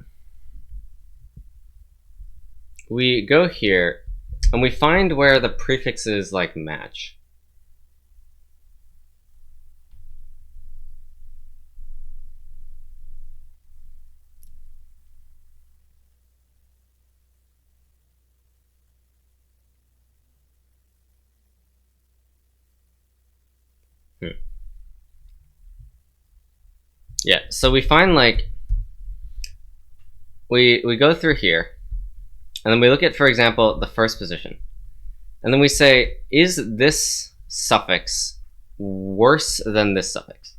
we go here and we find where the prefixes like match. Yeah, so we find like we go through here, and then we look at, for example, the first position. And then we say, is this suffix worse than this suffix?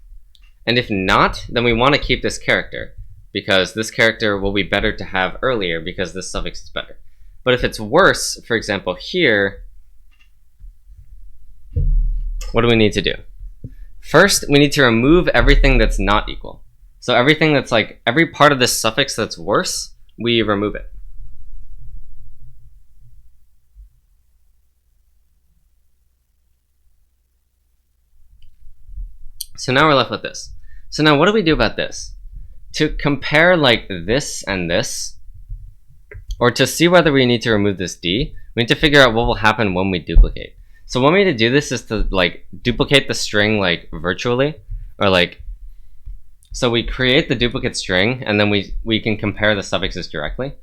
And if not, then we want to keep this character, because this character will be better to have earlier because this suffix is better. But if it's worse, for example, here, what do we need to do? First, we need to remove everything that's not equal. So everything that's like, every part of this suffix that's worse, we remove it. So now we're left with this. So now what do we do about this? To compare like this and this, or to see whether we need to remove this D, we need to figure out what will happen when we duplicate. So one way to do this is to like duplicate the string like virtually, or like, so we create the duplicate string and then we can compare the suffixes directly.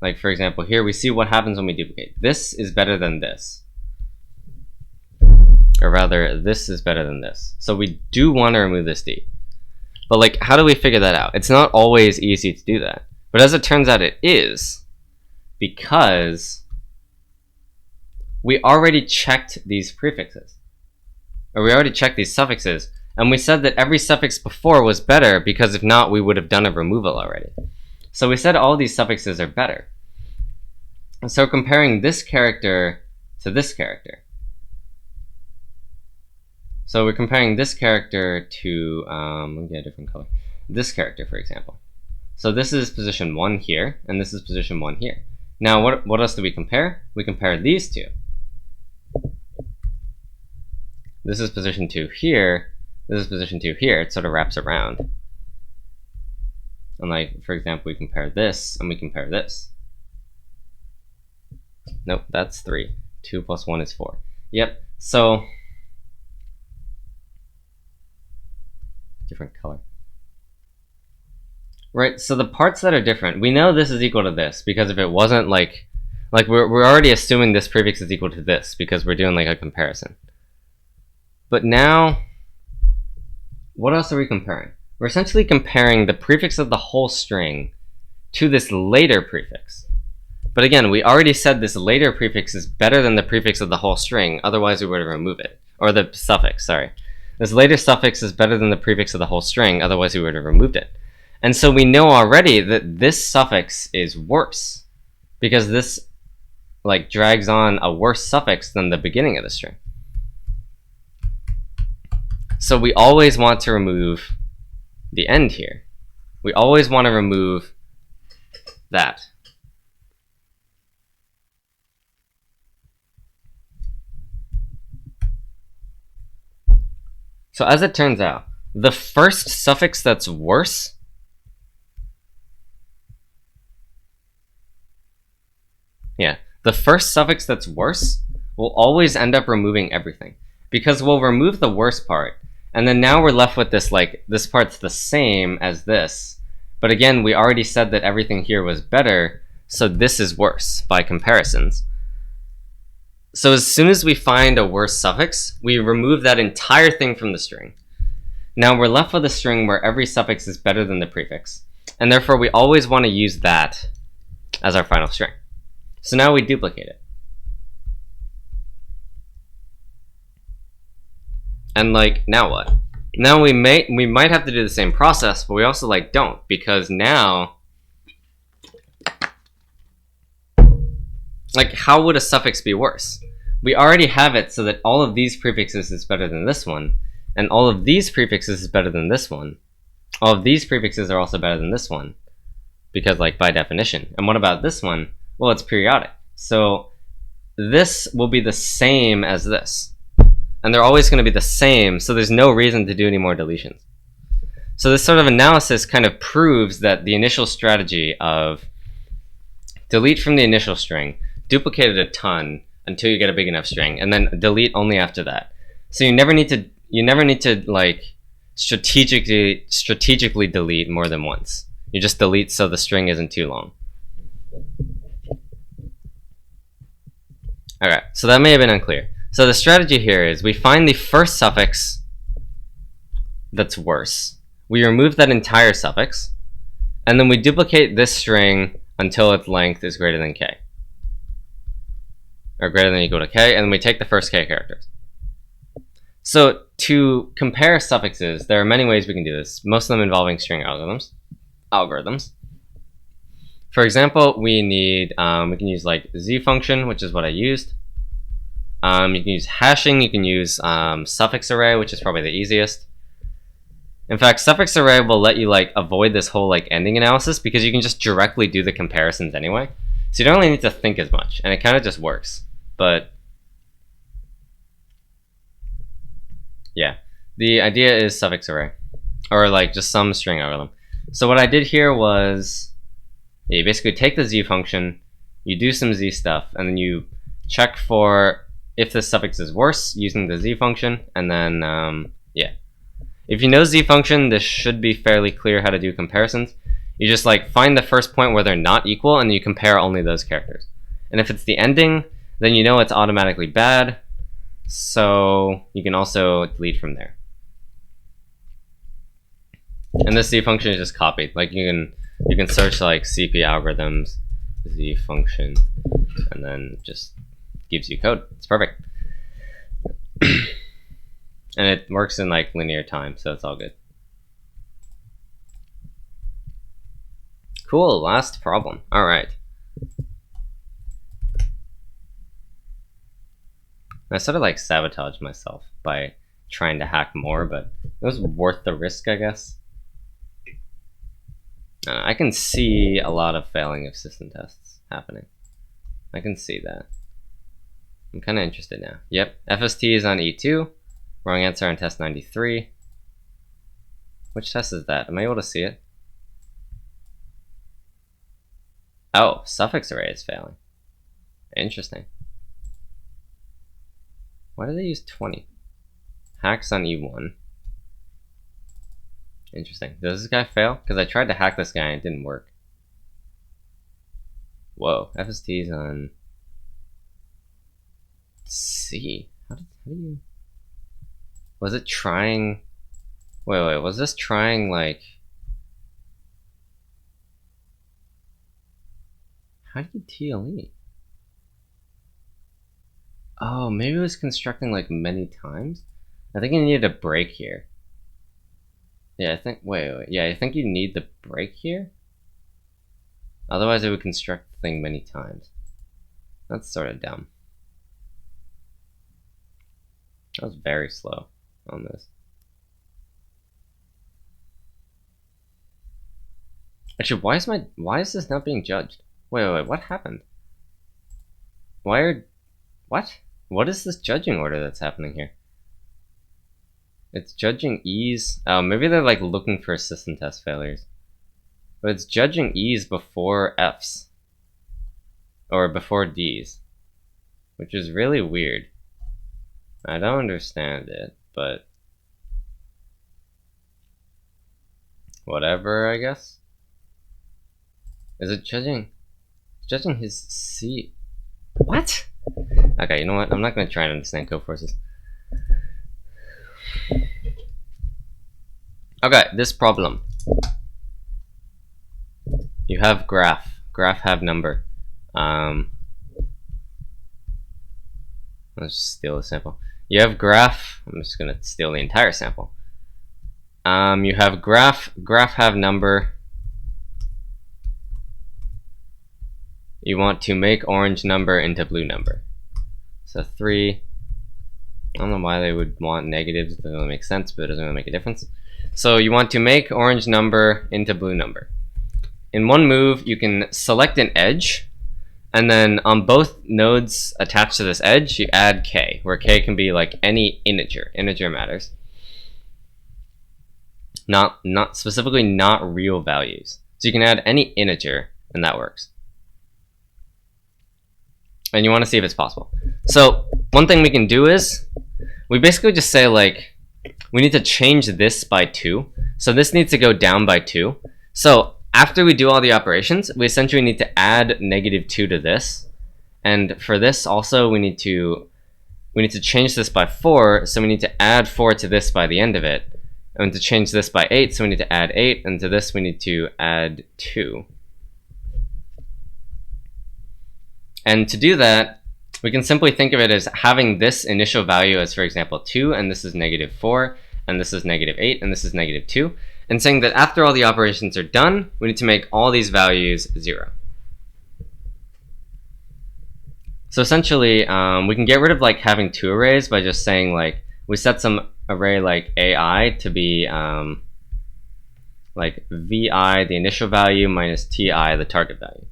Like for example, here we see what happens when we duplicate. This is better than this. Or rather, this is better than this. So we do want to remove this D. But like, how do we figure that out? It's not always easy to do that. But as it turns out, it is, because we already checked these prefixes. Or we already checked these suffixes. And we said that every suffix before was better, because if not, we would have done a removal already. So we said all these suffixes are better. And so comparing this character to this character. So we're comparing this character to, let me get a different color. This character, for example. So this is position 1 here, and this is position 1 here. Now, what else do we compare? We compare these two. This is position 2 here. This is position 2 here. It sort of wraps around. And like, for example, we compare this, and we compare this. Nope, that's 3. 2 plus 1 is 4. Yep, so different color. Right, so the parts that are different, we know this is equal to this, because if it wasn't like we're already assuming this prefix is equal to this, because we're doing like a comparison. But now, what else are we comparing? We're essentially comparing the prefix of the whole string to this later prefix. But again, we already said this later prefix is better than the prefix of the whole string, otherwise we would have removed it. Or the suffix, sorry. This later suffix is better than the prefix of the whole string, otherwise we would have removed it. And so we know already that this suffix is worse, because this like drags on a worse suffix than the beginning of the string. So we always want to remove the end here. We always want to remove that. So as it turns out, the first suffix that's worse the first suffix that's worse will always end up removing everything, because we'll remove the worst part, and then now we're left with this, like, this part's the same as this. But again, we already said that everything here was better, so this is worse by comparisons. So as soon as we find a worse suffix, we remove that entire thing from the string. Now we're left with a string where every suffix is better than the prefix, and therefore we always want to use that as our final string. So now we duplicate it. And like, now what? Now we might have to do the same process, but we also like don't, because now, like, how would a suffix be worse? We already have it so that all of these prefixes is better than this one, and all of these prefixes is better than this one. All of these prefixes are also better than this one, because like by definition. And what about this one? Well, it's periodic. So this will be the same as this. And they're always going to be the same, so there's no reason to do any more deletions. So this sort of analysis kind of proves that the initial strategy of delete from the initial string, duplicate it a ton until you get a big enough string, and then delete only after that. So you never need to like strategically delete more than once. You just delete so the string isn't too long. Alright, so that may have been unclear. So the strategy here is we find the first suffix that's worse. We remove that entire suffix, and then we duplicate this string until its length is greater than k. Or greater than or equal to k, and then we take the first k characters. So to compare suffixes, there are many ways we can do this, most of them involving string algorithms. For example, we can use like z function, which is what I used. You can use hashing, you can use suffix array, which is probably the easiest. In fact, suffix array will let you like avoid this whole like ending analysis, because you can just directly do the comparisons anyway. So you don't really need to think as much, and it kind of just works. But yeah, the idea is suffix array, or like just some string algorithm. So what I did here was, you basically take the z function, you do some z stuff, and then you check for if this suffix is worse using the z function, and then yeah. If you know z function, this should be fairly clear how to do comparisons. You just like find the first point where they're not equal, and you compare only those characters. And if it's the ending, then you know it's automatically bad, so you can also delete from there. And this z function is just copied. Like you can search like CP algorithms, z function, and then just gives you code. It's perfect. And it works in like linear time, so it's all good. Cool, last problem. All right. I sort of like sabotaged myself by trying to hack more, but it was worth the risk, I guess. I can see a lot of failing of system tests happening. I can see that. I'm kind of interested now. Yep, FST is on E2. Wrong answer on test 93. Which test is that? Am I able to see it? Oh, suffix array is failing. Interesting. Why do they use 20? Hacks on E1. Interesting. Does this guy fail? Because I tried to hack this guy and it didn't work. Whoa, FST's on C. How do you... Was it trying... Wait, was this trying like... How do you TLE? Oh, maybe it was constructing like many times? I think you needed a break here. Yeah, I think, wait, yeah, I think you need the break here? Otherwise it would construct the thing many times. That's sort of dumb. That was very slow on this. Actually, why is this not being judged? Wait, what happened? What is this judging order that's happening here? It's judging E's. Oh, maybe they're like looking for system test failures. But it's judging E's before F's. Or before D's. Which is really weird. I don't understand it, but... whatever, I guess? Is it judging his C? What? Okay, you know what? I'm not going to try and understand Codeforces. Okay, this problem. You have graph have number. Let's just steal a sample. You have graph. I'm just going to steal the entire sample. You have graph have number. You want to make orange number into blue number. So 3. I don't know why they would want negatives. It doesn't really make sense, but it doesn't really make a difference. So you want to make orange number into blue number. In one move, you can select an edge, and then on both nodes attached to this edge, you add k, where k can be like any integer. Integer matters. Not specifically not real values. So you can add any integer, and that works. And you want to see if it's possible. So one thing we can do is we basically just say like we need to change this by 2. So this needs to go down by 2. So after we do all the operations, we essentially need to add -2 to this. And for this also we need to change this by 4, so we need to add 4 to this by the end of it. And to change this by 8, so we need to add 8, and to this we need to add 2. And to do that, we can simply think of it as having this initial value as, for example, 2, and this is -4, and this is -8, and this is -2, and saying that after all the operations are done, we need to make all these values 0. So essentially, we can get rid of like having 2 arrays by just saying like, we set some array like AI to be like VI, the initial value, minus TI, the target value.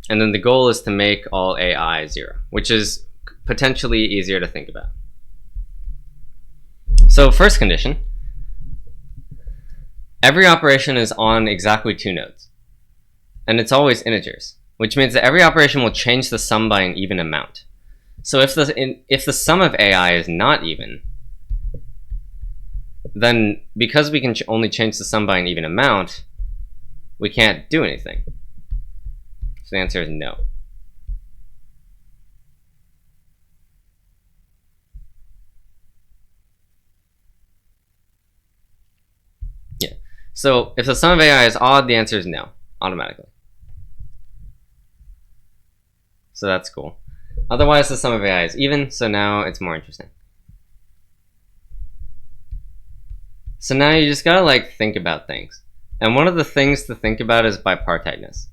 And then the goal is to make all AI 0, which is potentially easier to think about. So first condition, every operation is on exactly 2 nodes. And it's always integers. which means that every operation will change the sum by an even amount. So if the sum of AI is not even, then because we can only change the sum by an even amount, we can't do anything. So the answer is no. Yeah. So if the sum of AI is odd, the answer is no, automatically. So that's cool. Otherwise, the sum of AI is even, so now it's more interesting. So now you just gotta like think about things. And one of the things to think about is bipartiteness.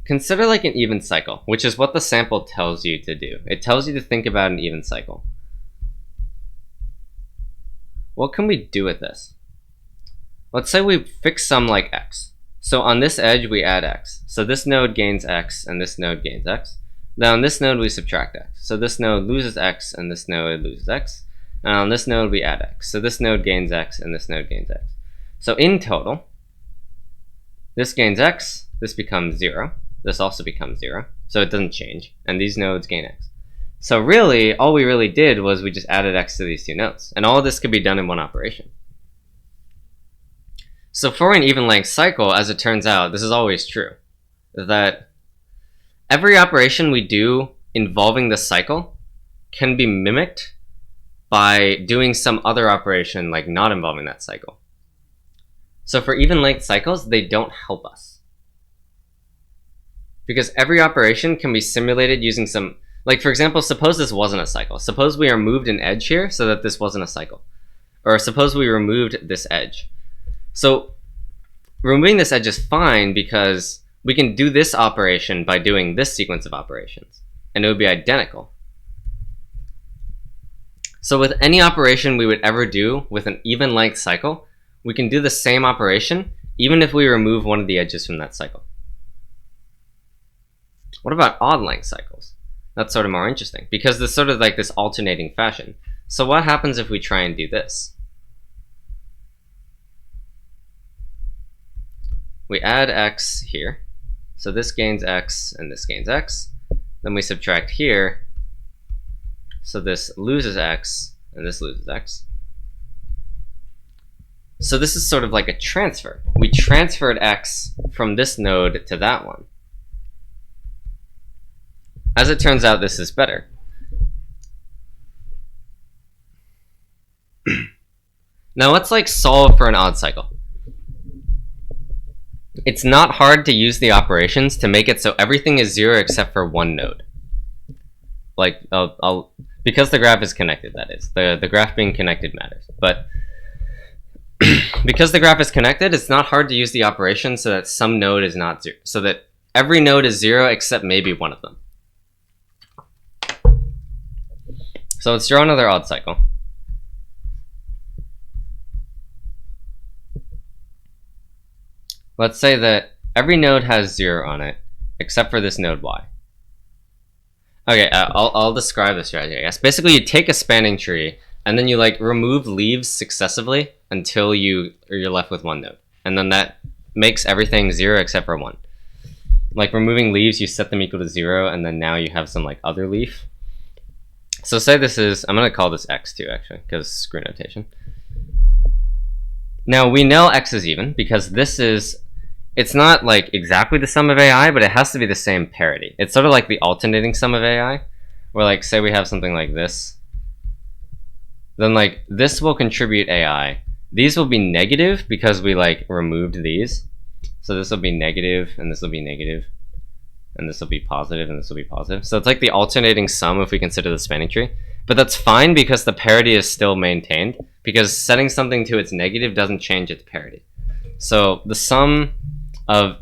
Consider like an even cycle, which is what the sample tells you to do. It tells you to think about an even cycle. What can we do with this? Let's say we fix some like x. So on this edge, we add x. So this node gains x, and this node gains x. Then on this node, we subtract x. So this node loses x, and this node loses x. And on this node, we add x. So this node gains x, and this node gains x. So in total, this gains x, this becomes 0. This also becomes 0. So it doesn't change. And these nodes gain x. So really, all we really did was we just added x to these two nodes. And all of this could be done in one operation. So for an even length cycle, as it turns out, this is always true, that every operation we do involving the cycle can be mimicked by doing some other operation like not involving that cycle. So for even length cycles, they don't help us. Because every operation can be simulated using some, like for example, suppose this wasn't a cycle. Suppose we removed an edge here so that this wasn't a cycle. Or suppose we removed this edge. So removing this edge is fine because we can do this operation by doing this sequence of operations, and it would be identical. So with any operation we would ever do with an even length cycle, we can do the same operation even if we remove one of the edges from that cycle. What about odd length cycles? That's sort of more interesting because there's sort of like this alternating fashion. So what happens if we try and do this? We add x here. So this gains x and this gains x. Then we subtract here. So this loses x and this loses x. So this is sort of like a transfer. We transferred x from this node to that one. As it turns out, this is better. Now let's like solve for an odd cycle. It's not hard to use the operations to make it so everything is 0 except for one node. Like, because the graph is connected, that is. The graph being connected matters. But because the graph is connected, it's not hard to use the operation so that some node is not 0. So that every node is 0 except maybe one of them. So let's draw another odd cycle. Let's say that every node has 0 on it, except for this node y. Okay, I'll describe the strategy, I guess. Basically, you take a spanning tree, and then you like remove leaves successively until you're left with one node. And then that makes everything 0 except for 1. Like removing leaves, you set them equal to 0, and then now you have some like other leaf. So say this is, I'm going to call this x2 actually, because screw notation. Now we know x is even, because this is, it's not like exactly the sum of AI, but it has to be the same parity. It's sort of like the alternating sum of AI, where like say we have something like this. Then like this will contribute AI. These will be negative because we like removed these. So this will be negative, and this will be negative, and this will be positive, and this will be positive. So it's like the alternating sum if we consider the spanning tree. But that's fine because the parity is still maintained, because setting something to its negative doesn't change its parity. So the sum of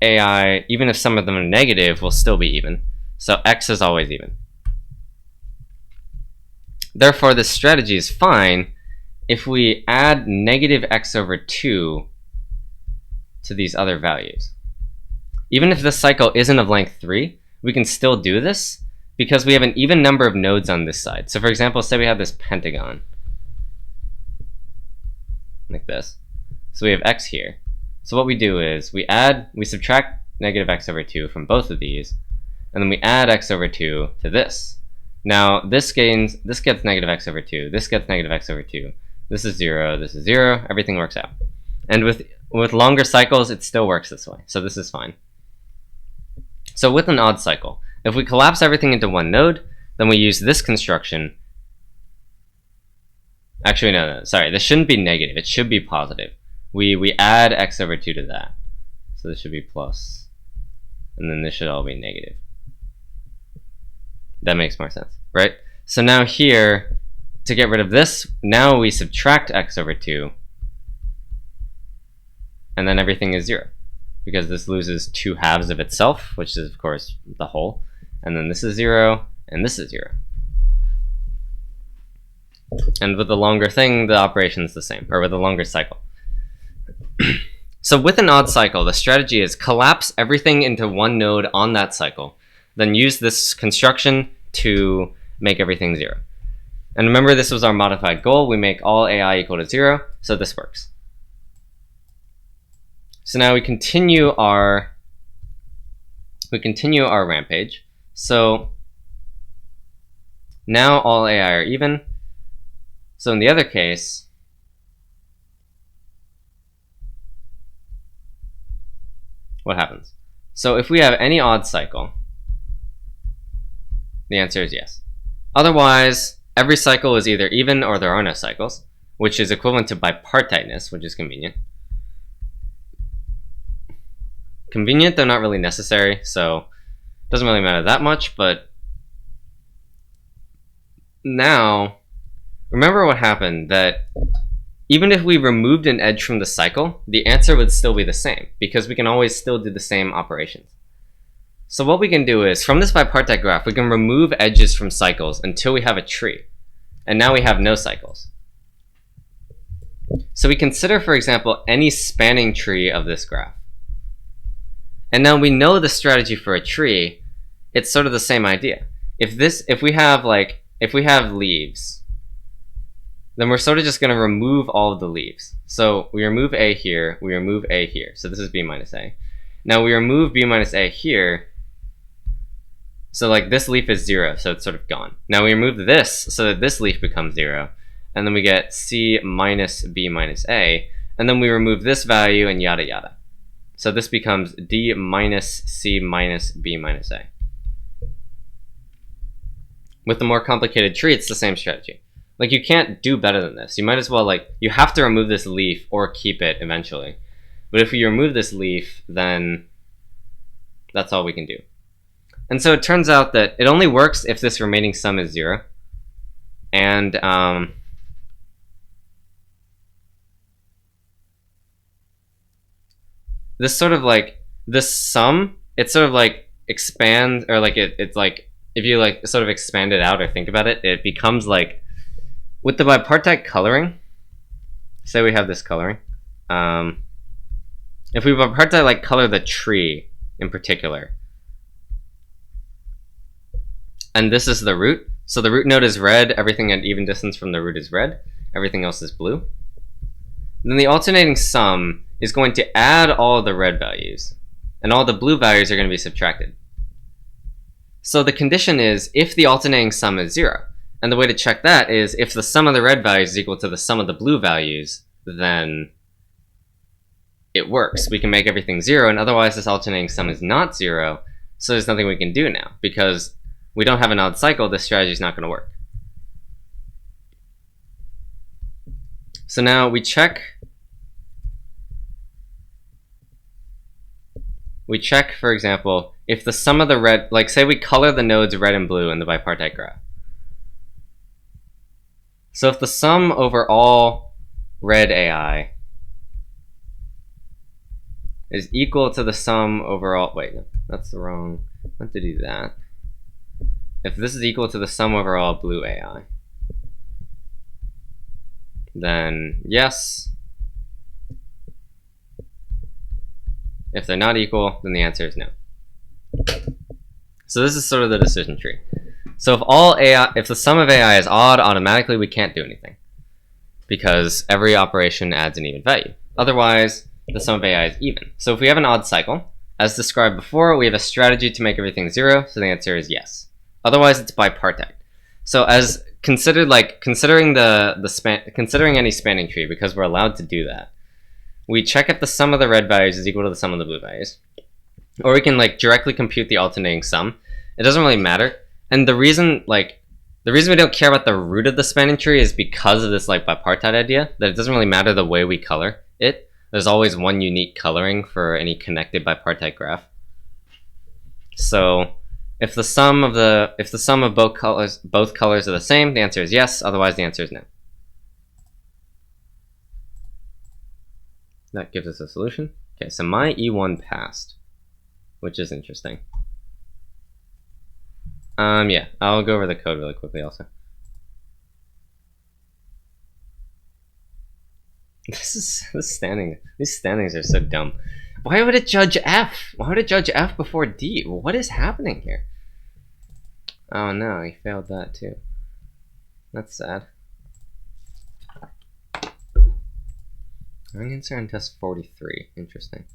AI, even if some of them are negative, will still be even. So x is always even. Therefore, this strategy is fine if we add negative x over 2 to these other values. Even if this cycle isn't of length 3, we can still do this because we have an even number of nodes on this side. So for example, say we have this pentagon. like this. So we have x here. So what we do is we subtract negative x over 2 from both of these, and then we add x over 2 to this. Now this gets negative x over 2, this gets negative x over 2, this is 0, everything works out. And with longer cycles, it still works this way, so this is fine. So with an odd cycle, if we collapse everything into one node, then we use this construction. Actually, no, sorry, this shouldn't be negative, it should be positive. We add x over 2 to that. So this should be plus, and then this should all be negative. That makes more sense, right? So now here, to get rid of this, now we subtract x over 2, and then everything is 0, because this loses 2 halves of itself, which is of course the whole, and then this is 0, and this is 0. And with the longer thing, the operation is the same, or with a longer cycle. So with an odd cycle, the strategy is collapse everything into one node on that cycle, then use this construction to make everything 0. And remember, this was our modified goal. We make all AI equal to 0, so this works. So now we continue our rampage. So now all AI are even. So in the other case, what happens? So if we have any odd cycle, the answer is yes. Otherwise, every cycle is either even or there are no cycles, which is equivalent to bipartiteness, which is convenient. Convenient, though not really necessary, so it doesn't really matter that much, but now, remember what happened, that even if we removed an edge from the cycle, the answer would still be the same, because we can always still do the same operations. So what we can do is, from this bipartite graph, we can remove edges from cycles until we have a tree. And now we have no cycles. So we consider, for example, any spanning tree of this graph. And now we know the strategy for a tree. It's sort of the same idea. If we have leaves, then we're sort of just going to remove all of the leaves. So we remove A here, we remove A here. So this is B minus A. Now we remove B minus A here. So like this leaf is 0, so it's sort of gone. Now we remove this so that this leaf becomes 0. And then we get C minus B minus A. And then we remove this value and yada yada. So this becomes D minus C minus B minus A. With the more complicated tree, it's the same strategy. Like, you can't do better than this. You might as well, like, you have to remove this leaf or keep it eventually. But if you remove this leaf, then that's all we can do. And so it turns out that it only works if this remaining sum is 0. And this sort of like, this sum, it sort of like expands, or like it's like, if you like sort of expand it out or think about it, it becomes like, with the bipartite coloring, say we have this coloring, if we bipartite like color the tree in particular, and this is the root, so the root node is red, everything at even distance from the root is red, everything else is blue. Then the alternating sum is going to add all of the red values, and all the blue values are going to be subtracted. So the condition is if the alternating sum is 0. And the way to check that is if the sum of the red values is equal to the sum of the blue values, then it works. We can make everything 0, and otherwise this alternating sum is not 0, so there's nothing we can do now. Because we don't have an odd cycle, this strategy is not going to work. So now we check, for example, if the sum of the red, like say we color the nodes red and blue in the bipartite graph. So if the sum over all red AI is equal to the sum over all, wait, no, that's the wrong, I have to do that. If this is equal to the sum over all blue AI, then yes. If they're not equal, then the answer is no. So this is sort of the decision tree. So if all AI, if the sum of AI is odd, automatically we can't do anything. because every operation adds an even value. Otherwise, the sum of AI is even. So if we have an odd cycle, as described before, we have a strategy to make everything 0, so the answer is yes. Otherwise, it's bipartite. So as considered, like considering considering any spanning tree, because we're allowed to do that, we check if the sum of the red values is equal to the sum of the blue values, or we can like directly compute the alternating sum. It doesn't really matter, and the reason we don't care about the root of the spanning tree is because of this like bipartite idea, that it doesn't really matter the way we color it. There's always one unique coloring for any connected bipartite graph. So if the sum of both colors are the same, the answer is yes. Otherwise, the answer is no. That gives us a solution. Okay, so my E1 passed, which is interesting. Yeah, I'll go over the code really quickly also. These standings are so dumb. Why would it judge F? Why would it judge F before D? What is happening here? Oh no, he failed that too. That's sad. Wrong answer on test 43. Interesting.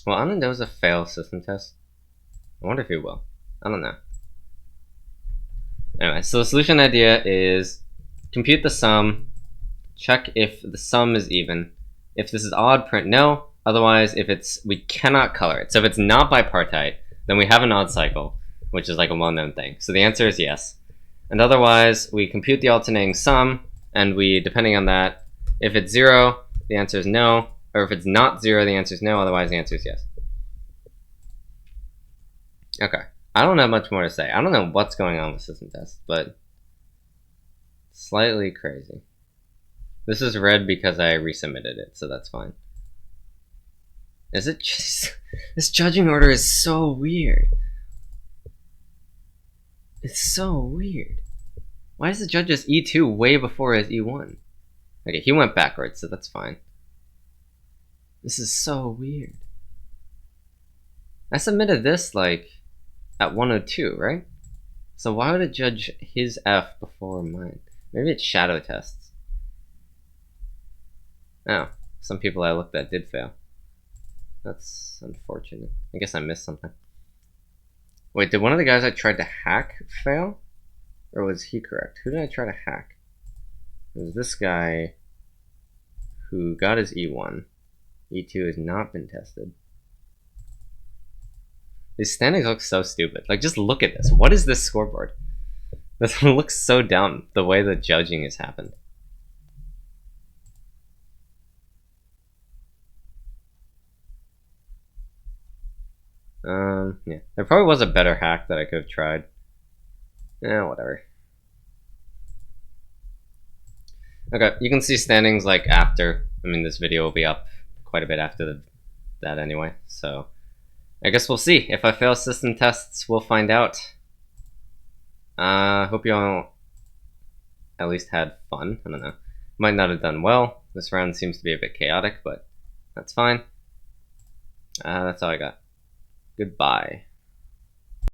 Well, Anando's a fail system test. I wonder if he will. I don't know. Anyway, so the solution idea is compute the sum, check if the sum is even. If this is odd, print no. Otherwise, we cannot color it. So if it's not bipartite, then we have an odd cycle, which is like a well-known thing. So the answer is yes. And otherwise, we compute the alternating sum, and depending on that, if it's 0, the answer is no. Or if it's not 0, the answer is no. Otherwise, the answer is yes. Okay. I don't have much more to say. I don't know what's going on with system tests, but slightly crazy. This is red because I resubmitted it, so that's fine. Is it just... This judging order is so weird. It's so weird. Why does the judge just E2 way before his E1? Okay, he went backwards, so that's fine. This is so weird. I submitted this, like, at 102, right? So why would it judge his F before mine? Maybe it's shadow tests. Oh, some people I looked at did fail. That's unfortunate. I guess I missed something. Wait, did one of the guys I tried to hack fail? Or was he correct? Who did I try to hack? It was this guy who got his E1. E2 has not been tested. These standings look so stupid. Like, just look at this. What is this scoreboard? This looks so dumb, the way the judging has happened. Yeah. There probably was a better hack that I could have tried. Yeah, whatever. Okay, you can see standings like after. I mean, this video will be up quite a bit after that anyway, so I guess we'll see. If I fail system tests, we'll find out. Hope you all at least had fun. I don't know. Might not have done well. This round seems to be a bit chaotic, but that's fine. That's all I got. Goodbye.